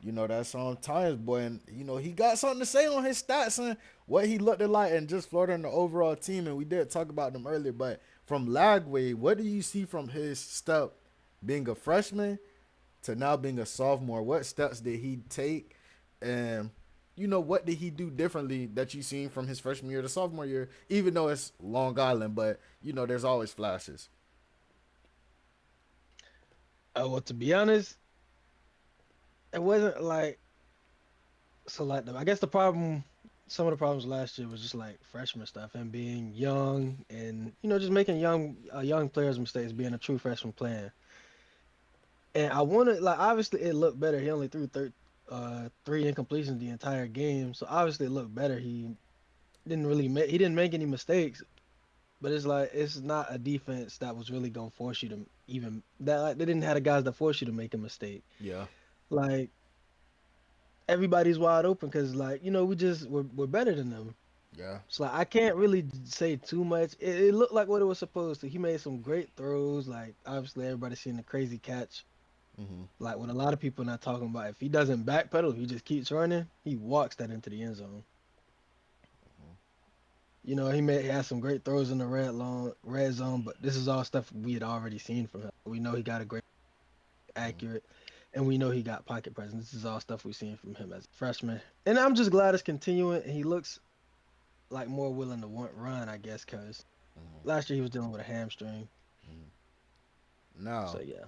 S2: that's on Tynes boy, and he got something to say on his stats and what he looked like, and just Florida and the overall team. And we did talk about them earlier, but from Lagway, what do you see from his step being a freshman to now being a sophomore? What steps did he take, and what did he do differently that you seen from his freshman year to sophomore year? Even though it's Long Island, but there's always flashes.
S1: Well, to be honest, it wasn't like I guess the problem. some of the problems last year was just like freshman stuff and being young and just making young players mistakes, being a true freshman playing. And I wanted like obviously it looked better. He only threw three incompletions the entire game, so obviously it looked better. He didn't make any mistakes, but it's like it's not a defense that was really gonna force you to even that like they didn't have the guys that force you to make a mistake.
S2: Yeah,
S1: Like everybody's wide open because like we're better than them.
S2: yeah.
S1: So like I can't really say too much. It looked like what it was supposed to. He made some great throws. Like obviously everybody's seen the crazy catch.
S2: Mm-hmm.
S1: Like what a lot of people not talking about. If he doesn't backpedal, if he just keeps running, he walks that into the end zone. He had some great throws in the red zone, but this is all stuff we had already seen from him. We know he got a great
S2: Mm-hmm.
S1: accurate, and we know he got pocket presence. This is all stuff we've seen from him as a freshman, and I'm just glad it's continuing. And he looks like more willing to want run, I guess, because last year he was dealing with a hamstring.
S2: Mm-hmm.
S1: So
S2: Now,
S1: yeah.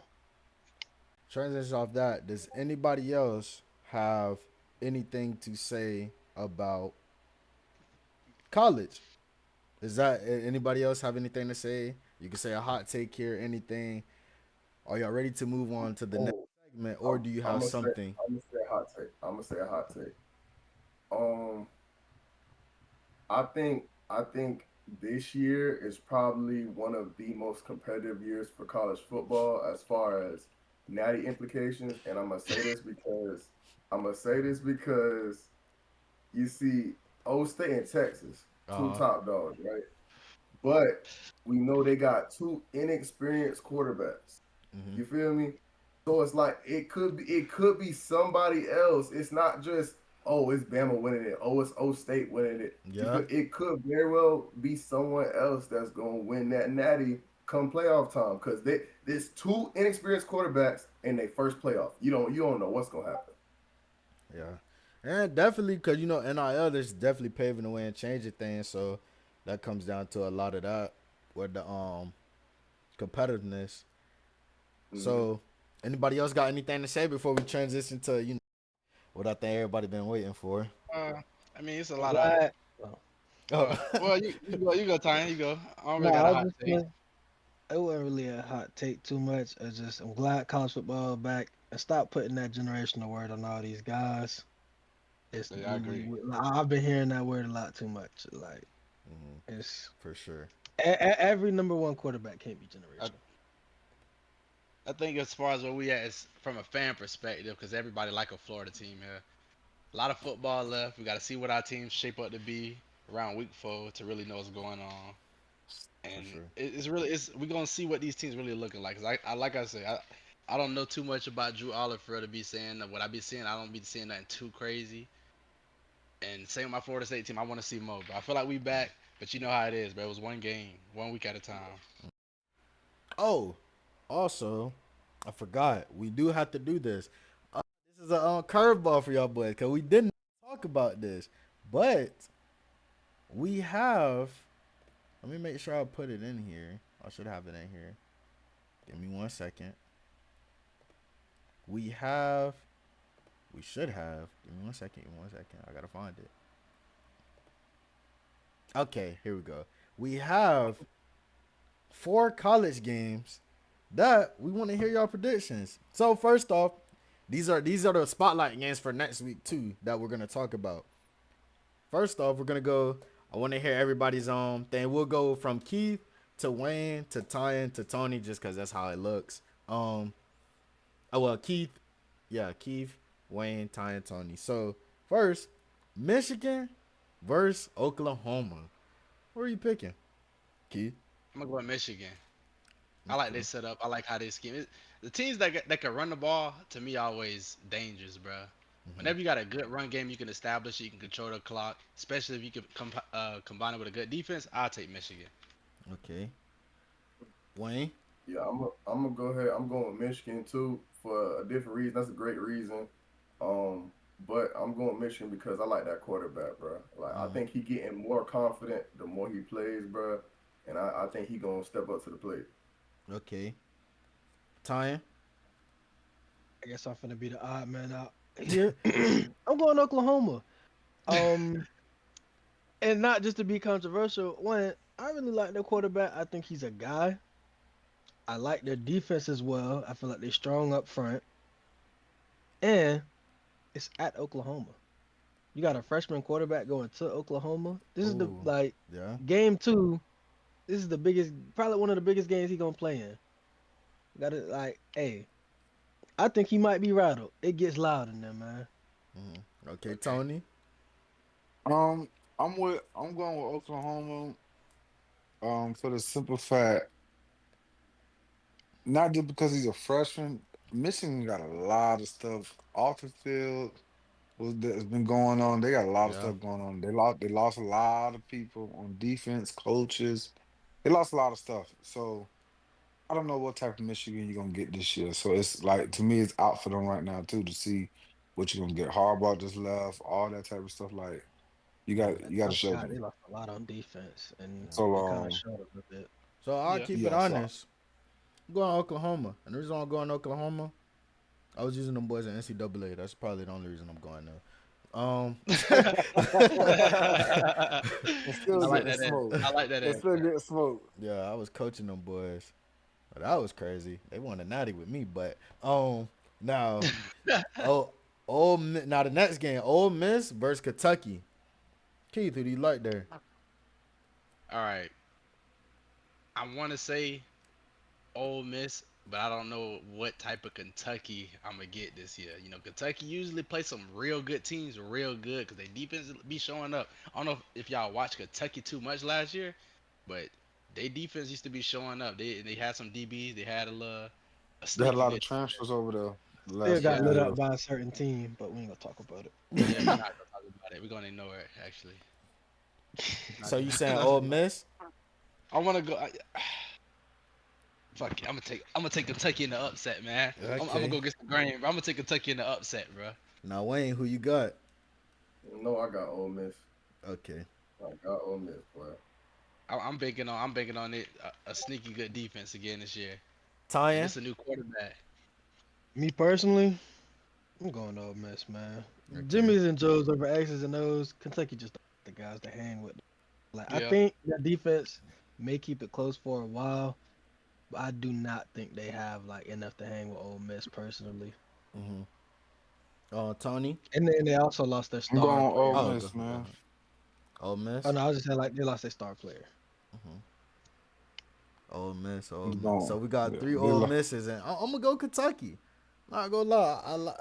S2: transition off that. Does anybody else have anything to say about college? Is that anybody else have anything to say? You can say a hot take here. Anything? Are y'all ready to move on to the next
S5: Oh,
S2: segment, or do you have something?
S5: I'm gonna say a hot take. I'm gonna say a hot take. Um, I think this year is probably one of the most competitive years for college football as far as natty implications. And I'm gonna say this because you see, Old State and Texas, two
S2: Uh huh.
S5: top dogs, right? But we know they got two inexperienced quarterbacks.
S2: Mm-hmm.
S5: You feel me? So it's like it could be somebody else. It's not just it's Bama winning it. Oh, it's O State winning it. You
S2: Yeah.
S5: feel it could very well be someone else that's gonna win that natty come playoff time because there's two inexperienced quarterbacks in their first playoff. You don't know what's gonna happen.
S2: Yeah, and definitely because NIL is definitely paving the way and changing things. So that comes down to a lot of that with the competitiveness.
S5: Hmm.
S2: So anybody else got anything to say before we transition to what I think everybody been waiting for?
S4: Uh, I mean, it's a
S1: I'm
S4: lot of.
S1: glad. Well,
S2: Oh,
S4: Well, you go, Tiny. You go. I don't
S1: no,
S4: really got
S1: I
S4: a
S1: was
S4: hot
S1: just
S4: take.
S1: gonna. It wasn't really a hot take too much. It's just I'm glad college football back and stop putting that generational word on all these guys. It's
S4: Yeah, I agree.
S1: like, I've been hearing that word a lot too much. Like it's
S2: for sure.
S1: every number one quarterback can't be
S4: I,
S1: generational.
S4: I think as far as where we at is from a fan perspective, because everybody like a Florida team here. A lot of football left. We got to see what our teams shape up to be around week 4 to really know what's going on.
S2: For
S4: And
S2: sure.
S4: it's really it's we're gonna see what these teams really looking like. Cause I like I said, I don't know too much about Drew Oliver to be saying that what I be seeing. I don't be seeing nothing too crazy. And same with my Florida State team. I want to see more, but I feel like we back. But you know how it is, bro. It was one game, 1 week at a time.
S2: Oh, also, I forgot we do have to do this. This is a curveball for y'all boys because we didn't talk about this, but we have. Let me make sure I put it in here. I should have it in here. Give me 1 second. We have. We should have. Give me 1 second. Give me 1 second. I gotta find it. Okay, here we go. We have 4 college games that we want to hear y'all predictions. So first off, these are the spotlight games for next week too that we're gonna talk about. First off, we're gonna go. I want to hear everybody's thing. We'll go from Keith to Wayne to Tyan to Tony, just because that's how it looks. Oh well, Keith, yeah, Keith, Wayne, Tyan, Tony. So first, Michigan versus Oklahoma. Who are you picking, Keith?
S4: I'm gonna go with Michigan. I like
S2: Okay.
S4: this setup. I like how they scheme. The teams that can run the ball to me always dangerous, bro.
S2: Mm-hmm.
S4: Whenever you got a good run game, you can establish it. You can control the clock, especially if you can combine it with a good defense. I'll take Michigan.
S2: Okay. Wayne.
S5: Yeah, I'm gonna go ahead. I'm going with Michigan too for a different reason. That's a great reason. Um, but I'm going Michigan because I like that quarterback, bro. Like I think he getting more confident the more he plays, bro. And I think he gonna step up to the plate.
S2: Okay. Tyan.
S1: I guess I'm finna be the odd man out here. I'm going Oklahoma. Um, And not just to be controversial, when I really like their quarterback, I think he's a guy. I like their defense as well. I feel like they're strong up front. And it's at Oklahoma. You got a freshman quarterback going to Oklahoma. This is the
S2: Oh,
S1: like
S2: yeah.
S1: game two. This is the biggest, probably one of the biggest games he gonna play in. Got it like, hey, I think he might be rattled. It gets loud in there, man.
S2: Okay,
S4: Okay.
S2: Tony.
S3: Um, I'm going with Oklahoma. For the simple fact, not just because he's a freshman. Michigan got a lot of stuff off the field that's been going on. They got a lot of
S2: Yeah.
S3: stuff going on. They lost a lot of people on defense, coaches. They lost a lot of stuff. So I don't know what type of Michigan you're gonna get this year. So it's like to me, it's out for them right now too to see what you're gonna get. Harbaugh just left, all that type of stuff. Like you got
S1: Yeah,
S3: you got
S1: I
S3: to show
S1: forgot
S3: me.
S1: they lost a lot on defense, and
S2: Yeah.
S3: So
S1: it kind of showed a little bit.
S2: So I'll
S4: Yeah.
S2: keep it
S3: yeah, so
S2: honest. I'm going Oklahoma. And the reason I'm going Oklahoma, I was using them boys in NCAA. That's probably the only reason I'm going there. Um,
S3: it's
S4: I
S3: still
S4: like
S3: getting
S4: that answer.
S3: smoked.
S4: I like that
S3: It's still
S4: answer.
S3: getting smoked.
S2: yeah, I was coaching them boys. But that was crazy. They won a natty with me, but now oh now the next game, Ole Miss versus Kentucky. Keith, who do you like there?
S4: All right. I want to say Ole Miss, but I don't know what type of Kentucky I'm gonna get this year. You know, Kentucky usually play some real good teams, real good, because they defense be showing up. I don't know if y'all watched Kentucky too much last year, but they defense used to be showing up. They had some DBs. They had a
S3: They had a
S4: sneaky
S3: lot of
S4: good.
S3: transfers over there the
S1: Still
S3: last
S1: got
S3: couple
S4: Yeah,
S1: lit
S3: of
S1: up
S3: years.
S1: by a certain team, but we ain't gonna talk about it.
S4: yeah. We're not gonna talk about it. We're gonna ignore it. Actually, not
S2: So you saying
S4: gonna.
S2: Ole Miss?
S4: I want to go. Fuck it. I'm gonna take Kentucky in the upset, man. I'm gonna
S2: Okay.
S4: go get some grain, bro. I'm gonna take Kentucky in the upset, bro.
S2: Now Wayne, who you got?
S5: No, I got Ole Miss.
S2: Okay.
S5: I got Ole Miss, boy.
S4: I'm banking on it a sneaky good defense again this year, and
S2: Tyan?
S4: it's a new quarterback.
S1: Me personally, I'm going to Ole Miss, man.
S2: Okay.
S1: Jimmy's and Joe's over X's and O's. Kentucky just don't have the guys to hang with. Like I
S4: Yeah,
S1: think their defense may keep it close for a while, but I do not think they have like enough to hang with Ole Miss personally.
S2: Mm-hmm. Tony?
S1: And then they also lost their
S3: I'm
S1: star
S3: going
S1: player.
S3: Ole
S2: Oh, go,
S3: Miss,
S2: go
S3: man.
S2: ahead. Ole
S1: Oh
S2: Miss?
S1: no, I was just saying like they lost their star player.
S2: Mm-hmm. Ole Miss,
S3: I'm
S2: Ole Miss. So
S3: going.
S2: we got
S3: Yeah,
S2: three Ole Misses, and I'm gonna go Kentucky. Not gonna lie,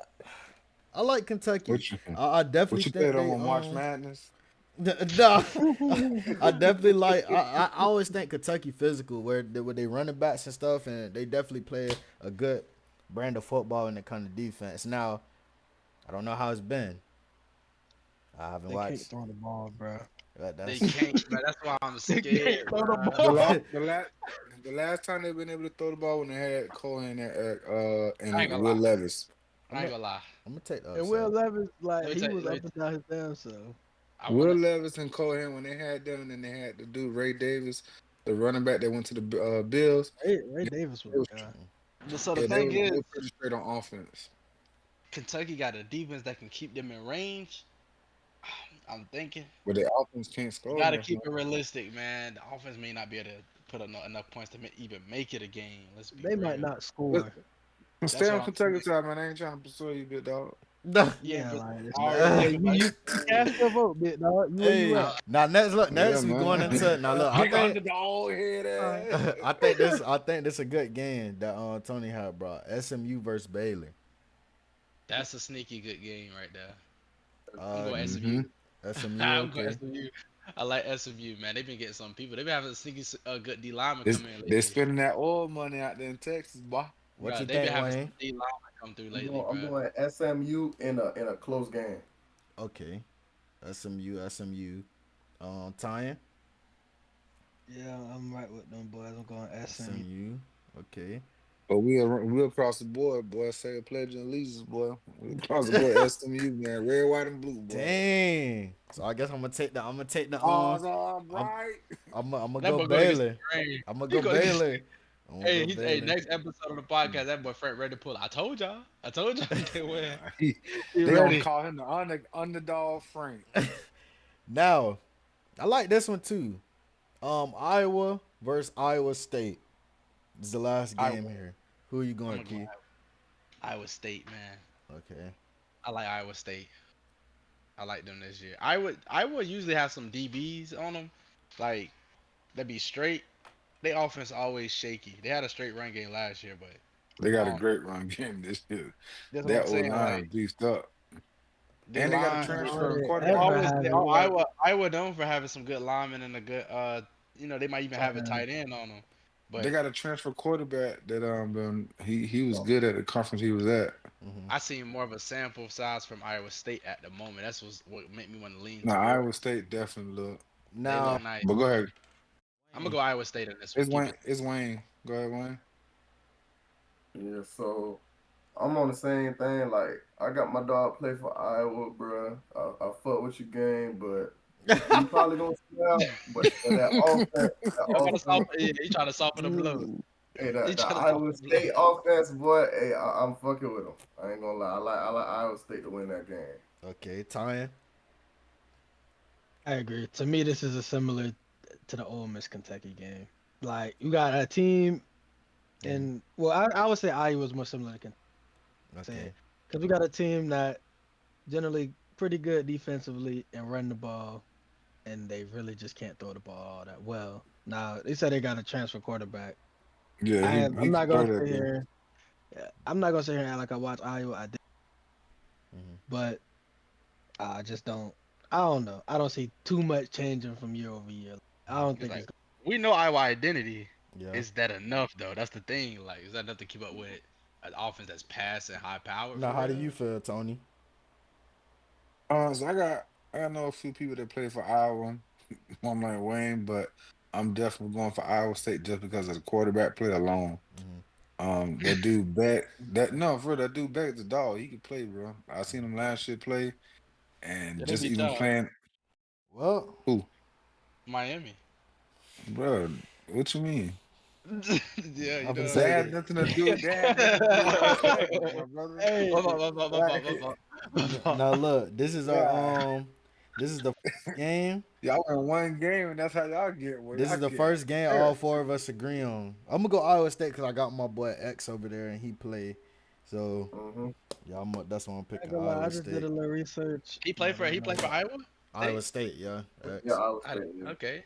S2: I like Kentucky.
S3: what you
S2: I
S3: what
S2: definitely
S3: you
S2: think
S3: played
S2: they
S3: on March Madness?
S2: nah, I definitely like. I always think Kentucky physical, where they running backs and stuff, and they definitely play a good brand of football and the kind of defense. Now I don't know how it's been. I haven't
S1: They can't
S2: watched.
S1: throw the ball, bro.
S4: they
S2: That's
S4: can't, man. That's why I'm
S1: They
S4: scared,
S1: can't throw the
S4: bro.
S3: The
S1: ball.
S3: last, the last, the last time they've been able to throw the ball when they had Cohen
S4: I ain't
S3: and
S4: gonna
S3: Will
S4: lie.
S3: Levis.
S4: I
S2: I'm
S4: ain't
S2: gonna
S4: gonna lie.
S2: I'm gonna take the
S1: And Will
S2: upset.
S1: Levis,
S4: Let
S1: like
S4: me
S1: he
S4: tell you.
S1: was up and down his damn self.
S4: I
S3: Will
S4: wanna.
S3: Levis and Cohen when they had them, and then they had the dude Ray Davis, the running back that went to the Bills.
S1: Ray
S3: Yeah,
S1: Davis was
S3: they was,
S1: a guy.
S4: But so the
S3: yeah,
S4: thing
S3: they
S4: is,
S3: were pretty straight on offense.
S4: Kentucky got a defense that can keep them in range. I'm thinking
S3: But their offense can't
S4: you
S3: score
S4: gotta
S3: enough,
S4: keep
S3: man.
S4: it realistic, man. The offense may not be able to put enough points to even make it a game. Let's be
S1: They might
S4: real.
S1: not
S3: But
S1: score.
S3: stay
S4: That's what
S3: on
S4: I'm
S3: Kentucky
S4: saying.
S3: side, man. I ain't trying to persuade you, big dog.
S4: Yeah,
S1: Yeah,
S4: but
S1: like
S4: I already
S1: yeah,
S4: thinking about it.
S1: you cast your vote, bit dog. You where you
S2: Hey,
S1: at?
S4: I,
S2: now next look
S3: Yeah,
S2: next we going
S3: man.
S2: into now look
S3: Big underdog head
S1: Uh,
S3: ass.
S2: I think this a good game that Tony had brought SMU versus Baylor.
S4: that's a sneaky good game right there. I'm
S2: Uh,
S4: going
S3: Mm-hmm.
S4: SMU.
S2: SMU
S4: I'm going
S2: okay.
S4: SMU. I like SMU, man. They've been getting some people. They've been having a sneaky, good D lineman
S3: They
S4: come in
S3: they
S4: lately.
S3: spending that oil money out there in Texas, boy.
S2: What
S4: Bro,
S2: you
S4: they've been
S2: think,
S4: having
S2: Wayne?
S4: some D lineman come through
S5: I'm
S4: lately,
S5: going. I'm
S4: bro.
S5: going SMU in a close game.
S2: Okay, SMU. Tyan
S1: yeah, I'm right with them boys. I'm going SMU.
S2: SMU. Okay.
S3: But we across the board, boy. Say a pledge of allegiance, boy. We across the board, SMU, man. Red, white, and blue, boy.
S2: Dang. So I guess I'm gonna take the
S3: Oh, it's all
S2: I'm
S3: bright.
S2: I'm gonna
S4: That
S2: go
S4: boy going to get some
S2: Baylor.
S4: rain.
S2: I'm gonna
S4: He
S2: go
S4: going to get.
S2: Baylor. I'm gonna
S4: Hey,
S2: go
S4: he's hey.
S2: Baylor.
S4: Next episode of the podcast, that boy Frank ready to pull. I told y'all. I told y'all they win.
S3: He,
S1: He
S3: they gonna
S1: ready?
S3: call him the underdog Frank.
S2: Now I like this one too. Iowa versus Iowa State. This is the last
S4: I
S2: game here. Who are you
S4: I'm
S2: going,
S4: gonna go
S2: Key?
S4: Iowa State, man.
S2: Okay.
S4: I like Iowa State. I like them this year. I would usually have some DBs on them, like that be straight. They offense always shaky. They had a straight run game last year, but
S3: They got
S4: I
S3: a
S4: don't.
S3: great run game this year.
S4: That's what
S3: That
S4: I'm
S3: O
S4: saying.
S3: line
S4: Like
S3: beefed up,
S4: they
S3: and they got a
S4: line,
S1: All
S3: transfer
S1: they
S4: they
S3: quarterback.
S1: ever
S4: always
S1: have
S4: they
S1: is like
S4: Iowa known for having some good linemen and a good they might even have a
S1: tight
S4: tight end on them.
S3: They
S4: But
S3: got a transfer quarterback that he was good at the conference he was at.
S2: Hmm.
S4: I seen more of a sample size from Iowa State at the moment. That's what made me want to lean
S3: No,
S4: toward
S3: Iowa
S4: them.
S3: State definitely look.
S4: They
S2: Now,
S4: look nice.
S3: But go ahead,
S4: I'm gonna go Iowa State in this one.
S3: it's
S4: Keep
S3: Wayne.
S4: it.
S3: It's Wayne. Go ahead, Wayne.
S5: Yeah, so I'm on the same thing. Like I got my dog play for Iowa, bro. I fuck with your game, but he probably gonna snap. But that
S4: Y'all gotta
S5: offense,
S4: soften. Yeah, he trying to soften the blow.
S1: end.
S5: hey,
S4: He
S5: the
S4: trying to
S5: Iowa
S4: soften the blow.
S5: State offense, boy. Hey, I'm fucking with him. I ain't gonna lie. I like Iowa State to win that game.
S2: okay, Tyan.
S1: I agree. To me, this is a similar to the Ole Miss Kentucky game. Like you got a team,
S2: Hmm.
S1: and well, I would say Iowa was more similar to Kentucky
S2: Okay.
S1: because we got a team that generally pretty good defensively and run the ball, and they really just can't throw the ball all that well. Now they said they got a transfer quarterback.
S3: Yeah, he
S1: I'm not
S3: can
S1: gonna
S3: throw that
S1: sit
S3: though.
S1: here. Yeah, I'm not gonna sit here and act like I watch Iowa. I did,
S2: Hmm.
S1: but I just don't. I don't know. I don't see too much changing from year over year. I don't
S4: He's
S1: think
S4: like,
S1: it's.
S4: we know Iowa identity.
S2: Yeah.
S4: Is that enough though? That's the thing. Like, is that enough to keep up with an offense that's passing high powered
S2: Now,
S4: for
S2: how do
S4: real?
S2: you feel, Tony?
S3: So I know a few people that play for Iowa. One like Wayne, but I'm definitely going for Iowa State just because of the quarterback play alone.
S2: Hmm.
S3: That dude back that no for real, that dude back the dog. He could play, bro. I seen him last year play, and
S4: Yeah, they
S3: just
S4: beat
S3: even
S4: y'all.
S3: playing.
S2: Well,
S3: Who,
S4: Miami.
S3: bro? What you mean?
S4: Yeah, you
S2: I'm
S4: know
S2: gonna
S4: what I'm
S3: That
S2: say
S3: had
S2: that.
S3: nothing
S4: saying.
S3: to do. That had nothing to do with my segment, my brother.
S1: Hey,
S3: That,
S1: my fault.
S2: Now look, this is our
S3: yeah,
S2: this is the game.
S3: y'all win one game, and that's how y'all get where
S2: This
S3: y'all
S2: is the
S3: get.
S2: first game all four of us agree on. I'm gonna go Iowa State because I got my boy X over there and he play. So
S5: Mm-hmm.
S2: yeah, that's why I'm
S1: I ain't
S2: picking
S1: gonna lie, I
S2: Iowa
S1: just did
S2: State.
S1: a little research. Let me
S4: He
S1: know.
S4: played for Iowa
S2: Iowa
S4: State.
S2: State, yeah,
S5: Yeah,
S2: X.
S5: Iowa
S4: I,
S5: State. Yeah.
S4: okay.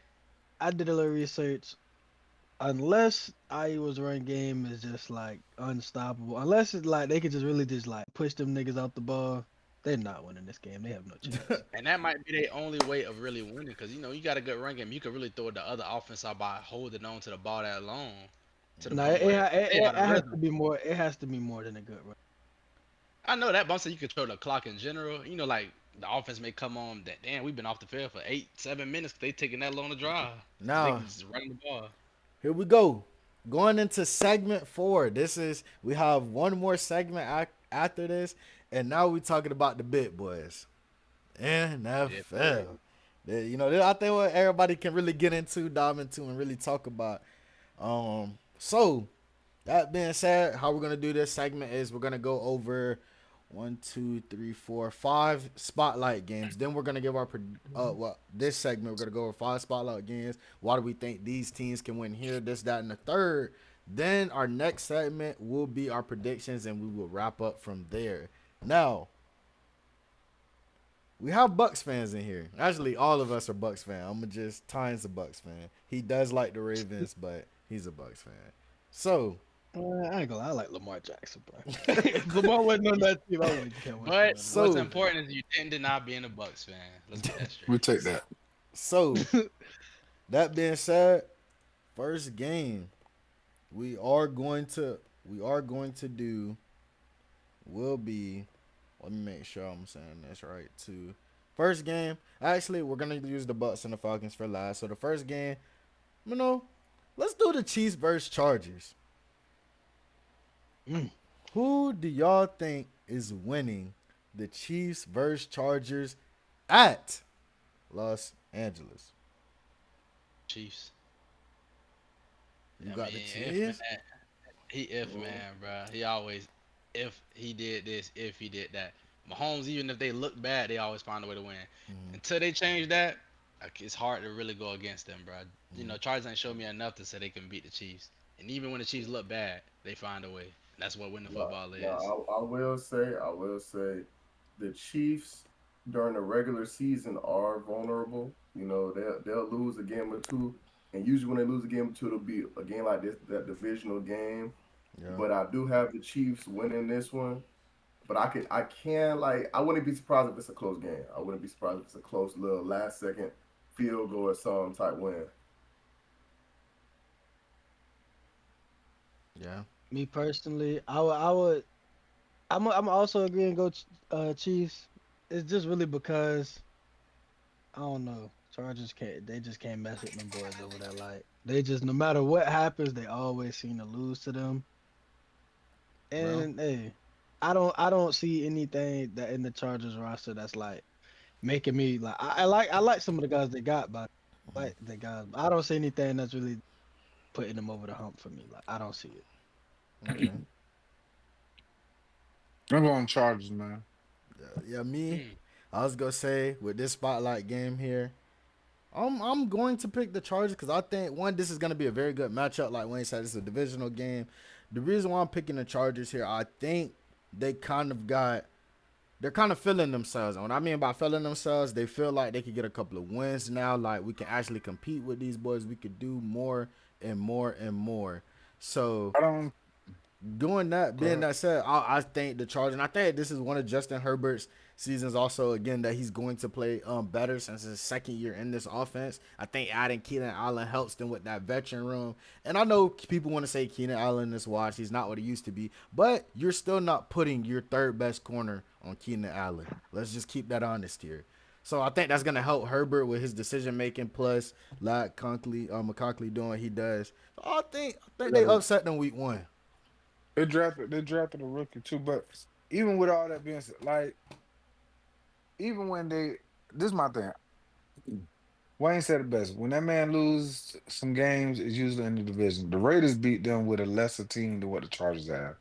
S1: I did a little research. Unless Iowa's run game is just like unstoppable, unless it's like they could just really just like push them niggas out the ball, they're not winning this game. They have no chance.
S4: And that might be their only way of really winning, because you got a good run game. You can really throw the other offense out by holding on to the ball that long, to the
S1: No,
S4: point where they
S1: it
S4: out of
S1: has to
S4: rhythm.
S1: be more. It has to be more than a good run.
S4: I know that, but I'm saying you control the clock in general. Like the offense may come on that damn we've been off the field for 8 7 minutes. They taking that long to drive because they
S2: Now
S4: can just run the ball.
S2: here we go. Going into segment 4. This is we have one more segment after this, and now we talking about the big boys.
S4: Yeah,
S2: NFL. I think what everybody can really get into, dive into, and really talk about. So that being said, how we're gonna do this segment is we're gonna go over one, two, three, four, five spotlight games. Then we're gonna give our this segment we're gonna go over 5 spotlight games. Why do we think these teams can win here? This, that, and the third. Then our next segment will be our predictions, and we will wrap up from there. Now, we have Bucks fans in here. Actually, all of us are Bucks fans. I'm just Tynes a Bucks fan. He does like the Ravens, but he's a Bucks fan. So,
S1: I ain't gonna lie, I like Lamar Jackson, bro. If Lamar wasn't on that team, I wouldn't care what's
S4: but
S1: going
S4: what's
S2: so,
S4: important is you didn't deny being a Bucks fan. Let's get that
S3: We
S4: straight.
S3: take that.
S2: so
S1: on.
S2: that being said, first game we are going to do will be. Let me make sure I'm saying this right too. First game, actually, we're gonna use the Bucks and the Falcons for last. So the first game, you know, let's do the Chiefs versus Chargers.
S1: Mm.
S2: Who do y'all think is winning the Chiefs versus Chargers at Los Angeles?
S4: Chiefs.
S2: You
S4: I
S2: got the
S4: mean, if man,
S2: Chiefs?
S4: he if
S5: Mm-hmm.
S4: man, bro. He always if he did this, if he did that. Mahomes, even if they look bad, they always find a way to win.
S2: Mm-hmm.
S4: Until they change that, Like, it's hard to really go against them, bro. Chargers ain't showed me enough to say they can beat the Chiefs. And even when the Chiefs look bad, they find a way. And that's what winning
S5: Now,
S4: football is.
S5: I will say, the Chiefs during the regular season are vulnerable. You know, they'll lose a game or two, and usually when they lose a game or two, it'll be a game like this, that divisional game.
S2: Yeah.
S5: But I do have the Chiefs winning this one. But I can like, I wouldn't be surprised if it's a close game. I wouldn't be surprised if it's a close little last second field goal or some type win.
S2: Yeah.
S1: Me personally, I would, I'm also agreeing go Chiefs. It's just really because I don't know. Chargers can't. They just can't mess with them boys over there. Like they just, no matter what happens, they always seem to lose to them.
S2: Well.
S1: And hey, I don't see anything that in the Chargers roster that's like making me like. I like some of the guys they got, but like the guys. But I don't see anything that's really putting them over the hump for me. Like I don't see it.
S2: Okay.
S3: I'm going Chargers, man.
S2: Yeah. Me.
S4: Mm.
S2: I was gonna say with this spotlight game here, I'm going to pick the Chargers because I think one, this is gonna be a very good matchup. Like Wayne said, it's a divisional game. The reason why I'm picking the Chargers here, I think they kind of got they're kind of feeling themselves. And what I mean by feeling themselves, they feel like they could get a couple of wins now. Like we can actually compete with these boys. We could do more and more and more. So
S3: I don't
S2: doing that,
S3: go
S2: being
S3: ahead.
S2: that said, I think the Chargers, and I think this is one of Justin Herbert's seasons also, again, that he's going to play better since his second year in this offense. I think adding Keenan Allen helps them with that veteran room. And I know people want to say Keenan Allen is washed. He's not what he used to be. But you're still not putting your third best corner on Keenan Allen. Let's just keep that honest here. So I think that's gonna help Herbert with his decision making. Plus, like McConkley doing what he does. So I think they
S5: Yeah,
S2: upset them week one.
S3: They drafted a rookie too, but even with all that being said, like even when they this is my thing. Wayne said it best. When that man lose some games, it's usually in the division. The Raiders beat them with a lesser team than what the Chargers have.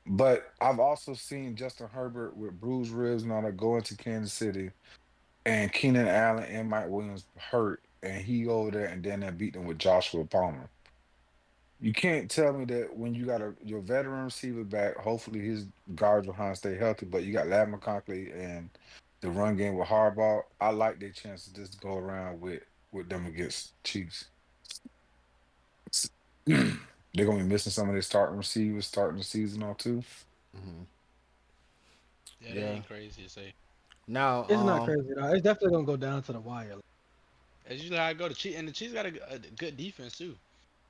S3: But I've also seen Justin Herbert with bruised ribs and all that go into Kansas City, and Keenan Allen and Mike Williams hurt, and he over there, and then they beat them with Joshua Palmer. You can't tell me that when you got your veteran receiver back, hopefully his guards behind stay healthy, but you got Lad McConkey and the run game with Harbaugh. I like their chance to just go around with them against Chiefs. S- They're gonna be missing some of their starting receivers starting the season on too.
S2: Mm-hmm.
S4: Yeah, they
S2: Yeah.
S4: ain't crazy to say.
S2: Now,
S1: It's not crazy though. It's definitely gonna go down to the wire.
S4: That's usually how I go. And the Chiefs got a good defense too.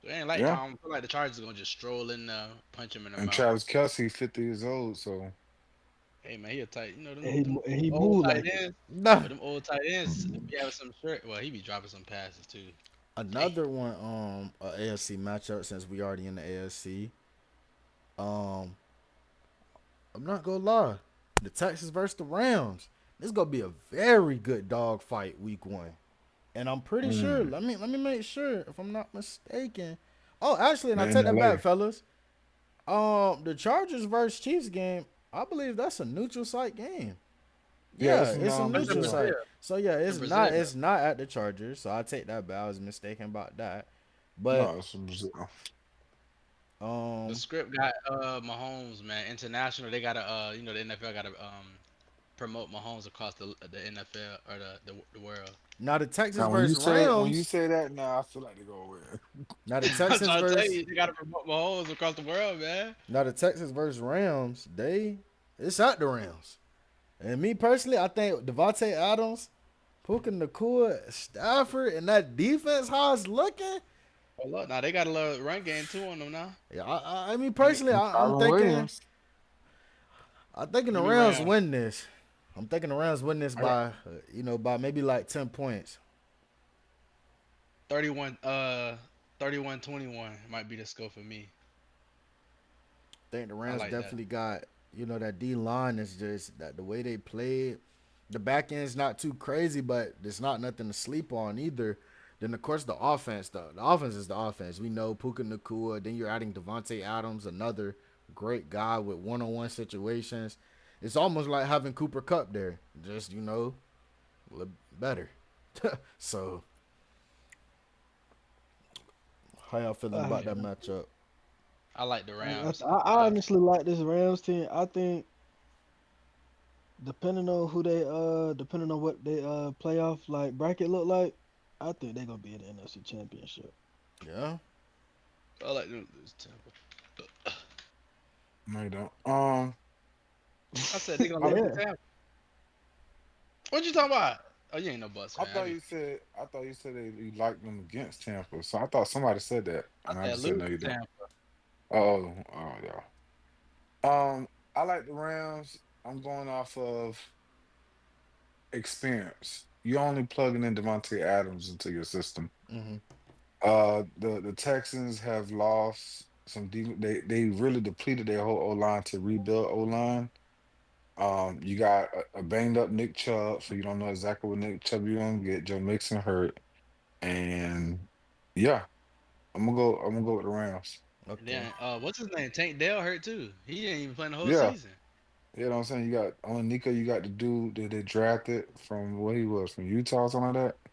S4: So it ain't like
S3: Yeah.
S4: I don't feel like the Chargers are gonna just stroll in there, punch him in the
S3: And
S4: mouth.
S3: Travis Kelsey, 50 years old, so
S4: Hey man, he a tight. You know
S1: And
S4: them
S1: he and he
S4: old
S1: moved
S4: tight
S1: like it.
S4: ends.
S2: nah,
S4: But them old tight ends be having some shirt. Well, he be dropping some passes too. Dang.
S2: another one, a AFC matchup since we already in the AFC. Um, I'm not gonna lie, the Texans versus the Rams. This is gonna be a very good dog fight week one, and I'm pretty sure.
S3: mm,
S2: Let me make sure if I'm not mistaken. Oh, actually, and I
S3: they're in
S2: take that back,
S3: LA.
S2: fellas. The Chargers versus Chiefs game. I believe that's a neutral site game.
S3: Yeah,
S2: Yeah,
S3: it's in
S2: it's a
S4: That's in
S2: neutral
S3: Brazil.
S2: site.
S4: Brazil.
S2: So yeah,
S4: It's in Brazil.
S2: it's not at the Chargers. So I take that back. I was mistaken about that. But
S3: No, it's in Brazil.
S4: The
S2: um
S4: script got Mahomes, man. International, they gotta the NFL gotta promote Mahomes across the NFL or the world.
S2: now the Texans
S3: Now,
S2: versus
S3: when you
S2: Rams.
S3: say that, now I feel like they're gonna win.
S2: Now the
S4: I'm
S2: Texans
S4: trying to tell
S2: versus
S4: you, they gotta promote Mahomes across the world, man.
S2: now the Texans versus Rams. It's at the Rams. And me personally, I think Devontae Adams, Puka Nakua, Stafford, and that defense how it's looking.
S4: Oh look, now they got a little run game too on them now.
S2: Yeah, I mean
S4: Give me,
S2: personally, I'm
S3: Kyron
S2: thinking
S3: Williams.
S2: the
S4: give me
S2: Rams
S4: Ram.
S2: win this. I'm thinking the Rams win this
S3: I got
S2: by by maybe like 10 points.
S4: 31 31-21 might be the score for me.
S2: Think the
S4: I
S2: Rams
S4: like that.
S2: definitely got that D line is just that the way they played. The back end's not too crazy, but there's not nothing to sleep on either. Then of course the offense, the offense is the offense. We know Puka Nakua. Then you're adding Devontae Adams, another great guy with one-on-one situations. It's almost like having Cooper Cup there, just a little better. So, how y'all feeling
S1: I,
S2: about that matchup?
S4: I like the Rams.
S1: I honestly like this Rams team. I think depending on what they playoff like bracket look like, I think they're gonna be in the NFC Championship.
S2: Yeah.
S4: I like them to lose Tampa.
S3: No, you don't.
S4: I said they're gonna
S3: I,
S4: lose to
S1: Yeah.
S4: Tampa. What you talking about? Oh, you ain't no Bucks
S3: I
S4: fan.
S3: thought you said I thought you said that you liked them against Tampa. So I thought somebody said that,
S4: I
S3: and I
S4: said
S3: just said
S4: lose
S3: no,
S4: to
S3: you don't.
S4: Tampa.
S3: Oh, yeah. I like the Rams. I'm going off of experience. You only plugging in Devontae Adams into your system.
S2: Mm-hmm.
S3: The Texans have lost some deep. They really depleted their whole O line to rebuild O line. You got a banged up Nick Chubb, so you don't know exactly what Nick Chubb you're gonna get. Joe Mixon hurt, and yeah, I'm gonna go with the Rams.
S4: And
S2: Okay.
S4: then what's his name? Tank Dell hurt too. He ain't even playing the whole
S3: Yeah,
S4: season.
S3: you know what I'm saying. You got on Nico. You got the dude that they drafted from what he was from Utah, or something like that.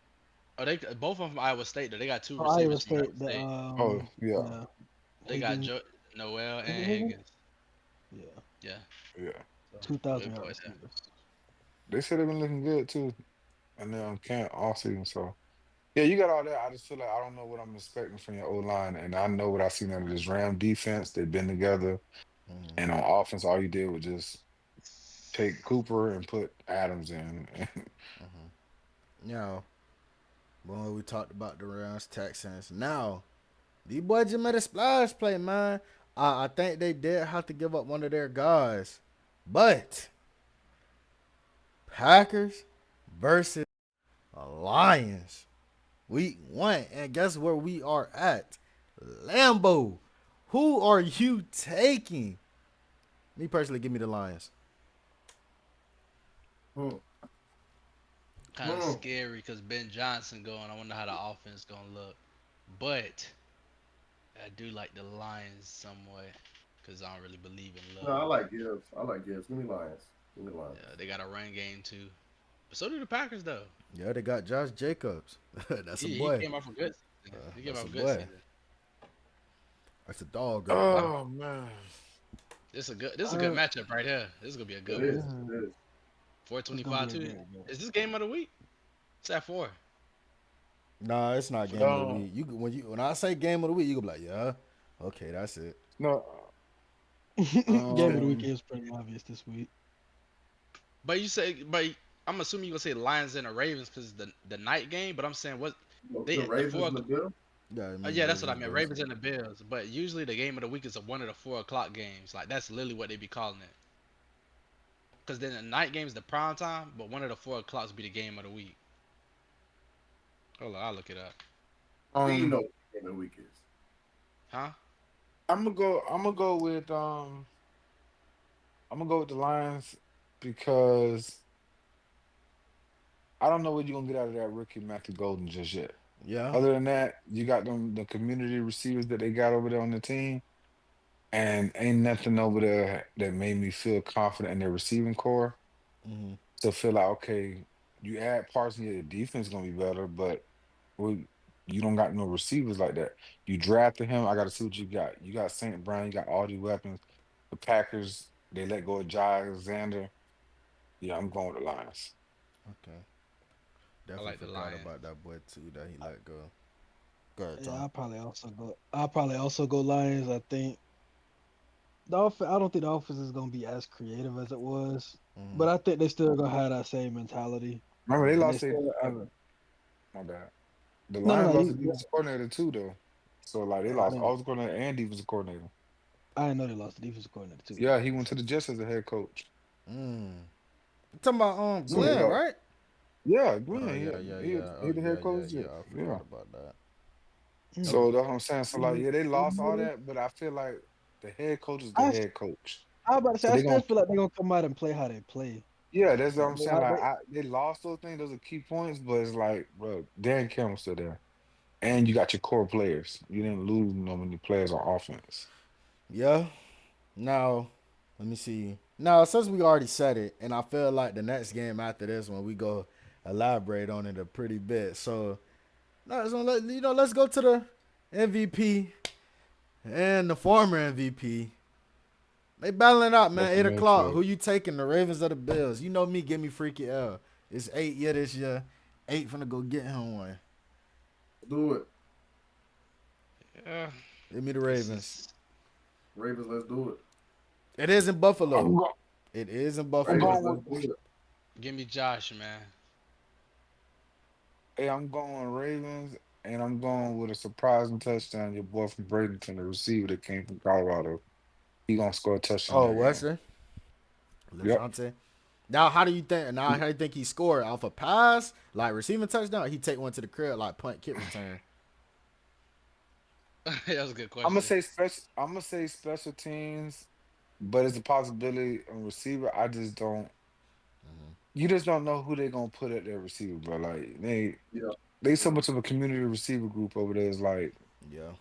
S4: Oh, they both of them from Iowa State though. They got two
S1: Oh, Iowa
S4: receivers from Iowa
S1: State,
S4: State.
S3: Oh yeah,
S1: yeah,
S4: They got
S1: Higgins.
S4: Noel
S1: Is
S4: and
S1: it Higgins?
S4: Higgins.
S1: Yeah,
S4: Yeah,
S3: yeah.
S4: so
S1: 2,000
S4: good
S1: yard
S4: boys. Yeah.
S1: receivers.
S3: They said they've been looking good too, and they're on camp all season. So yeah, you got all that. I just feel like I don't know what I'm expecting from your O line, and I know what I seen out of this Ram defense. They've been together,
S2: Mm-hmm.
S3: and on offense, all you did was just take Cooper and put Adams in.
S2: Now, when we talked about the Rams, Texans, now these boys just made a splash play, man. I think they did have to give up one of their guys, but Packers versus Lions, week one, and guess where we are at? Lambo. Who are you taking? Me personally, give me the Lions.
S5: Hmm.
S4: Kind of
S5: Hmm.
S4: scary because Ben Johnson going. I wonder how the offense gonna look. But I do like the Lions somewhat because I don't really believe in
S5: No, I
S4: Love.
S5: like Gibbs. I like Gibbs. Give me Lions. Give me Lions.
S4: Yeah, they got a run game too. But so do the Packers though.
S2: Yeah, they got Josh Jacobs. That's a
S4: He
S2: boy.
S4: came off a good season. He came
S2: That's
S4: off
S2: a
S4: a good
S2: boy.
S4: season.
S2: That's a dog right
S4: But
S2: there.
S3: Oh man,
S4: this is a good
S1: Uh,
S4: matchup right here. This is gonna be a
S5: It
S4: good one.
S5: is.
S1: this is
S5: It is.
S1: it's gonna
S4: 425
S1: be a
S4: too.
S1: great game.
S4: Is this game of the week? It's at four.
S2: Nah, it's not game of the
S3: no,
S2: week. When I say game of the week, you go be like, yeah, okay, that's it.
S3: no.
S1: Game of the week
S3: Um,
S1: is pretty obvious this week.
S4: But but I'm assuming you're gonna say Lions and the Ravens because the night game. But I'm saying what
S5: The
S4: the
S5: Ravens
S4: four.
S5: and the Bills.
S2: Yeah, I mean
S4: Yeah, that's what I
S2: Ravens
S4: meant.
S2: Bills.
S4: Ravens and the Bills. But usually the game of the week is one of the 4 o'clock games. Like that's literally what they be calling it. Because then the night game is the prime time, but one of the 4 o'clocks be the game of the week. Hold on, I'll look it up.
S5: We
S3: um,
S5: know what the game of the week is.
S4: Huh?
S3: I'm gonna go. I'm gonna go with. I'm gonna go with the Lions because I don't know what you're gonna get out of that rookie Matthew Golden just yet.
S2: Yeah.
S3: Other than that, you got them the community receivers that they got over there on the team, and ain't nothing over there that made me feel confident in their receiving core
S2: Mm-hmm.
S3: to feel like okay, you add Parsons, yeah, the defense gonna be better, but well, you don't got no receivers like that. You drafted him. I got to see what you got. You got Saint Brown. You got all these weapons. The Packers they let go of Jai Alexander. Yeah, I'm going with the Lions.
S2: Okay.
S4: I
S2: Definitely
S4: like the
S2: forgot
S4: Lions.
S2: about that boy too that he let go. Go ahead,
S1: Yeah,
S2: Tom.
S1: I'll probably also go Lions. I think I don't think the offense is gonna be as creative as it was,
S2: Mm-hmm.
S1: but I think they still gonna have that same mentality,
S3: Remember they
S2: Mm-hmm.
S1: and they
S3: lost a
S1: still have a
S3: my bad. The
S1: no, no,
S3: Lions
S1: no.
S3: lost a
S1: You,
S3: defensive coordinator too, though. So like they
S1: I
S3: lost
S1: didn't,
S3: offensive coordinator and defensive coordinator.
S1: I didn't know they lost the defensive coordinator too.
S3: Yeah, he went to
S1: So
S3: the Jets as a head coach.
S2: Mm. You talking about
S3: So
S1: yeah,
S3: they
S2: Glenn,
S3: lost.
S2: right?
S3: Yeah,
S2: Oh
S3: Glenn.
S2: yeah, yeah, yeah.
S3: He
S2: Oh
S3: the
S2: yeah,
S3: head
S2: yeah,
S3: coach.
S2: yeah.
S3: Yeah,
S2: I
S3: yeah.
S2: forgot about that.
S1: mm.
S3: So
S2: Okay.
S3: that's what I'm saying. So like,
S1: Mhm.
S3: yeah, they lost all
S1: Mhm.
S3: that, but I feel like the head coach is the
S1: I
S3: head coach.
S1: I was about to say
S3: So
S1: I
S3: they
S1: still
S3: gonna,
S1: feel like they're gonna come out and play how they play.
S3: yeah, that's what
S1: Like
S3: I'm
S1: they
S3: saying.
S1: are
S3: Like
S1: they
S3: they lost those things. Those are key points, but it's like, bro, Dan Campbell's still there, and you got your core players. You didn't lose no many players on offense.
S2: Yeah. Now, let me see. Now, since we already said it, and I feel like the next game after this, when we go elaborate on it a pretty bit. So let's go to the MVP and the former MVP. They battling it out, man.
S3: Baker
S2: 8 o'clock. Who
S3: Mayfield.
S2: you taking? The Ravens or the Bills? You know me. Give me freaky L. It's 8 year this year. 8 finna go get him one.
S5: Do it.
S4: Yeah,
S2: Give me the
S4: this
S2: Ravens.
S4: is.
S5: Ravens, let's do it.
S2: It is in
S3: I'm
S2: Buffalo.
S3: go-
S2: It is in
S3: I'm
S5: Ravens,
S2: Buffalo.
S3: going
S5: let's
S3: with
S5: do it.
S4: Give me Josh, man.
S3: Hey, I'm going Ravens, and I'm going with a surprising touchdown. Your boy from Bradenton, the receiver that came from Colorado, he gonna score a touchdown
S2: Oh,
S3: that game.
S2: Western.
S3: Yep.
S2: Lejante. Now, how do you think? Now, how do you think he scored off a pass, like receiving touchdown? Or he take one to the crib, like punt, kick return.
S4: That was a good
S3: I'm gonna
S4: question.
S3: say special. I'm gonna say special teams, but it's a possibility on receiver. I just don't. You just don't know who they're gonna put at their receiver, bro. Like
S5: Yeah.
S3: they so
S5: Yeah.
S3: much of a community receiver group over there. Is like
S2: Yeah.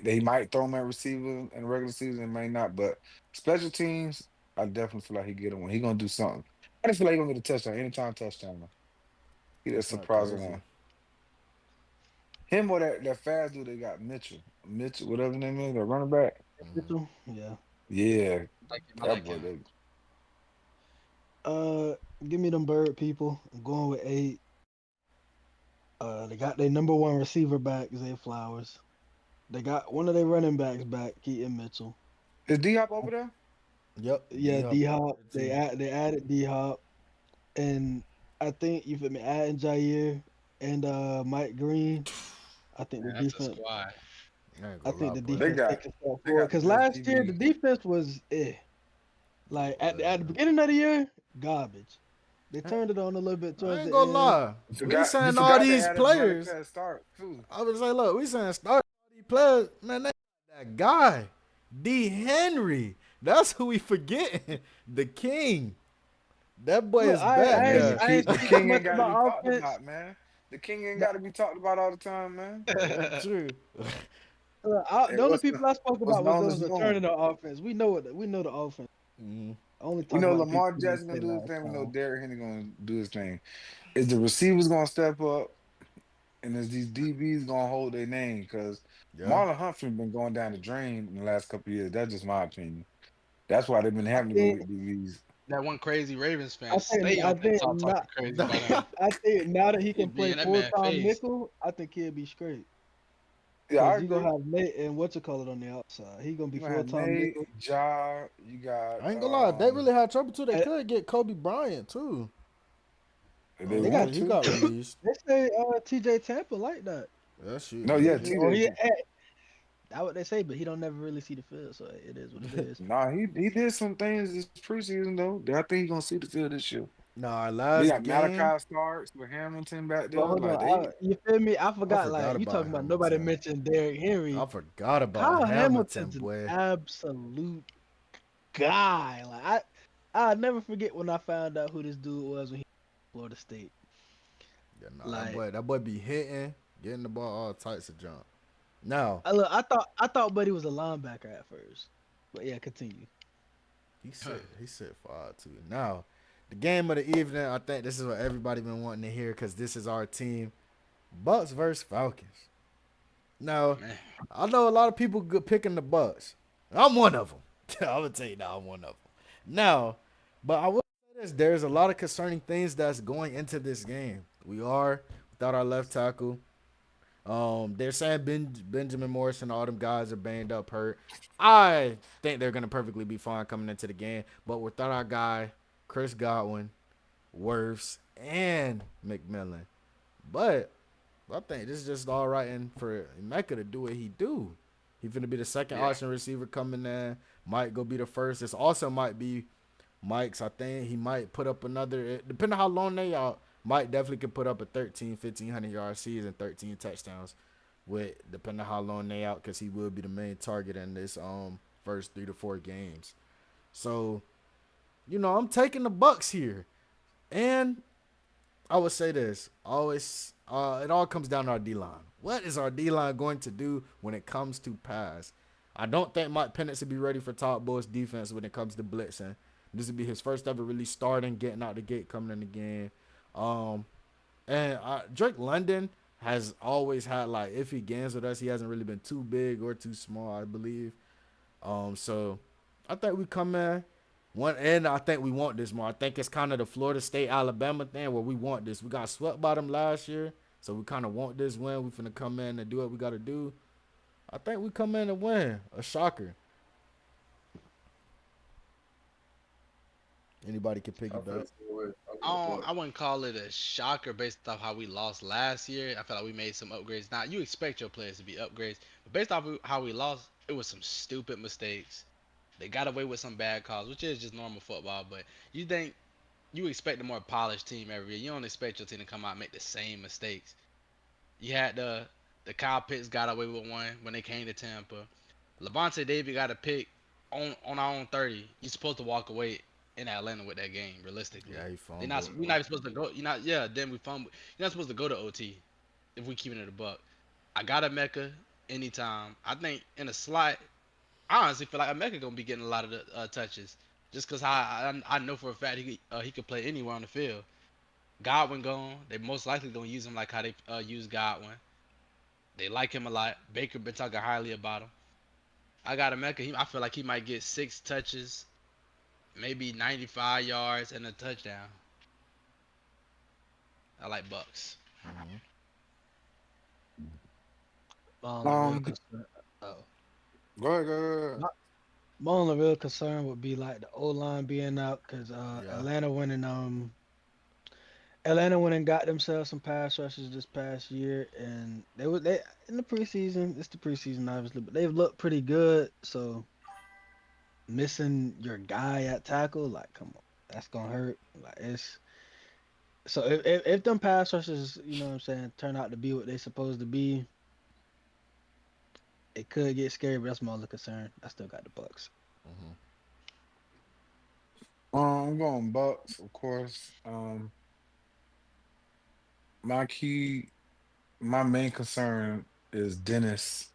S3: they might throw him at receiver in the regular season, may not. But special teams, I definitely feel like he get him one. He gonna do something. I just feel like he gonna get a touchdown, anytime touchdown. Man. He that
S2: That's not
S3: surprising
S2: crazy.
S3: one. Him or that fast dude they got Mitchell, whatever his name is, the running back.
S1: Mitchell, yeah.
S3: Yeah,
S4: I like him. I
S3: that
S4: like
S3: boy.
S4: him.
S3: They,
S1: Uh, Give me them bird people. I'm going with 8. They got their number one receiver back, Zay Flowers. They got one of their running backs back, Keaton Mitchell.
S3: is D Hop over there?
S2: Yep. D
S1: Yeah,
S2: Hop
S1: D Hop.
S2: too.
S1: They added D Hop, and I think you feel me adding Jair and Mike Green. I think the
S4: Man, that's a
S1: defense.
S4: squad.
S2: I ain't
S1: I
S2: gonna lie,
S1: think the
S2: boy.
S3: They
S1: defense
S3: got
S1: taking a step
S3: they
S1: forward.
S3: got the
S1: Cause
S3: best
S1: last year the
S3: DB.
S1: defense was
S2: It
S1: like
S2: was,
S1: at the
S2: man.
S1: beginning of the year, garbage. They turned it on a little bit
S2: I
S1: towards
S2: ain't
S1: the
S2: gonna
S1: end.
S2: lie. We
S3: You
S2: saying all
S3: forgot they
S2: these
S3: had a Bradley
S2: players.
S3: Pass start too.
S2: I would say, look, we saying start all these players. Man, that guy, D Henry. That's who we forgetting. The king. That boy
S1: Look,
S2: is back
S3: Man,
S2: there.
S1: I ain't
S3: the
S1: speak too
S3: king
S1: much
S3: ain't got to be
S1: about
S3: talked
S1: offense.
S3: about, man. The king ain't
S1: The,
S3: got to be talked about all the time, man.
S2: That's true.
S3: Hey,
S1: the only people I spoke
S3: what's
S1: about was
S3: known
S1: those
S3: is
S1: that
S3: known.
S1: turning the offense. We know the offense.
S2: Mm,
S1: I only
S3: We
S1: talk
S3: know
S1: about the
S3: Lamar
S1: people who
S3: Jackson
S1: didn't
S3: gonna
S1: play
S3: do his
S1: last
S3: thing. We know
S1: time.
S3: Derrick Henry gonna do his thing. Is the receivers gonna step up, and is these DBs gonna hold their name? Because
S2: yeah.
S3: Marlon Humphrey been going down the drain in the last couple of years. That's just my opinion. That's why they've been
S1: I
S3: having to go
S1: think
S3: get DBs.
S4: That one crazy Ravens fan stay
S1: I
S4: on
S1: think
S4: TikTok
S1: not
S4: talking crazy about him.
S1: I think now that he
S4: He
S1: can
S4: be
S1: play
S4: in that
S1: full
S4: man
S1: time
S4: face.
S1: nickel, I think he'll be straight.
S3: Yeah, I
S1: Cause you
S3: agree.
S1: gonna have Nate and what you call it on the outside. He gonna be
S3: You gonna
S1: full
S3: have
S1: time
S3: Nate,
S1: nickel.
S3: Ja, you got
S2: I ain't gonna lie. If they really had trouble too, they
S1: And
S2: could get Kobe Bryant too.
S3: if they
S1: they
S3: want
S1: got
S2: Cause he
S3: to.
S2: got released.
S1: they say TJ Tampa like that.
S2: Yeah, shit.
S3: No, yeah,
S1: Or
S3: TJ.
S1: he that what they say, but he don't never really see the field, so it is what it is.
S3: Nah, he did some things this preseason though. I think he gonna see the field this year.
S2: Nah,
S3: They
S2: last
S3: got
S2: game.
S3: Malachi Starks with Hamilton back
S1: But
S3: there.
S1: hold
S3: Like
S1: on,
S3: they,
S1: you feel me? I
S2: I
S1: forgot.
S2: forgot
S1: Like you
S2: about
S1: talking about nobody
S2: Hamilton.
S1: mentioned Derrick
S2: I
S1: Henry.
S2: forgot about
S1: Kyle
S2: Hamilton,
S1: Hamilton's an
S2: boy.
S1: absolute guy. I never forget when I found out who this dude was when he was at Florida State.
S2: Yeah, nah,
S1: Like
S2: that boy be hitting, getting the ball all types of jump. Now,
S1: I thought Buddy was a linebacker at first, but yeah, continue.
S2: he sit far too. Now, the game of the evening, I think this is what everybody been wanting to hear because this is our team. Bucks versus Falcons. Now,
S4: Man,
S2: I know a lot of people good picking the Bucks. I'm one of them. I'm gonna tell you now, I'm one of them. Now, but I will say this: there's a lot of concerning things that's going into this game. We are without our left tackle. They're saying Benjamin Morrison, all them guys are banged up, hurt. I think they're gonna perfectly be fine coming into the game. But without our guy, Chris Godwin, Wirfs, and McMillan. But I think this is just all right and for Mecca to do what he do. He finna be the second
S4: yeah.
S2: option receiver coming in. Might go be the first. This also might be Mike's. I think he might put up another. Depending on how long they out, Mike definitely could put up a 1,500 yard season, 13 touchdowns. With depending on how long they out, because he will be the main target in this first 3 to 4 games. So I'm taking the Bucks here, and I would say this always. It all comes down to our D line. What is our D line going to do when it comes to pass? I don't think Mike Penix will be ready for top boys defense when it comes to blitzing. This will be his first ever really starting, getting out the gate, coming in the game. And Drake London has always had like iffy games with us. He hasn't really been too big or too small, I believe. So I think we come in one, and I think we want this more. I think it's kind of the Florida State Alabama thing where we want this. We got swept by them last year, so we kind of want this win. We finna come in and do what we got to do. I think we come in and win a shocker. Anybody can
S5: I feel
S2: piggyback.
S5: the same way. I'm going Florida.
S4: I wouldn't call it a shocker based off how we lost last year. I feel like we made some upgrades. Now you expect your players to be upgrades, but based off of how we lost, it was some stupid mistakes. They got away with some bad calls, which is just normal football. But you think you expect a more polished team every year. You don't expect your team to come out and make the same mistakes. You had the Kyle Pitts got away with one when they came to Tampa. Levante David got a pick on our own 30. You're supposed to walk away in Atlanta with that game, realistically.
S2: Yeah, he
S4: They're not.
S2: fumbled.
S4: We're not even supposed to go. You're not. Yeah. Then we fumble. You're not supposed to go to OT if we keeping it a buck. I got a Mecca anytime. I think in a slot, I honestly feel like a Mecca gonna be getting a lot of the touches, just cause I know for a fact he could play anywhere on the field. Godwin gone. They most likely gonna use him like how they use Godwin. They like him a lot. Baker been talking highly about him. I got a Mecca. I feel like he might get 6 touches, maybe 95 yards and a touchdown. I like Bucks.
S2: Hmm.
S1: My only real
S3: Um,
S1: concern. Oh,
S3: go ahead, go ahead.
S1: my, my only real concern would be like the O line being out because
S2: Yeah.
S1: Atlanta went and got themselves some pass rushers this past year, and they in the preseason. It's the preseason, obviously, but they've looked pretty good. So missing your guy at tackle, like, come on, that's gonna hurt. Like it's so if them pass rushers, you know what I'm saying, turn out to be what they supposed to be, it could get scary. But that's my only concern. I still got the Bucks.
S2: Hmm.
S3: I'm going Bucks, of course. My key, my main concern is Dennis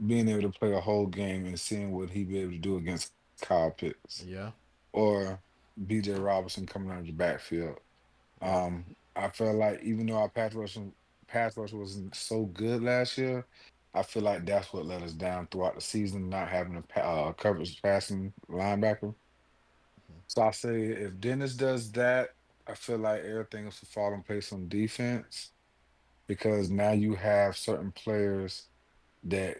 S3: being able to play a whole game and seeing what he be able to do against Kyle Pitts
S2: Yeah.
S3: or BJ Robinson coming out of the backfield.
S2: Yeah.
S3: I feel like even though our pass rush wasn't so good last year, I feel like that's what let us down throughout the season, not having a coverage passing linebacker. So I say if Dennis does that, I feel like everything else will fall in place on defense because now you have certain players that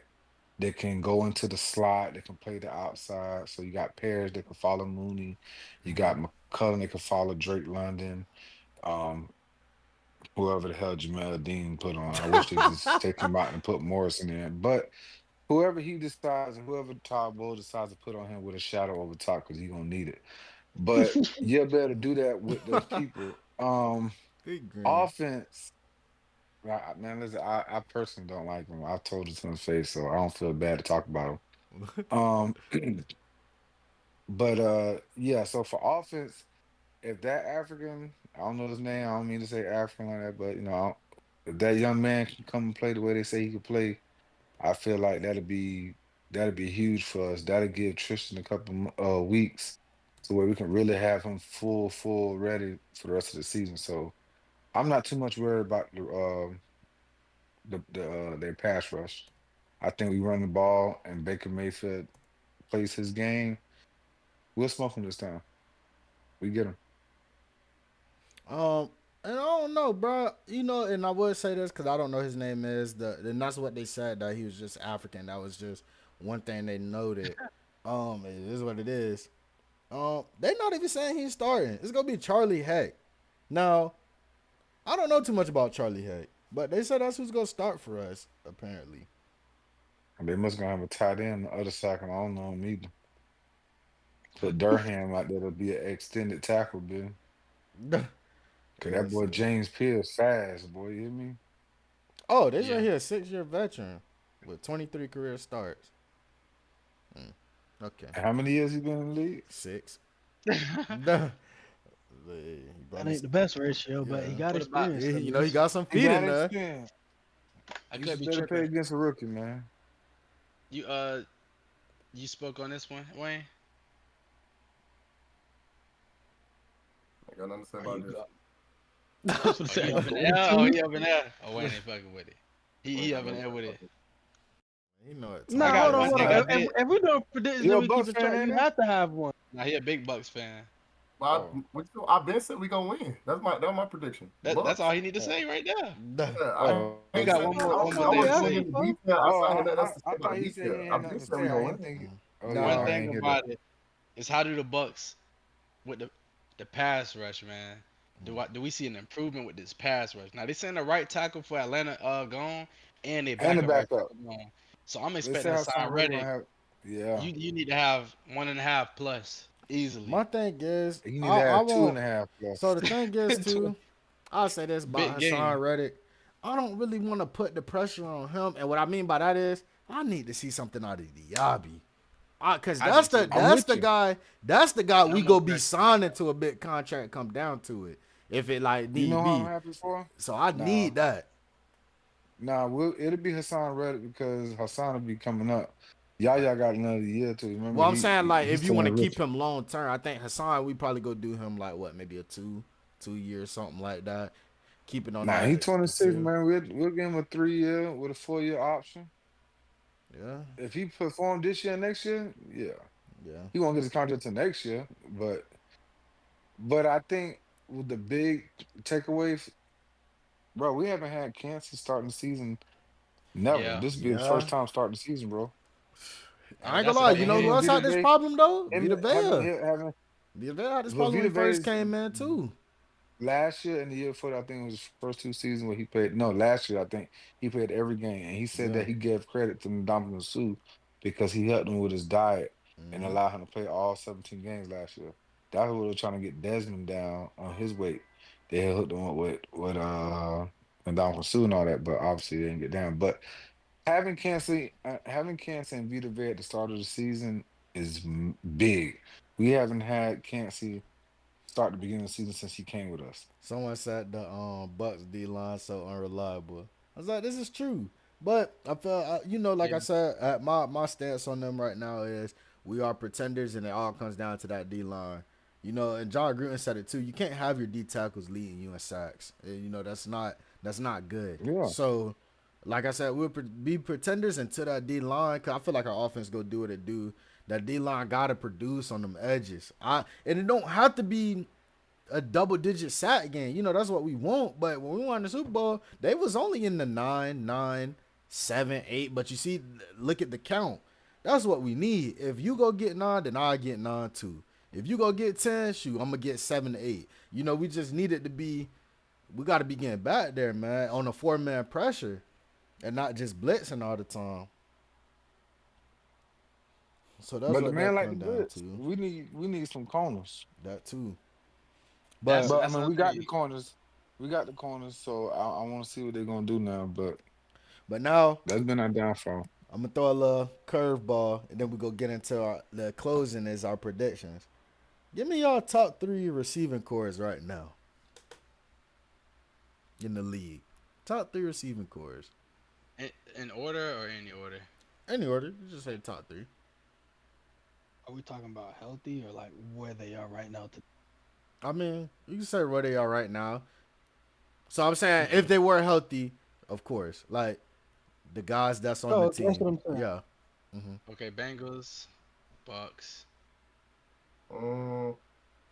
S3: can go into the slot, they can play the outside. So you got pairs that can follow Mooney, you got McCullough that can follow Drake London, um, whoever the hell Jamel Dean put on. I wish they just take him out and put Morrison in. But whoever he decides and whoever Todd Bowles decides to put on him with a shadow over top because he's gonna need it. But you better do that with those people.
S2: Big green.
S3: Offense, man, listen, I personally don't like him. I've told it to his face, so I don't feel bad to talk about him. But yeah, so for offense, if that African, I don't know his name, I don't mean to say African like that, but if that young man can come and play the way they say he can play, I feel like that'll be huge for us. That'll give Tristan a couple weeks to where we can really have him full ready for the rest of the season. So I'm not too much worried about their pass rush. I think we run the ball and Baker Mayfield plays his game. We'll smoke him this time. We get him.
S2: Um, and I don't know, bro. You know, and I would say this because I don't know his name is and that's what they said that he was just African. That was just one thing they noted. It is what it is. They not even saying he's starting. It's gonna be Charlie Heck. Now, I don't know too much about Charlie Heck, but they said that's who's gonna start for us apparently.
S3: And they must gonna have a tight end on the other side, and I don't know him either. Put Durham out there to be an extended tackle, dude. Cause
S2: Yeah.
S3: that boy
S2: So,
S3: James Pierce fast, boy. You hear me?
S2: oh, they said
S4: Yeah.
S2: he a 6-year veteran with 23 career starts. Mm, okay,
S3: And how many years he been in the league?
S2: 6. He brought
S1: That ain't
S2: his
S1: the best ratio, but he
S2: yeah.
S1: got
S4: What about
S1: experience
S2: He,
S1: at
S2: you know, he
S1: least.
S2: got some
S3: He
S2: feet
S3: got
S2: in there.
S3: experience.
S4: I
S3: You
S4: could
S3: should
S4: be
S3: better play
S4: tripping.
S3: against a rookie, man.
S4: You you spoke on this one, Wayne?
S5: I got nothing to say
S4: Are
S5: about
S4: you
S5: this.
S1: You That's what I
S4: Oh, you
S1: said.
S4: up in the
S1: One,
S4: air? Oh,
S1: two.
S4: he up in the air. Oh, Wayne ain't fucking with it. He
S5: Wait, I
S4: up in
S5: know
S4: the
S5: you
S4: air
S5: not
S4: with it.
S5: fucking.
S2: You know what
S4: I
S1: Nah,
S2: time
S4: got
S1: hold
S2: it
S1: on,
S4: one
S1: hold
S2: is.
S4: thing
S1: on.
S4: I
S1: If,
S4: did.
S1: if we doing predictions
S3: You
S1: and
S3: a
S1: we
S3: Bucks
S1: keeping
S3: fan,
S1: track, you
S3: ain't it?
S1: have to have one.
S4: Nah, he a big Bucks fan.
S5: But
S3: Oh,
S5: I've been said we gonna win. That's my prediction.
S4: That's all
S5: Bucks.
S4: he need to
S3: oh,
S4: say right there.
S2: Duh.
S5: Yeah, I ain't
S3: oh,
S5: saying
S4: You got one
S5: I
S4: more
S1: That's
S5: wasn't
S1: all we
S4: thing to
S5: going
S1: asking
S5: into
S4: say.
S1: for.
S5: detail. I
S3: oh.
S5: said I ain't letting us say
S3: I
S5: about
S3: thought he said he
S5: detail.
S3: ain't
S5: I
S3: had nothing
S5: been
S3: to
S5: said we
S3: say. I
S5: gonna
S3: ain't
S5: win.
S3: think. Oh
S4: One
S3: yeah,
S2: Nah.
S3: I
S4: thing
S3: ain't hear that.
S4: about it is how do the Bucks with the pass rush, man? Do we see an improvement with this pass rush? Now they send the right tackle for Atlanta gone, and they
S3: And the
S4: backup right
S3: backup.
S4: tackle gone. So I'm
S3: They
S4: expecting
S3: say
S4: Hassan
S3: Hassan Reddick gonna
S4: Reddick.
S3: have. Yeah,
S4: You need to have 1.5 plus easily.
S2: My thing is,
S3: you need to
S2: I
S3: have two and
S2: won't.
S3: a half
S2: So
S3: plus.
S2: the thing is, too, I'll say this about
S4: Big
S2: Hassan
S4: game.
S2: Reddick. I don't really want to put the pressure on him. And what I mean by that is, I need to see something out of Diaby. Cause
S4: I do too.
S3: I'm
S2: that's
S3: with
S2: the
S3: you.
S2: guy. That's the guy
S4: No
S2: we
S4: more
S2: go be
S4: pressure.
S2: signing to a big contract. Come down to it, if it like
S3: You
S2: need
S3: know how I'm
S2: be.
S3: happy for?
S2: So I
S3: Nah,
S2: need that.
S3: nah. It'll be Hassan Reddick because Hassan will be coming up. Yaya got another year to remember.
S2: Well, I'm saying like
S3: He's
S2: if you
S3: still
S2: want
S3: on
S2: to
S3: the
S2: keep
S3: rookie.
S2: him long term, I think Hassan we probably go do him like what maybe a 2 years something like that. Keep it on
S3: Nah, he
S2: that
S3: 26,
S2: material.
S3: man. We'll give him a 3 year with a 4 year option.
S2: Yeah,
S3: If he perform this year, next year, yeah,
S2: yeah.
S3: he won't get his contract to next year. But I think with the big takeaway, bro, we haven't had Kansas starting the season. Never.
S4: Yeah,
S3: This will be the first
S2: Yeah.
S3: time starting the season, bro.
S2: I ain't gonna
S4: that's a
S2: lie.
S4: big
S2: You
S3: Having
S2: know
S3: him
S2: who
S3: and
S2: else
S3: Vita
S2: had this
S3: Vea,
S2: problem though?
S3: him
S2: Vita Vea.
S3: having
S2: Vita Vea had this
S3: but
S2: problem when
S3: Vita
S2: he first
S3: Vea's
S2: came in too.
S3: last year and the year before, I think it was the first 2 seasons where he played. No, last year I think he played every game, and he said
S2: Yeah.
S3: that he gave credit to Ndamukong Suh because he helped him with his diet and
S2: Hmm.
S3: allowed him to play all 17 games last year. That's what they were trying to get Desmond down on his weight. They had hooked him up with Ndamukong Suh and all that, but obviously they didn't get down. But having Kansas and Vita Vea at the start of the season is big. We haven't had Kansas start the beginning of the season since he came with us.
S2: Someone said the Bucks D line so unreliable. I was like, this is true, but I felt like
S4: yeah,
S2: I said, my stance on them right now is we are pretenders, and it all comes down to that D line. And John Gruden said it too. You can't have your D tackles leading you in sacks. And, that's not good.
S3: Yeah.
S2: So, like I said, we'll be pretenders until that D line. Cause I feel like our offense go do what it do. That D line gotta produce on them edges. And it don't have to be a double digit sack game. That's what we want. But when we won the Super Bowl, they was only in the 9, 7, 8. But you see, look at the count. That's what we need. If you go get 9, then I get 9 too. If you go get 10, shoot, I'm gonna get 7 to 8. We just need it to be. We got to be getting back there, man, on a 4-man pressure, and not just blitzing all the time. So that's
S3: But the
S2: what
S3: man
S2: that
S3: like the
S2: come down
S3: blitz.
S2: to.
S3: We need some corners.
S2: That too.
S4: that's
S2: But
S3: But I
S4: that's
S3: mean
S4: another
S3: we got
S4: thing.
S3: the corners. We got the corners, so I want to see what they're gonna do now. But
S2: but now
S3: that's been our downfall.
S2: I'm gonna throw a little curveball, and then we go get into the closing is our predictions. Give me y'all top 3 receiving cores right now in the league. Top 3 receiving cores.
S4: In order or any order?
S2: Any order, you just say top 3.
S1: Are we talking about healthy or like where they are right now?
S2: I mean, you can say where they are right now. So I'm saying if they were healthy, of course, like the guys that's on the
S1: Oh, that's
S2: team.
S1: what I'm saying.
S2: Yeah. Hmm.
S4: Okay, Bengals, Bucks.
S5: Um,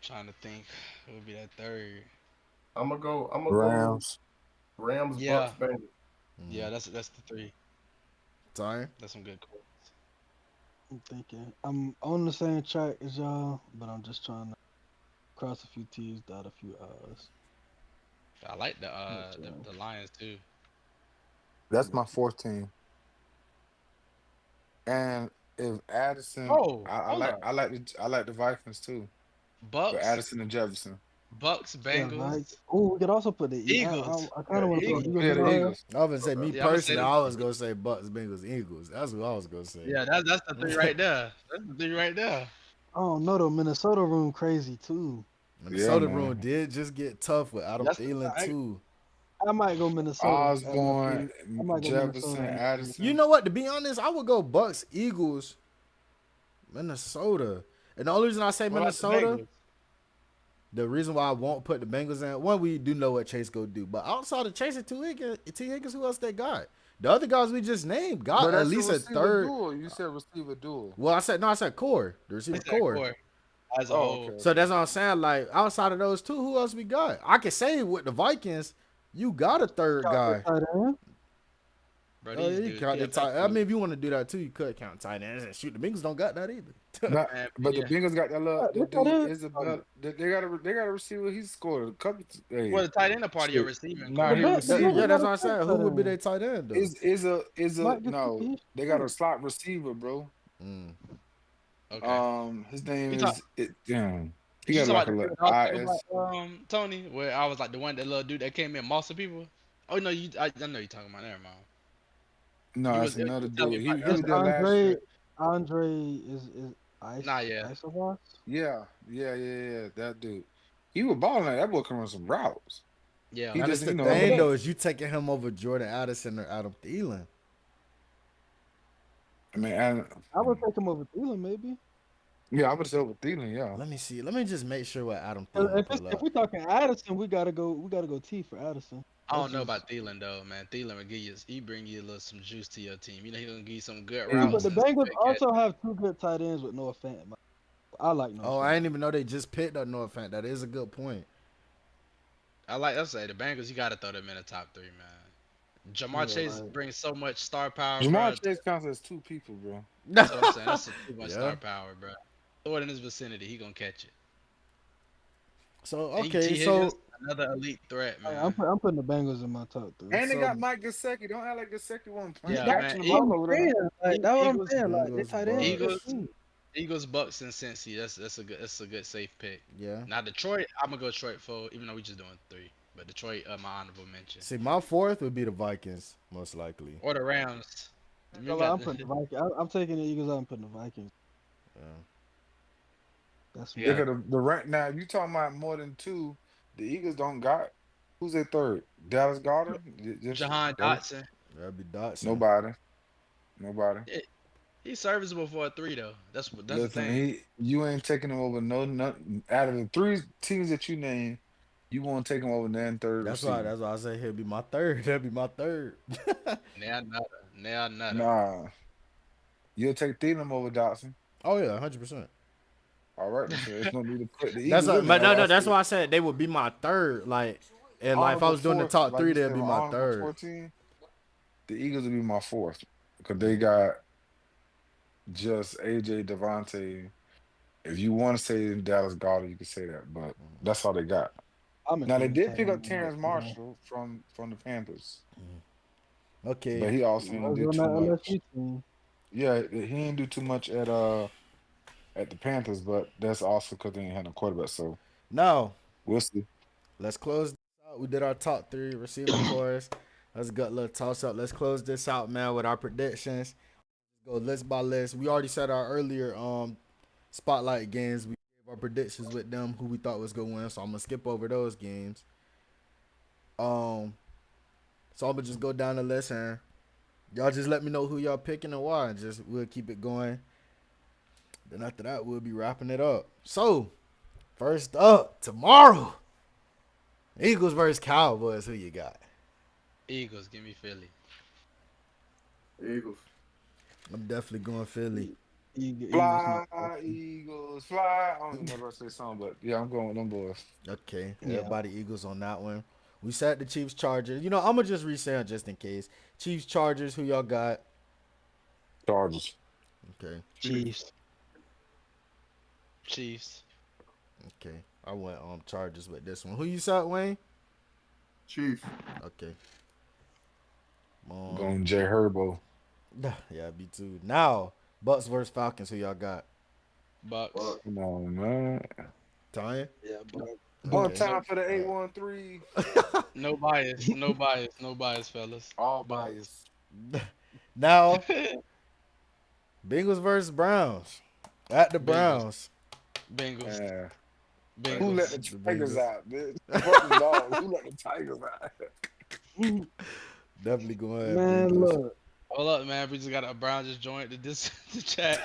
S4: Trying to think who would be that third.
S5: I'm gonna go
S3: Rams.
S5: Rams, Bucks,
S4: Yeah,
S5: Bengals.
S2: Hmm.
S4: yeah, that's the three.
S2: Sorry.
S4: That's some good calls.
S1: I'm thinking I'm on the same track as y'all, but I'm just trying to cross a few T's, dot a few I's.
S4: I like the
S1: Make
S4: uh the,
S1: sure.
S4: the Lions too.
S3: That's my fourth team. And if Addison,
S4: Oh, hold up.
S3: I like the Vikings too. But
S4: Bucks,
S3: Addison and Jefferson.
S4: Bucks,
S1: Yeah, right.
S4: Bengals,
S1: Oh, we could also put the
S4: Eagles.
S1: I kind
S3: Yeah,
S1: of want to put the
S3: Eagles.
S1: Eagles
S3: Yeah,
S1: in
S3: the
S1: there.
S3: Eagles.
S2: I was gonna say me
S3: Okay.
S4: Yeah, I'm gonna say
S2: personally.
S4: the.
S2: I was gonna say Bucks, Bengals, Eagles. That's what I was gonna say.
S4: Yeah, that's the three right there. That's the three right there.
S1: Oh no, the Minnesota room crazy too.
S3: Yeah,
S2: Minnesota room
S3: man.
S2: did just get tough with Adam
S4: That's
S2: Thielen
S1: I
S2: too.
S1: I might go Minnesota at my
S3: Osborne,
S1: three. I might go
S3: Jefferson,
S1: Minnesota at my three.
S2: You
S3: Addison.
S2: know what? To be honest, I would go Bucks, Eagles, Minnesota. And the only reason I say
S4: what about the
S2: Minnesota,
S4: Bengals?
S2: the reason why I won't put the Bengals in, one, we do know what Chase go do, but outside of Chase and T Higgins, who else they got? The other guys we just named
S3: But
S2: got at
S3: that's a
S2: least a
S3: receiver
S2: third.
S3: duel. You said receiver duel.
S2: Well, I said no, I said core, the
S4: He
S2: receiver
S4: said
S2: core.
S4: core as a
S3: Oh, okay,
S4: whole.
S2: So
S3: okay.
S2: that's what I'm saying. Like outside of those two, who else we got? I can say with the Vikings, you got a third
S1: Count the
S2: guy.
S1: tight end.
S4: Bro,
S2: Oh, yeah,
S4: these
S2: you
S4: dudes,
S2: count the
S4: PFF
S2: tight. I
S4: dudes,
S2: mean, if you want to do that too, you could count tight ends. And shoot, the Bengals don't got that either.
S3: Not,
S4: man.
S3: but the
S4: Yeah.
S3: Bengals got that little the
S1: Look at
S3: dude
S1: it.
S3: Isabel. They got a receiver. He scored a couple.
S4: Well,
S3: Hey,
S4: the tight end are part of your
S3: shit.
S4: receiving
S3: Nah,
S1: The,
S3: he
S4: core.
S1: the
S3: receiver.
S1: Bengals
S2: That's
S1: got
S2: what
S1: a
S2: I'm
S1: straight
S2: saying. Who
S1: tight
S2: would be their
S1: end.
S2: tight end though?
S3: Is a
S1: Mike
S3: no.
S1: Gesicki,
S3: They got
S1: straight.
S3: a slot receiver, bro.
S2: Mm.
S4: Okay.
S3: His name
S4: You talk.
S3: is damn. He
S4: Is you
S3: got
S4: talking
S3: like
S4: about
S3: a
S4: the
S3: little
S4: dude I was talking
S3: IS.
S4: about, Tony? Where I was like the one, that little dude that came in, mossing people. Oh no, I know you talking about. Never mind.
S3: No,
S4: You
S3: that's
S4: was you
S3: another
S4: was telling me
S3: dude.
S4: about
S3: He
S4: the
S1: It's
S3: was
S4: other
S3: there
S4: one.
S3: last
S1: Andre.
S3: year.
S1: Andre is
S4: Nah, yeah.
S1: Isovoss.
S3: Yeah. That dude. He was balling. That boy can run some routes.
S4: Yeah.
S3: He
S2: And
S3: just,
S2: it's the
S1: Yeah, but
S2: thing
S1: that,
S2: though is you taking him over Jordan Addison or Adam Thielen.
S3: I mean,
S1: I would take him over Thielen maybe.
S3: yeah, I would say with Thielen, yeah.
S2: Let me see. Let me just make sure what Adam
S1: 'Cause
S2: Thielen
S1: If
S2: pull
S1: if
S2: up.
S1: we talking Addison, we gotta go T for Addison.
S4: I
S1: That's
S4: don't know
S1: just
S4: about Thielen though, man. Thielen will give you, he bring you a little some juice to your team. You know he gonna give you some good
S1: true,
S3: Hey,
S1: but
S4: routes
S1: the
S4: and some
S1: Bengals
S4: good catches.
S1: also have two good tight ends with Noah Fant. I like Noah
S2: Oh, I
S1: Fant.
S2: didn't even know they just picked up Noah Fant. That is a good point.
S4: I like. I say the Bengals. You gotta throw them in the top three, man. Jamar
S1: Yeah,
S4: Chase
S1: like
S4: brings so much star power,
S3: Jamar
S4: bro.
S3: Chase counts as two people, bro.
S4: That's what I'm saying. That's too much
S2: Yeah.
S4: star power, bro. Throw it in his vicinity, he gonna catch it.
S2: So
S4: And
S2: okay,
S4: T Higgins,
S2: so
S4: another elite threat,
S1: I'm
S4: man.
S1: I'm putting the Bengals in my top three.
S3: And they got
S2: so
S3: Mike Gesicki. Don't act like Gesicki wasn't
S4: Yeah,
S1: That's
S4: man.
S3: catching the
S1: what
S3: ball
S1: I'm
S3: over there.
S1: saying. Like that's what I'm
S4: Eagles,
S1: saying. Like they
S2: Bengals,
S1: tight ends good
S2: Bucks.
S4: Eagles,
S1: too.
S4: Eagles, Bucks, and Cincy. That's a good safe pick.
S2: Yeah.
S4: Now Detroit, I'm gonna go Detroit for, even though we just doing three, but Detroit, my honorable mention.
S2: See, my fourth would be the Vikings, most likely.
S4: Or the Rams.
S1: I
S4: I
S1: ain't
S4: mean, we
S1: gonna lie,
S4: got
S1: I'm putting the Vikings. I'm taking the Eagles out and putting the Vikings.
S2: Yeah.
S1: That's
S4: you
S1: me.
S3: Yeah,
S4: got
S3: cause the rank now, if you talking about more than two, the Eagles don't got who's their third? Dallas Goddard? Just
S4: Jahan
S3: that
S4: Dotson.
S2: That'd be Dotson.
S3: nobody. Nobody.
S4: Yeah, he's serviceable for a three though. That's the
S3: Listen,
S4: thing.
S3: you ain't taking him over out of the three teams that you name, you won't take him over the third
S2: That's why.
S3: receiver.
S2: That's why I say he'll be my third. That'd be my third.
S4: Nail nutter. Nail nutter.
S3: Nah. You'll take Thielen over Dotson.
S2: Oh yeah, 100%.
S3: All right, then, so there's no need to put the
S2: That's
S3: Eagles
S2: what,
S3: in there.
S2: but
S3: That's
S2: no,
S3: why I
S2: no. That's
S3: said
S2: why I said they would be my third. Like, and like if I
S3: honorable
S2: was doing the
S3: fourth,
S2: top
S3: like
S2: three,
S3: you
S2: they'd
S3: said,
S2: be
S3: my
S2: my
S3: honorable
S2: third.
S3: 14, the Eagles would be my fourth because they got just AJ Devontae. If you want to say Dallas Goddard, you can say that, but that's all they got.
S1: I'm gonna
S3: Now
S1: keep
S3: they
S1: the
S3: did
S1: tight
S3: pick
S1: end
S3: up
S1: in my
S3: Terrence
S1: opinion.
S3: Marshall from the Panthers,
S2: Okay.
S3: but he
S1: He
S3: also ain't
S1: was
S3: do
S1: on
S3: too
S1: that
S3: much.
S1: LSU team.
S3: Yeah, he ain't do too much at the Panthers, but that's also because they ain't had no quarterback. So
S2: Now
S3: we'll see.
S2: let's close this out. We did our top three receiving cores. Let's got a little toss up. Let's close this out, man, with our predictions. Go list by list. We already said our earlier spotlight games. We gave our predictions with them, who we thought was gonna win. So I'm gonna skip over those games. Um, so I'm gonna just go down the list and y'all just let me know who y'all picking and why. And just we'll keep it going. Then after that, we'll be wrapping it up. So first up tomorrow, Eagles versus Cowboys. Who you got?
S4: Eagles, give me Philly.
S5: Eagles.
S2: I'm definitely going Philly.
S1: Eagles my
S3: Fly, Eagles, fly. I don't even know if I say something, but yeah, I'm going with them boys.
S2: Okay,
S1: yeah.
S2: everybody Eagles on that one. We said the Chiefs Chargers. You know, I'm gonna just resend just in case. Chiefs Chargers. Who y'all got?
S3: Chargers.
S2: Okay,
S5: Chiefs.
S1: Chiefs.
S4: Chiefs.
S2: okay. I went Chargers with this one. Who you said, Wayne?
S5: Chiefs.
S2: Okay.
S3: Going Jay Herbo.
S2: Yeah, me too. Now, Bucks versus Falcons. Who y'all got?
S4: Bucks.
S5: Bucks.
S3: Come on, man.
S2: Tanya.
S1: Yeah, but
S3: One
S2: Okay.
S1: Bucks.
S4: No,
S3: time for the
S2: All
S3: 813.
S4: no bias. No bias. No bias, fellas.
S3: All
S4: Bucks.
S3: bias.
S2: right. Now, Bengals versus Browns. At the
S4: Bengals.
S2: Browns.
S4: Bengals.
S3: Yeah. Who let
S4: Bengals.
S3: the
S2: The
S3: Tigers
S2: Bengals.
S3: out, bitch? Fuck them dogs. Who let the Tigers out?
S2: Definitely going to have
S1: Man,
S2: Bengals.
S1: look.
S4: Hold up, man. We just got a Brown just joined the chat.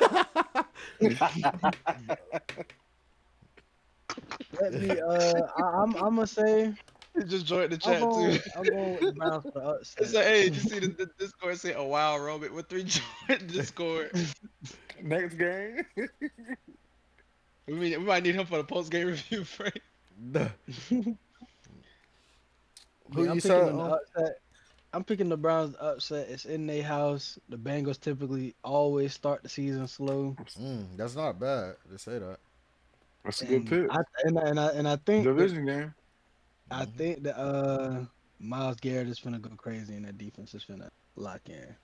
S1: Let me. I'm gonna say
S4: He just joined the chat too.
S1: I'm going with the Browns for the
S4: It's
S1: upset.
S4: like, hey, did you see the Discord say a wild robot with three joined Discord?
S3: Next game.
S4: We might need him for the post game review, Frank.
S2: Who
S1: Yeah, I'm
S2: you
S1: picking
S2: said?
S1: on the upset. I'm picking the Browns upset. It's in their house. The Bengals typically always start the season slow,
S2: That's not bad to say that.
S3: That's a good
S1: and
S3: pick.
S1: I think that
S3: Division game.
S1: Miles Garrett is finna go crazy, and that defense is finna lock in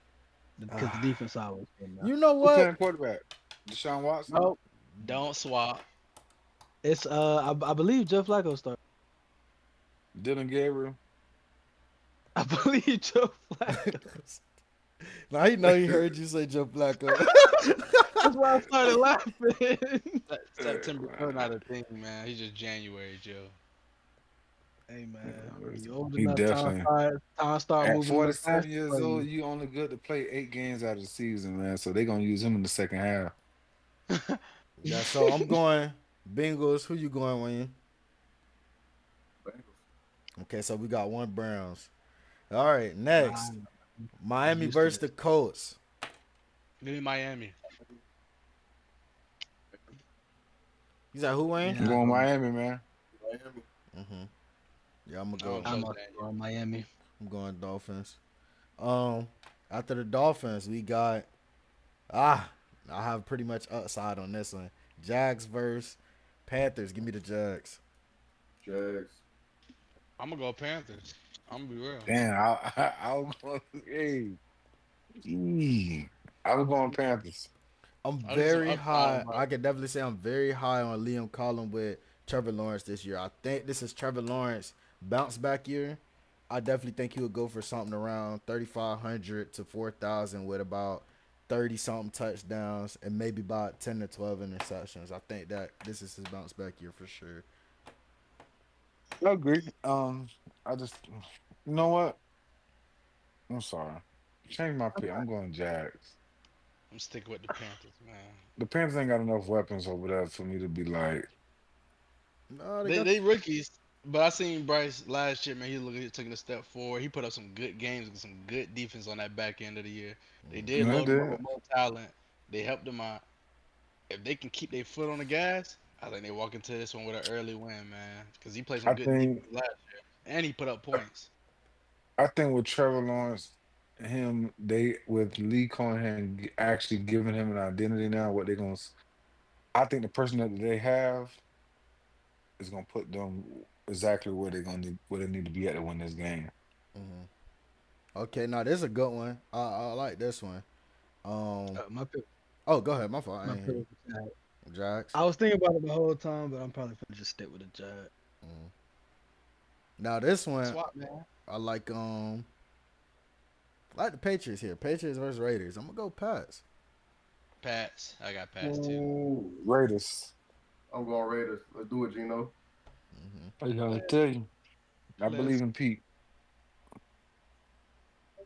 S1: because the
S2: Ah,
S1: defense always been there.
S2: you know
S3: Who
S2: what?
S3: playing quarterback? Deshaun Watson.
S1: No,
S4: Don't swap.
S1: it's I believe Joe Flacco started.
S3: Dylan Gabriel.
S1: I believe Joe Flacco.
S2: Now he know he heard you say Joe Flacco.
S1: That's why I started laughing.
S4: September still not a thing, man. He's just January, Joe.
S1: Hey man, when you old
S3: He
S1: enough,
S3: definitely.
S1: time start
S3: At
S1: moving a little
S3: 47
S1: faster
S3: years
S1: for
S3: old,
S1: you.
S3: you only good to play 8 games out of the season, man. So they're gonna use him in the second half.
S2: Yeah, so I'm going Bengals. Who you going, Wayne?
S5: Bengals.
S2: Okay, so we got one Browns. All right,
S1: Nah,
S2: next
S1: I'm
S2: Miami
S1: used to
S2: versus the
S1: this.
S2: Colts.
S4: Give me Miami.
S2: You said who, Wayne?
S3: I'm
S1: Yeah,
S3: going Miami, man.
S5: Miami.
S2: Mm-hmm. Yeah, I'm gonna
S4: I don't
S2: go.
S1: I'm
S4: trust
S1: also
S4: Daniel.
S1: going Miami.
S2: I'm going Dolphins. Um, After the Dolphins, we got ah. I have pretty much upside on this one. Jags versus Panthers. Give me the Jags.
S5: Jags.
S4: I'm gonna go Panthers. I'm gonna be real.
S3: Damn, I was going. Hey, I was going Panthers.
S2: I'm
S4: I need some
S2: very
S4: upside on
S2: high.
S4: my.
S2: I can definitely say I'm very high on Liam Collin with Trevor Lawrence this year. I think this is Trevor Lawrence bounce back year. I definitely think he would go for something around 3,500 to 4,000 with about 30 something touchdowns and maybe about 10 to 12 interceptions. I think that this is his bounce back year for sure.
S3: I agree. I just, you know what? I'm sorry. Change my pick. I'm going Jags.
S4: I'm sticking with the Panthers, man.
S3: The Panthers ain't got enough weapons over there for me to be like,
S2: No, they got
S4: They rookies, but I seen Bryce last year, man. Taking a step forward. He put up some good games with some good defense on that back end of the year. They did
S3: no,
S4: load him up
S3: they
S4: with more talent. They helped him out. If they can keep their foot on the gas, I think they walk into this one with an early win, man. Because he played some
S3: I
S4: good defense
S3: think
S4: last year, and he put up points.
S3: I think with Trevor Lawrence, him they with Lee Cohen actually giving him an identity now. What they're gonna, I think the person that they have is gonna put them exactly where they're gonna need, where they need to be at to win this game.
S2: okay. Now this is a good one. I like this one. Um.
S1: My pick,
S2: Oh, go ahead. My fault. I
S1: my
S2: ain't hear
S1: pick
S2: you.
S1: was the Jags.
S2: Jags.
S1: I was thinking about it the whole time, but I'm probably gonna just stick with the Jags.
S2: Now this one
S4: Swap, man.
S2: I like. I like the Patriots here. Patriots versus Raiders. I'm gonna go Pats.
S4: Pats. I got Pats too.
S5: Ooh.
S3: Raiders.
S5: I'm going Raiders. Let's do it, Gino.
S3: I gotta
S4: Let's.
S3: tell you, I believe
S4: Let's.
S3: in Pete,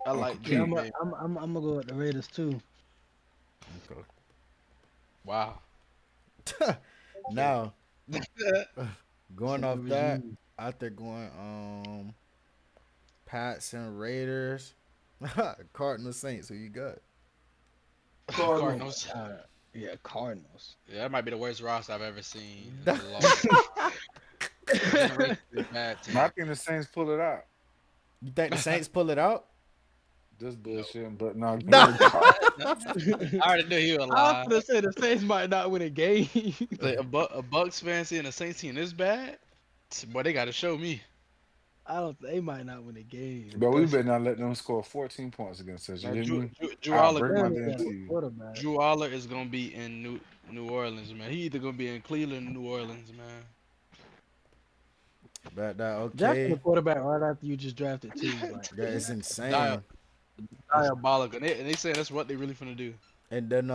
S4: I
S3: Uncle
S4: like
S1: Yeah,
S4: Drake
S3: Pete.
S4: May.
S1: I'm gonna go with the Raiders too.
S2: Okay.
S4: Wow. Okay.
S2: Now going
S1: Change the
S2: off that,
S1: regime.
S2: after going Pats and Raiders, Cardinals Saints. Who you got?
S5: Cardinals.
S4: Cardinals.
S1: Yeah, Cardinals.
S4: Yeah, that might be the worst roster I've ever seen in a long generation of bad
S3: I
S4: team.
S3: think the Saints pull it out.
S2: You think the Saints pull it out?
S3: This
S4: No.
S3: bullshit, but no, give me
S2: Nah.
S3: the card.
S4: I already knew he would
S1: I was
S4: lie.
S1: gonna say the Saints might not win a game.
S4: Like a Bucks fan seeing a Saints team this bad, boy, they got to show me.
S1: I don't. They might not win a game.
S3: But we
S1: Cause
S3: better not let them score 14 points against us. You
S4: Man,
S3: hear me?
S4: Drew
S3: I'll
S4: Aller,
S3: break my
S1: Stanley
S3: damn
S1: got a
S3: TV.
S1: quarterback.
S4: Drew Aller is gonna be in New Orleans, man. He either gonna be in Cleveland or New Orleans, man.
S2: But that
S1: Drafting a
S2: okay.
S1: quarterback right after you just drafted two is like
S2: That is
S4: Dia-
S2: insane.
S4: Diabolical. And they say that's what they really finna do.
S2: And then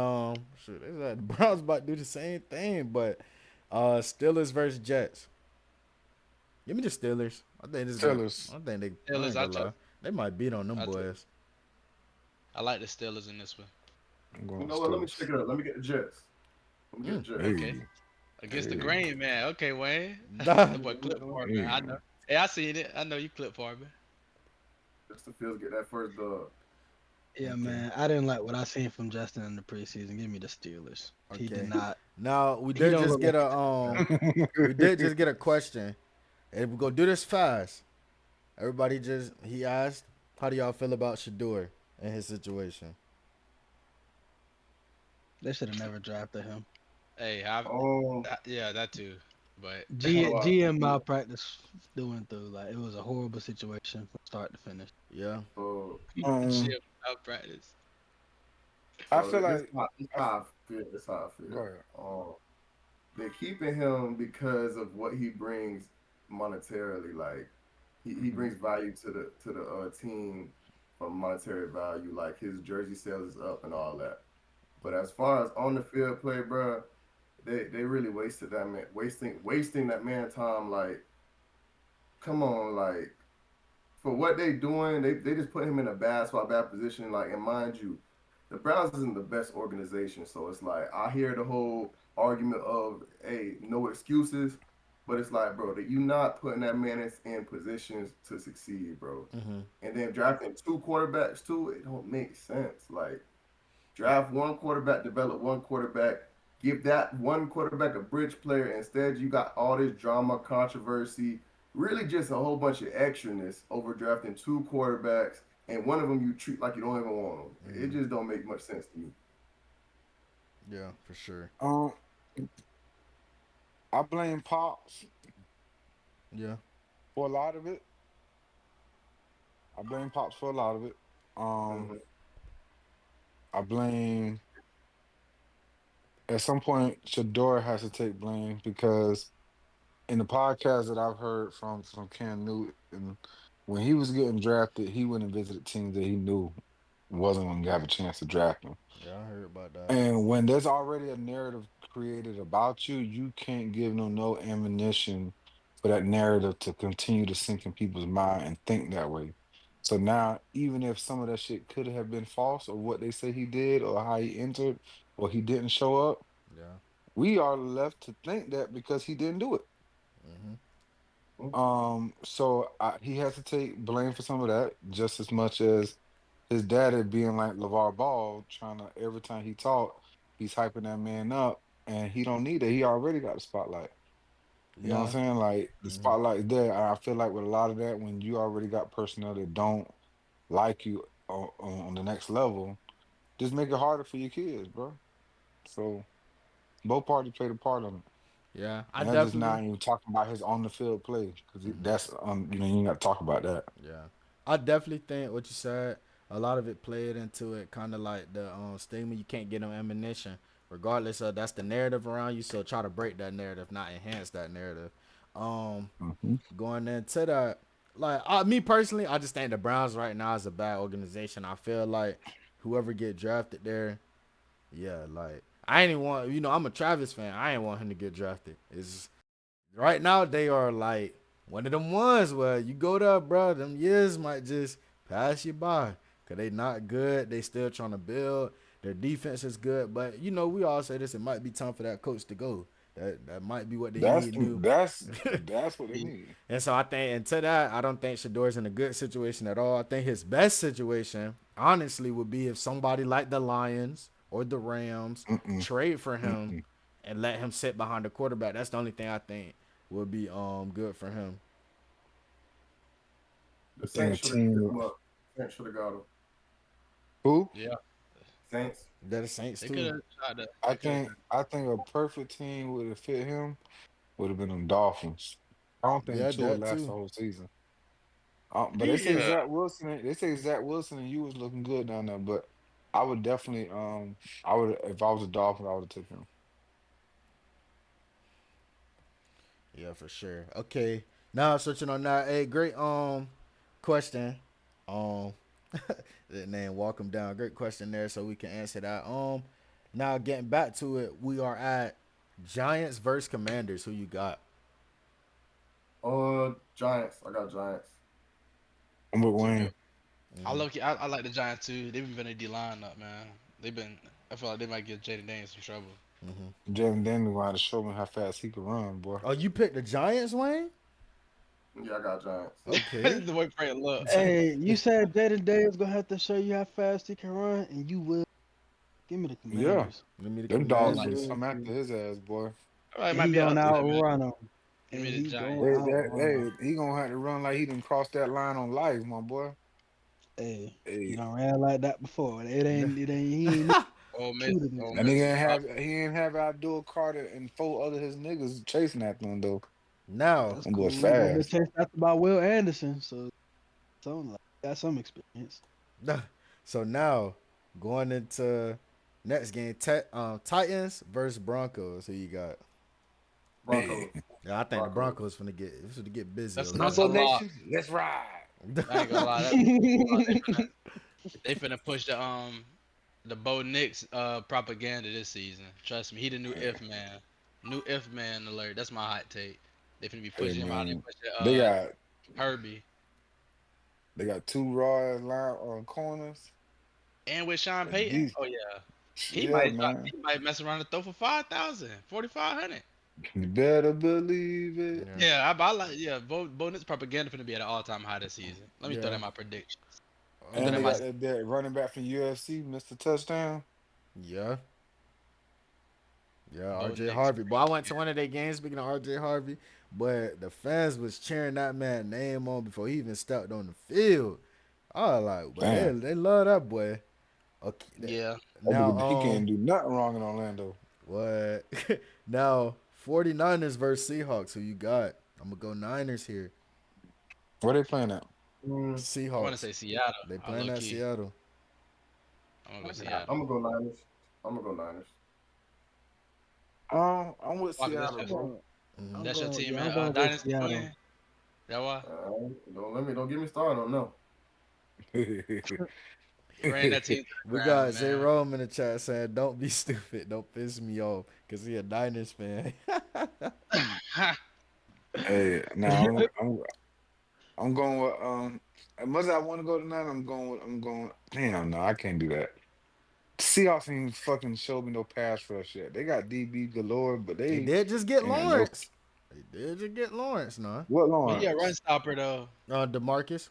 S2: shit, they said the Browns about to do the same thing, but Steelers versus Jets. Give me the Steelers. I think this got.
S3: Steelers.
S2: I think they. I
S4: Steelers,
S2: ain't gonna lie. They might beat on them
S4: I, t-
S2: boys.
S4: I like the Steelers in this one.
S3: I'm
S5: You
S3: going
S5: know what? Let me
S3: Steelers.
S5: check it out. Let me get the Jets. Let me get the Jets.
S4: Okay.
S3: Hey.
S4: Against the
S3: Hey,
S4: grain, man. Okay, Wayne.
S2: Nah.
S4: The boy clip for me, man. I
S3: hey.
S4: know. Hey, I seen it. I know you clip for me.
S5: Justin Fields get that first dub.
S1: Yeah,
S2: Okay.
S1: man. I didn't like what I seen from Justin in the preseason. Give me the Steelers. He did
S2: Okay.
S1: not.
S2: Now
S1: He don't look like he took a breath.
S2: we did just get a question, and we're gonna do this fast. Everybody just he asked, how do y'all feel about Shador and his situation?
S1: They should have never drafted him.
S4: Hey, I've
S5: um,
S4: yeah, that too. But
S5: so
S1: GM malpractice through and through. Like it was a horrible situation from start to finish.
S2: Yeah.
S5: so
S3: um,
S4: shit, without practice.
S3: I
S5: so
S3: feel
S5: this
S3: like
S5: this
S3: I
S5: how I feel. This how I
S3: go
S5: feel.
S3: ahead.
S5: They're keeping him because of what he brings monetarily. Like he
S3: Mhm.
S5: brings value to the team from monetary value. Like his jersey sales is up and all that. But as far as on the field play, bro, they really wasted that man, wasting that man time. Like, come on, like for what they doing, they just put him in a bad spot, bad position. Like, and mind you, the Browns isn't the best organization, so it's like I hear the whole argument of hey, no excuses, but it's like, bro, that you not putting that man in positions to succeed, bro.
S2: Mm-hmm.
S5: And then drafting two quarterbacks too, it don't make sense. Like draft one quarterback, develop one quarterback, give that one quarterback a bridge player. Instead, you got all this drama, controversy, really just a whole bunch of extraness over drafting two quarterbacks, and one of them you treat like you don't even want them. It
S2: Mm-hmm.
S5: just don't make much sense to me.
S2: Yeah, for sure.
S3: Um, I blame Pops
S2: Yeah.
S3: for a lot of it. I blame Pops for a lot of it. Um,
S5: Mm-hmm.
S3: I blame at some point Shador has to take blame because in the podcast that I've heard from Cam Newton, when he was getting drafted, he went and visited teams that he knew wasn't going to have a chance to draft him.
S2: Yeah, I heard about that.
S3: And when there's already a narrative created about you, you can't give them no ammunition for that narrative to continue to sink in people's mind and think that way. So now, even if some of that shit could have been false or what they say he did or how he entered or he didn't show up,
S2: Yeah.
S3: we are left to think that because he didn't do it.
S2: Mm-hmm.
S3: So he has to take blame for some of that just as much as his daddy being like LeVar Ball, trying to every time he talk, he's hyping that man up, and he don't need it. He already got the spotlight. You know what I'm
S2: Yeah.
S3: saying? Like the
S2: Mm-hmm.
S3: spotlight is there. I feel like with a lot of that, when you already got personnel that don't like you on the next level, just make it harder for your kids, bro. So both parties played a part on it.
S2: Yeah. I
S3: And that's just
S2: definitely.
S3: not even talking about his on the field play because
S2: Mm-hmm.
S3: that's you ain't got to talk about that.
S2: Yeah, I definitely think what you said. A lot of it played into it, kind of like the stigma. You can't get no ammunition, regardless of that's the narrative around you. So try to break that narrative, not enhance that narrative. Um,
S3: Hmm.
S2: Going into that, like me personally, I just think the Browns right now is a bad organization. I feel like whoever get drafted there, yeah, like I ain't even want. I'm a Travis fan. I ain't want him to get drafted. It's right now they are like one of them ones where you go there, bro. Them years might just pass you by because they not good. They still trying to build. Their defense is good, but we all say this. It might be time for that coach to go. That might be what they
S3: That's
S2: need to
S3: that's what they
S2: do.
S3: need.
S2: And so I think, and to that, I don't think Shador's in a good situation at all. I think his best situation, honestly, would be if somebody like the Lions or the Rams
S3: Mm-mm,
S2: trade for him
S3: mm-mm.
S2: and let him sit behind the quarterback. That's the only thing I think would be good for him.
S3: I
S5: The
S3: think a
S5: Saints should have picked
S3: team
S5: him up. Saints should have got him.
S3: who
S4: Yeah,
S5: Saints.
S2: They're the Saints
S4: they could
S2: too.
S4: have tried to.
S3: I
S4: They could have.
S3: think I think a perfect team would have fit him would have been them Dolphins. I don't think
S2: Yeah,
S3: Tua would
S2: that
S3: last the
S2: too.
S3: whole season. But they say
S4: Yeah,
S3: Zach Wilson. They say Zach Wilson and you was looking good down there. But I would definitely I would if I was a Dolphin I would have taken him.
S2: Yeah, for sure. Okay, now switching on that. Hey, great question. Um, that name walk him down. Great question there, so we can answer that. Now getting back to it, we are at Giants versus Commanders. Who you got?
S5: Giants. I got Giants.
S3: I'm with
S4: same here.
S3: Wayne.
S4: I
S2: Mm-hmm.
S4: look. I like the Giants too. They've been a D line up, man. They've been. I feel like they might give Jaden Daniels some trouble.
S2: Hmm.
S3: Jalen Daniels gonna have to show me how fast he can run, boy.
S2: Oh, you picked the Giants, Wayne?
S5: Yeah, I got Giants.
S2: Okay.
S4: the way Fred look.
S1: Hey, you said Jaden Daniels gonna have to show you how fast he can run, and you will. Give me the
S3: Yeah,
S1: Commanders.
S2: Give me the
S3: them dogs
S1: He
S3: gonna
S2: Commanders.
S1: will
S3: come after
S1: too.
S3: his ass, boy.
S4: It
S1: And
S4: might
S1: he
S4: be an
S1: gonna
S4: upset, man.
S1: outrun them.
S4: Give
S1: And
S4: me the
S1: he
S4: Giants.
S1: gonna outrun them.
S3: He gonna have to run like he didn't cross that line on life, my boy.
S1: Hey, he
S3: Hey,
S1: done ran like that before. It ain't, he ain't
S4: Ole Miss,
S1: shooting this
S4: Ole
S3: and
S1: time.
S4: Miss is about.
S3: he ain't have Abdul Carter and four other his niggas chasing after him though.
S2: Now,
S1: That's
S3: Them boys
S1: cool. He gonna get
S3: fast.
S1: chased after by Will Anderson, so something like got some experience.
S2: so now going into next game, Titans versus Broncos. Who you got?
S3: Man,
S5: Broncos.
S2: Yeah, I think the
S5: Broncos.
S2: Broncos finna get busy
S4: That's
S2: over
S4: that's a
S3: Bronco
S4: lot.
S3: Nation, let's ride.
S4: I ain't gonna lie. That's a lot. They finna push the Bo Nix propaganda this season. Trust me, he the new if man. New if man alert. That's my hot take. They finna be
S3: Hey
S4: pushing him out. They
S3: man,
S4: pushing
S3: they got
S4: Herbie.
S3: they got two raw ass line on corners.
S4: And with Sean
S3: The
S4: Payton,
S3: D,
S4: oh yeah. He
S3: yeah,
S4: might
S3: man.
S4: he might mess around and throw for 5,000, 4,500.
S3: You better believe it.
S2: Yeah,
S4: Yeah, I like yeah, Bo Nix propaganda finna be at an all time high this season. Let me throw
S2: yeah,
S4: that in my prediction. Let me throw
S3: And
S4: that
S3: they
S4: in my
S2: uh,
S3: got that running back from UFC, Mr. Touchdown.
S2: yeah, yeah.
S4: Bo
S2: R.J.
S4: Nix.
S2: Harvey. But I went to one of their games. Speaking of R.J. Harvey, but the fans was cheering that man name on before he even stepped on the field. I was like, but
S3: Damn,
S2: they love that boy. Okay,
S4: Yeah.
S2: now
S3: he can't do nothing wrong in Orlando.
S2: what? Now 49ers versus Seahawks. Who you got? I'm gonna go Niners here.
S3: Where they playing at?
S5: Mm,
S4: I wanna
S2: Seahawks.
S4: say Seattle.
S2: They
S4: I
S2: playing
S4: low
S2: at
S4: key.
S2: Seattle.
S4: I'm gonna go
S5: I'm
S4: Seattle.
S5: gonna go Niners. I'm gonna go Niners.
S3: I'm with
S4: Why? 'Cause that's
S3: Seattle,
S1: I'm
S4: your
S3: bro.
S1: going.
S2: Hmm.
S1: I'm
S4: that's your
S1: going.
S4: team
S1: Yeah,
S4: in
S1: I'm gonna go
S4: Dynasty
S1: Seattle.
S4: Wayne. That why?
S5: Don't get me started on no.
S4: He ran that team to the
S2: We got
S4: ground,
S2: Zay
S4: man.
S2: Rome in the chat saying, "Don't be stupid. Don't piss me off," because he a Niners fan.
S3: Hey, now I'm going with as much as I want to go tonight, I'm going damn no, I can't do that. Seahawks ain't fucking showed me no pass rush yet. They got DB galore, but
S2: They
S3: they
S2: did just get
S3: ain't got no
S2: Lawrence. They did just get Lawrence, nah.
S3: what
S4: But he a run
S3: Lawrence.
S4: stopper though.
S2: Demarcus.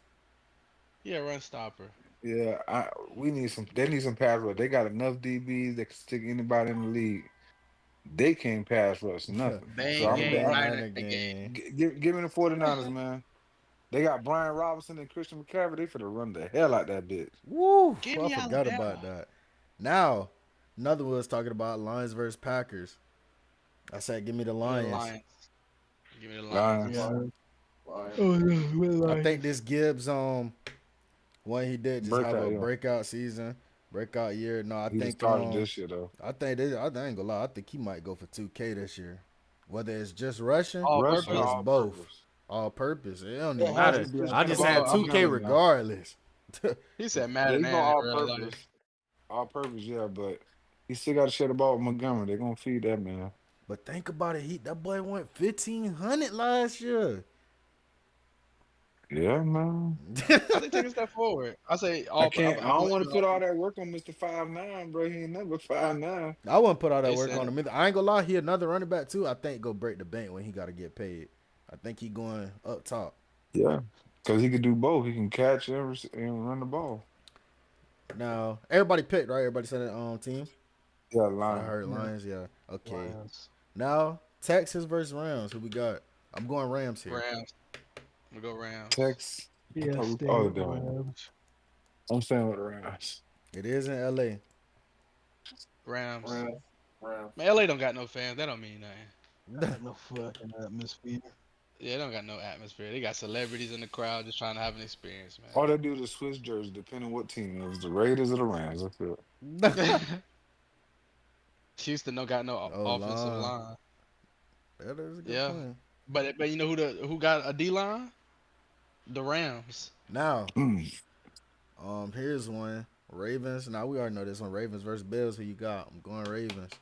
S4: He a run stopper.
S3: Yeah, we need some they need some pass rush. They got enough DBs that can stick anybody in the league. They can't pass rush nothing. So
S4: Bang
S2: Give me
S4: game
S2: the
S4: niner
S2: Niner
S4: game.
S2: game.
S3: give me the 49ers, man. They got Brian Robinson and Christian McCaffrey. They finna run the hell out that bitch.
S2: Woo!
S4: Give
S2: I
S4: me
S2: forgot about
S4: Alabama.
S2: that. Now, another one was talking about Lions versus Packers. I said, give me the
S4: Give me the
S2: Lions.
S4: Lions. Give me the Lions.
S3: Lions.
S1: Yeah.
S5: Lions. Lions.
S1: Oh no, we're
S2: I think
S1: Lions.
S2: this Gibbs one he did just have
S3: Breakout,
S2: a
S3: yeah.
S2: breakout season, breakout year. No,
S3: He just started this year though.
S2: I ain't gonna lie. I think he might go for 2K this year. Whether it's just rushing
S4: All
S3: Rushing
S2: or it's
S4: purpose.
S3: all
S2: both,
S3: purpose.
S2: all purpose. It don't
S1: It
S2: even
S1: has
S3: Hey,
S1: to
S2: matter.
S1: be
S3: Chris
S1: all
S2: I just
S1: purpose.
S2: had
S3: Ball,
S4: Oh,
S2: 2K
S3: Montgomery now.
S2: regardless.
S4: he said
S3: Yeah,
S4: Madden
S3: he going
S4: and in
S3: all
S4: real life.
S3: purpose. All purpose, yeah, but he still got to share the ball with Montgomery. They're gonna feed that man.
S2: But think about it. That boy went 1,500 last year.
S3: Yeah, man.
S4: I think take a step forward. I say
S3: I
S4: all.
S3: can't. I
S4: I'm
S3: don't
S4: with
S3: want to
S4: you.
S3: put all that work on Mr. 5'9", bro. He ain't never 5'9".
S2: I wouldn't put all that
S4: They
S2: work on
S4: said
S2: him either. I ain't gonna lie, he another running back too. I think go break the bank when he got to get paid. I think he going up top.
S3: Yeah, because he could do both. He can catch and run the ball.
S2: Now everybody picked right. Everybody said it on team.
S3: Yeah,
S2: I
S3: line.
S2: heard
S1: Yeah,
S2: Lions. Yeah. Okay.
S1: Lions.
S2: Now Texas versus Rams. Who we got? I'm going Rams here.
S4: Rams. We go Rams.
S3: Tex. I
S1: Yeah,
S3: thought
S1: stay
S3: oh,
S1: with the
S3: damn.
S1: Rams.
S3: I'm saying with the Rams.
S2: It is in LA.
S4: Rams.
S5: Rams. Rams.
S4: Man, LA don't got no fans. That don't mean nothing.
S1: Got no fucking atmosphere.
S4: Yeah, they don't got no atmosphere. They got celebrities in the crowd just trying to have an experience,
S3: All they do is switch jerseys depending what team it is, the Raiders or the Rams. That's it.
S4: man. Houston don't got no
S2: Oh,
S4: offensive
S2: line.
S4: line.
S2: That is a good
S4: Yeah,
S2: point.
S4: but you know who got a D line? The Rams.
S2: Now,
S3: Mm.
S2: here's one. Ravens. Now we already know this one. Ravens versus Bills. Who you got? I'm going Ravens.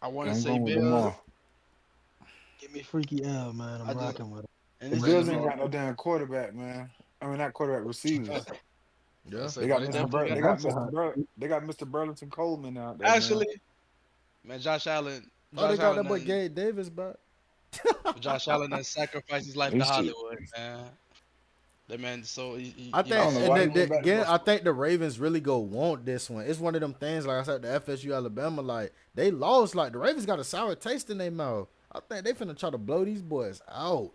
S4: I want to
S3: I'm
S4: say
S3: going with
S4: Bills.
S3: Lamar.
S1: Give me Freaky L, man.
S4: I
S1: I'm
S4: just
S1: rocking with it.
S4: and
S3: The
S4: it's just
S3: Bills
S4: gonna
S3: ain't
S4: be.
S3: got no damn quarterback, man. I mean, not quarterback
S4: Uh,
S3: receivers.
S2: Yeah.
S4: say,
S3: They
S4: but
S3: got
S4: they
S3: Mr.
S4: definitely got.
S3: They got
S1: That's a
S3: Mr.
S1: hot.
S3: They got Mr. Burlington Coleman out there
S4: Actually,
S3: now.
S4: Man, Josh Allen,
S2: Oh, they
S4: Josh
S2: got
S4: Allen
S2: that boy
S4: done,
S2: Gabe Davis back.
S4: Josh Allen done sacrificed his life
S3: He
S4: to
S3: should.
S4: Hollywood, man. That man, so
S2: I
S4: he
S3: I
S2: think,
S3: don't know
S4: deserved
S2: and
S3: why he
S4: it.
S2: then
S3: went back to
S2: again, I
S3: Buffalo.
S2: think the Ravens really go want this one. It's one of them things, like I said, the FSU Alabama, like they lost, like the Ravens got a sour taste in their mouth. I think they finna try to blow these boys out.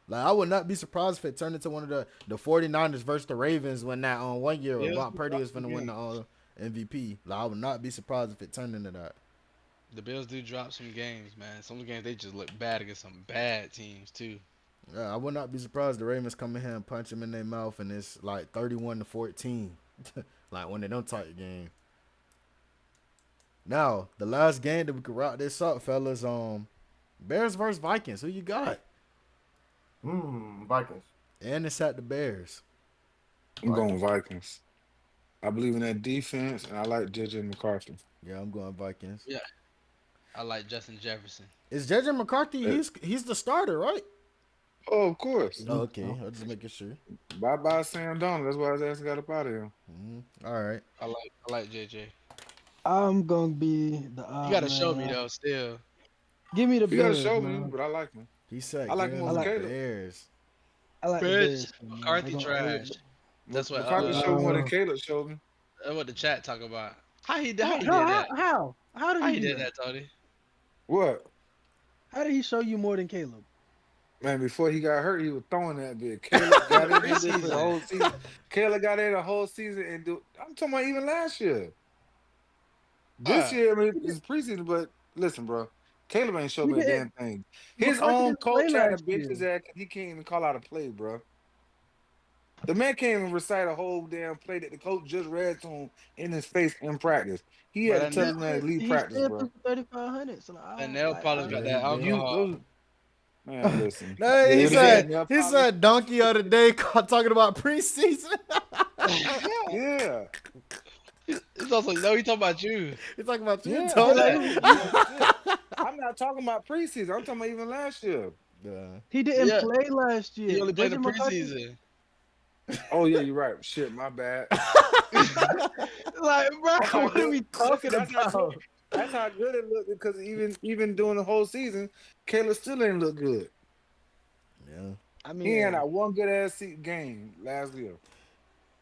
S2: Like I would not be surprised if it turned into one of the 49ers versus the Ravens when that on 1 year where
S4: Bills
S2: Brock
S4: do
S2: Purdy
S4: drop
S2: was
S4: some
S2: finna win the
S4: games.
S2: MVP. Like I would not be surprised if it turned into that.
S4: The Bills do drop some games, man. Some games they just look bad against some bad teams too.
S2: Yeah, I would not be surprised the Ravens come in here and punch them in their mouth and it's like 31-14. Like one of them type game. Now, the last game that we could wrap this up, fellas, Bears versus Vikings. Who you got?
S5: Vikings.
S2: And it's at the Bears.
S3: I'm going
S5: Vikings.
S3: Vikings. I believe in that defense, and I like JJ McCarthy.
S2: Yeah, I'm going Vikings.
S4: Yeah, I like Justin Jefferson.
S2: Is JJ McCarthy?
S3: Uh,
S2: He's the starter, right?
S3: Oh, of course.
S2: Oh,
S5: Mhm.
S2: okay. I'll just making sure.
S3: Bye bye Sam Donald. That's why his ass got up out of here.
S2: All right.
S4: I like JJ.
S1: I'm gonna be the
S4: You
S1: odd
S4: gotta show me
S1: man.
S4: though. Still,
S1: Give me the
S3: You gotta
S1: Bears,
S3: show me,
S1: man.
S3: but I like him.
S2: He
S3: I
S2: said,
S3: like
S2: "Give
S3: him
S1: I
S2: him
S3: over
S2: the
S1: like
S3: Caleb.
S2: Bears."
S1: the
S4: Bears
S1: Bears, too, man.
S4: McCarthy
S1: They
S4: trash. That's what
S3: McCarthy showed me more than
S1: uh,
S3: Caleb showed me.
S4: that's what the chat talk about. How
S1: how,
S4: he
S1: how
S4: did
S1: how
S4: that?
S1: how did
S4: How
S1: he
S4: he
S1: do
S4: did
S1: that?
S4: that, Tony?
S3: What?
S1: How did he show you more than Caleb?
S3: Man, before he got hurt, he was throwing that bit. Caleb
S4: In the
S3: got in that bit for the
S4: preseason.
S3: whole season. Caleb got in the whole season and do. I'm talking about even last year. This
S4: Uh,
S3: year, I mean,
S1: He, did,
S3: it's preseason, but listen, bro. Caleb ain't showed
S1: he
S3: me a
S1: didn't.
S3: damn thing. His
S1: McCarthy
S3: own
S1: didn't play
S3: coach had to
S1: last
S3: bench
S1: year.
S3: his ass 'cause he can't even call out a play, bro. The man can't even recite a whole damn play that the coach just read to him in his face in practice. He
S4: but
S3: had to
S4: that
S3: tell
S1: He
S3: his man to leave
S1: he
S3: practice,
S1: still
S3: bro.
S1: threw for 3,500. So like, I
S4: that
S1: don't
S4: nail
S1: like.
S4: polish
S1: I,
S4: got
S2: Yeah, he
S4: that
S2: did.
S3: You
S4: alcohol.
S3: those man, listen.
S2: No,
S3: Yeah,
S2: he
S3: he had
S2: said
S3: nail
S2: he
S3: polish.
S2: said donkey of the day talking about preseason.
S3: Yeah,
S4: It's also no, he talking about you.
S2: He's talking about you,
S3: yeah,
S1: yeah,
S2: Tony.
S1: like
S3: absolutely. But shit, I'm not talking about preseason. I'm talking about even last year.
S2: Yeah.
S1: he didn't
S4: Yeah,
S1: play last
S4: he
S1: year.
S4: only played
S1: JJ
S4: the
S1: McCarthy,
S4: preseason.
S3: Oh yeah, you're right. Shit, my bad.
S1: like, bro,
S3: That's how
S1: what are
S3: good.
S1: we
S3: Listen,
S1: talking
S3: that's how good.
S1: about?
S3: That's how good it looked because even during the whole season, Caleb still ain't look good.
S2: Yeah.
S1: I
S3: He
S1: mean,
S3: ain't had
S1: hey,
S3: that one good ass seat game last year.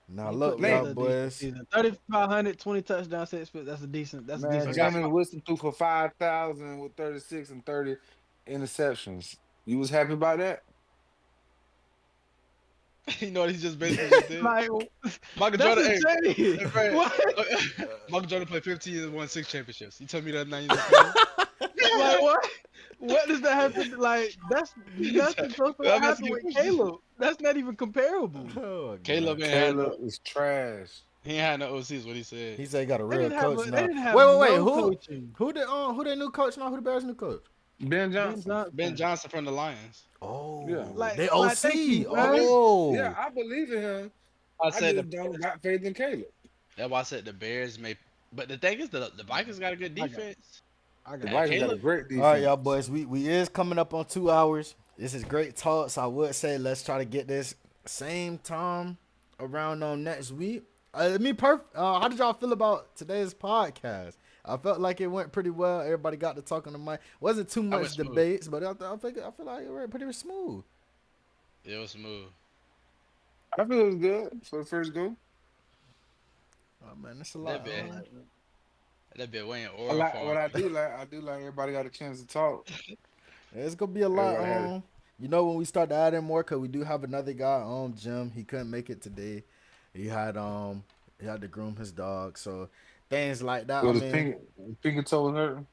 S2: Now
S1: he put
S2: look, y'all
S1: together
S3: Name
S1: a decent
S2: boys.
S1: season. 3,500, 20 touchdowns, 6 picks. That's a
S3: man,
S1: decent
S4: I got
S1: season.
S3: Jameis Winston threw for 5,000 with 36 and 30 interceptions. You was happy about that?
S4: you know what he just basically just did.
S1: Like,
S4: Michael
S1: that's
S4: Jordan, hey,
S1: insane.
S4: hey, Fred,
S1: What?
S4: Michael Jordan played 15 years and won 6 championships. You tell me that now you don't feel
S1: Like
S4: it?
S1: what? What does that have to like? That's nothing close to what
S4: I'm asking
S1: happened
S4: you a
S1: with
S4: question.
S1: Caleb. That's not even comparable.
S2: Oh my
S4: Caleb
S2: god.
S4: ain't had
S3: Caleb
S4: no,
S3: is trash.
S4: he ain't had no OC is what he said.
S2: He said he got a
S1: They
S2: real
S1: didn't have
S2: coach
S1: they
S2: now.
S1: didn't have
S2: Wait.
S1: no
S2: Who
S1: coaching.
S2: who their new coach now? Who the Bears new coach?
S3: Ben
S1: Ben
S3: Johnson.
S4: Ben
S1: Johnson.
S4: Johnson from the Lions.
S3: Yeah.
S2: Oh,
S1: Like
S2: they
S1: thank you,
S2: OC.
S3: I
S1: man.
S3: mean, yeah,
S2: Oh,
S3: I believe in him.
S4: I
S3: I
S4: said the
S3: just don't got faith in Caleb.
S4: that's why I said the Bears may, but the thing is the Vikings got a good
S1: I got
S4: defense.
S1: I
S3: The
S1: got
S4: And
S3: Vikings got a
S4: Caleb,
S3: great
S2: all right, y'all
S3: defense.
S2: boys. We is coming up on 2 hours. This is great talks. I would say let's try to get this same time around on next week. How did y'all feel about today's podcast? I felt like it went pretty well. Everybody got to talk on the mic. Wasn't too
S4: I went
S2: much
S4: smooth.
S2: debates, but I feel like it went pretty smooth.
S4: It was smooth.
S3: I feel it was good for the first go.
S2: Oh man, that's a lot.
S4: That bit
S1: like
S4: that bit went
S3: I
S4: oral
S3: like
S4: for
S3: what
S4: him.
S3: I do like everybody got a chance to talk.
S2: It's gonna be a lot.
S3: Everybody had it.
S2: You know, when we start to add in more, cause we do have another guy, Jim. He couldn't make it today. He had he had to groom his dog, so things like that.
S3: So
S2: I
S3: the
S2: mean,
S3: pinky toe was hurting.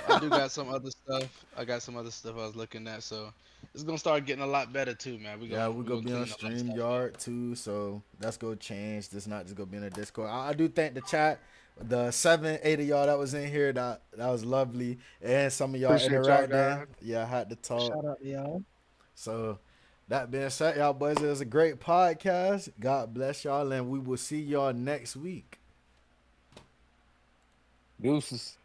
S4: I do got some other stuff. I got some other stuff I was looking at, so it's gonna start getting a lot better too, man.
S2: yeah, we're
S4: We
S2: gonna
S4: gonna
S2: be on
S4: clean a lot of stuff up.
S2: StreamYard too, so that's gonna change. This not just gonna be in the Discord. I do thank the chat, the 7, 8 of y'all that was in here. That was lovely, and some of y'all
S3: Appreciate y'all
S2: interacting.
S3: guys.
S2: Yeah, I had to talk.
S1: shout out to y'all.
S2: So that being said, y'all boys, it was a great podcast. God bless y'all, and we will see y'all next week.
S3: Deuces.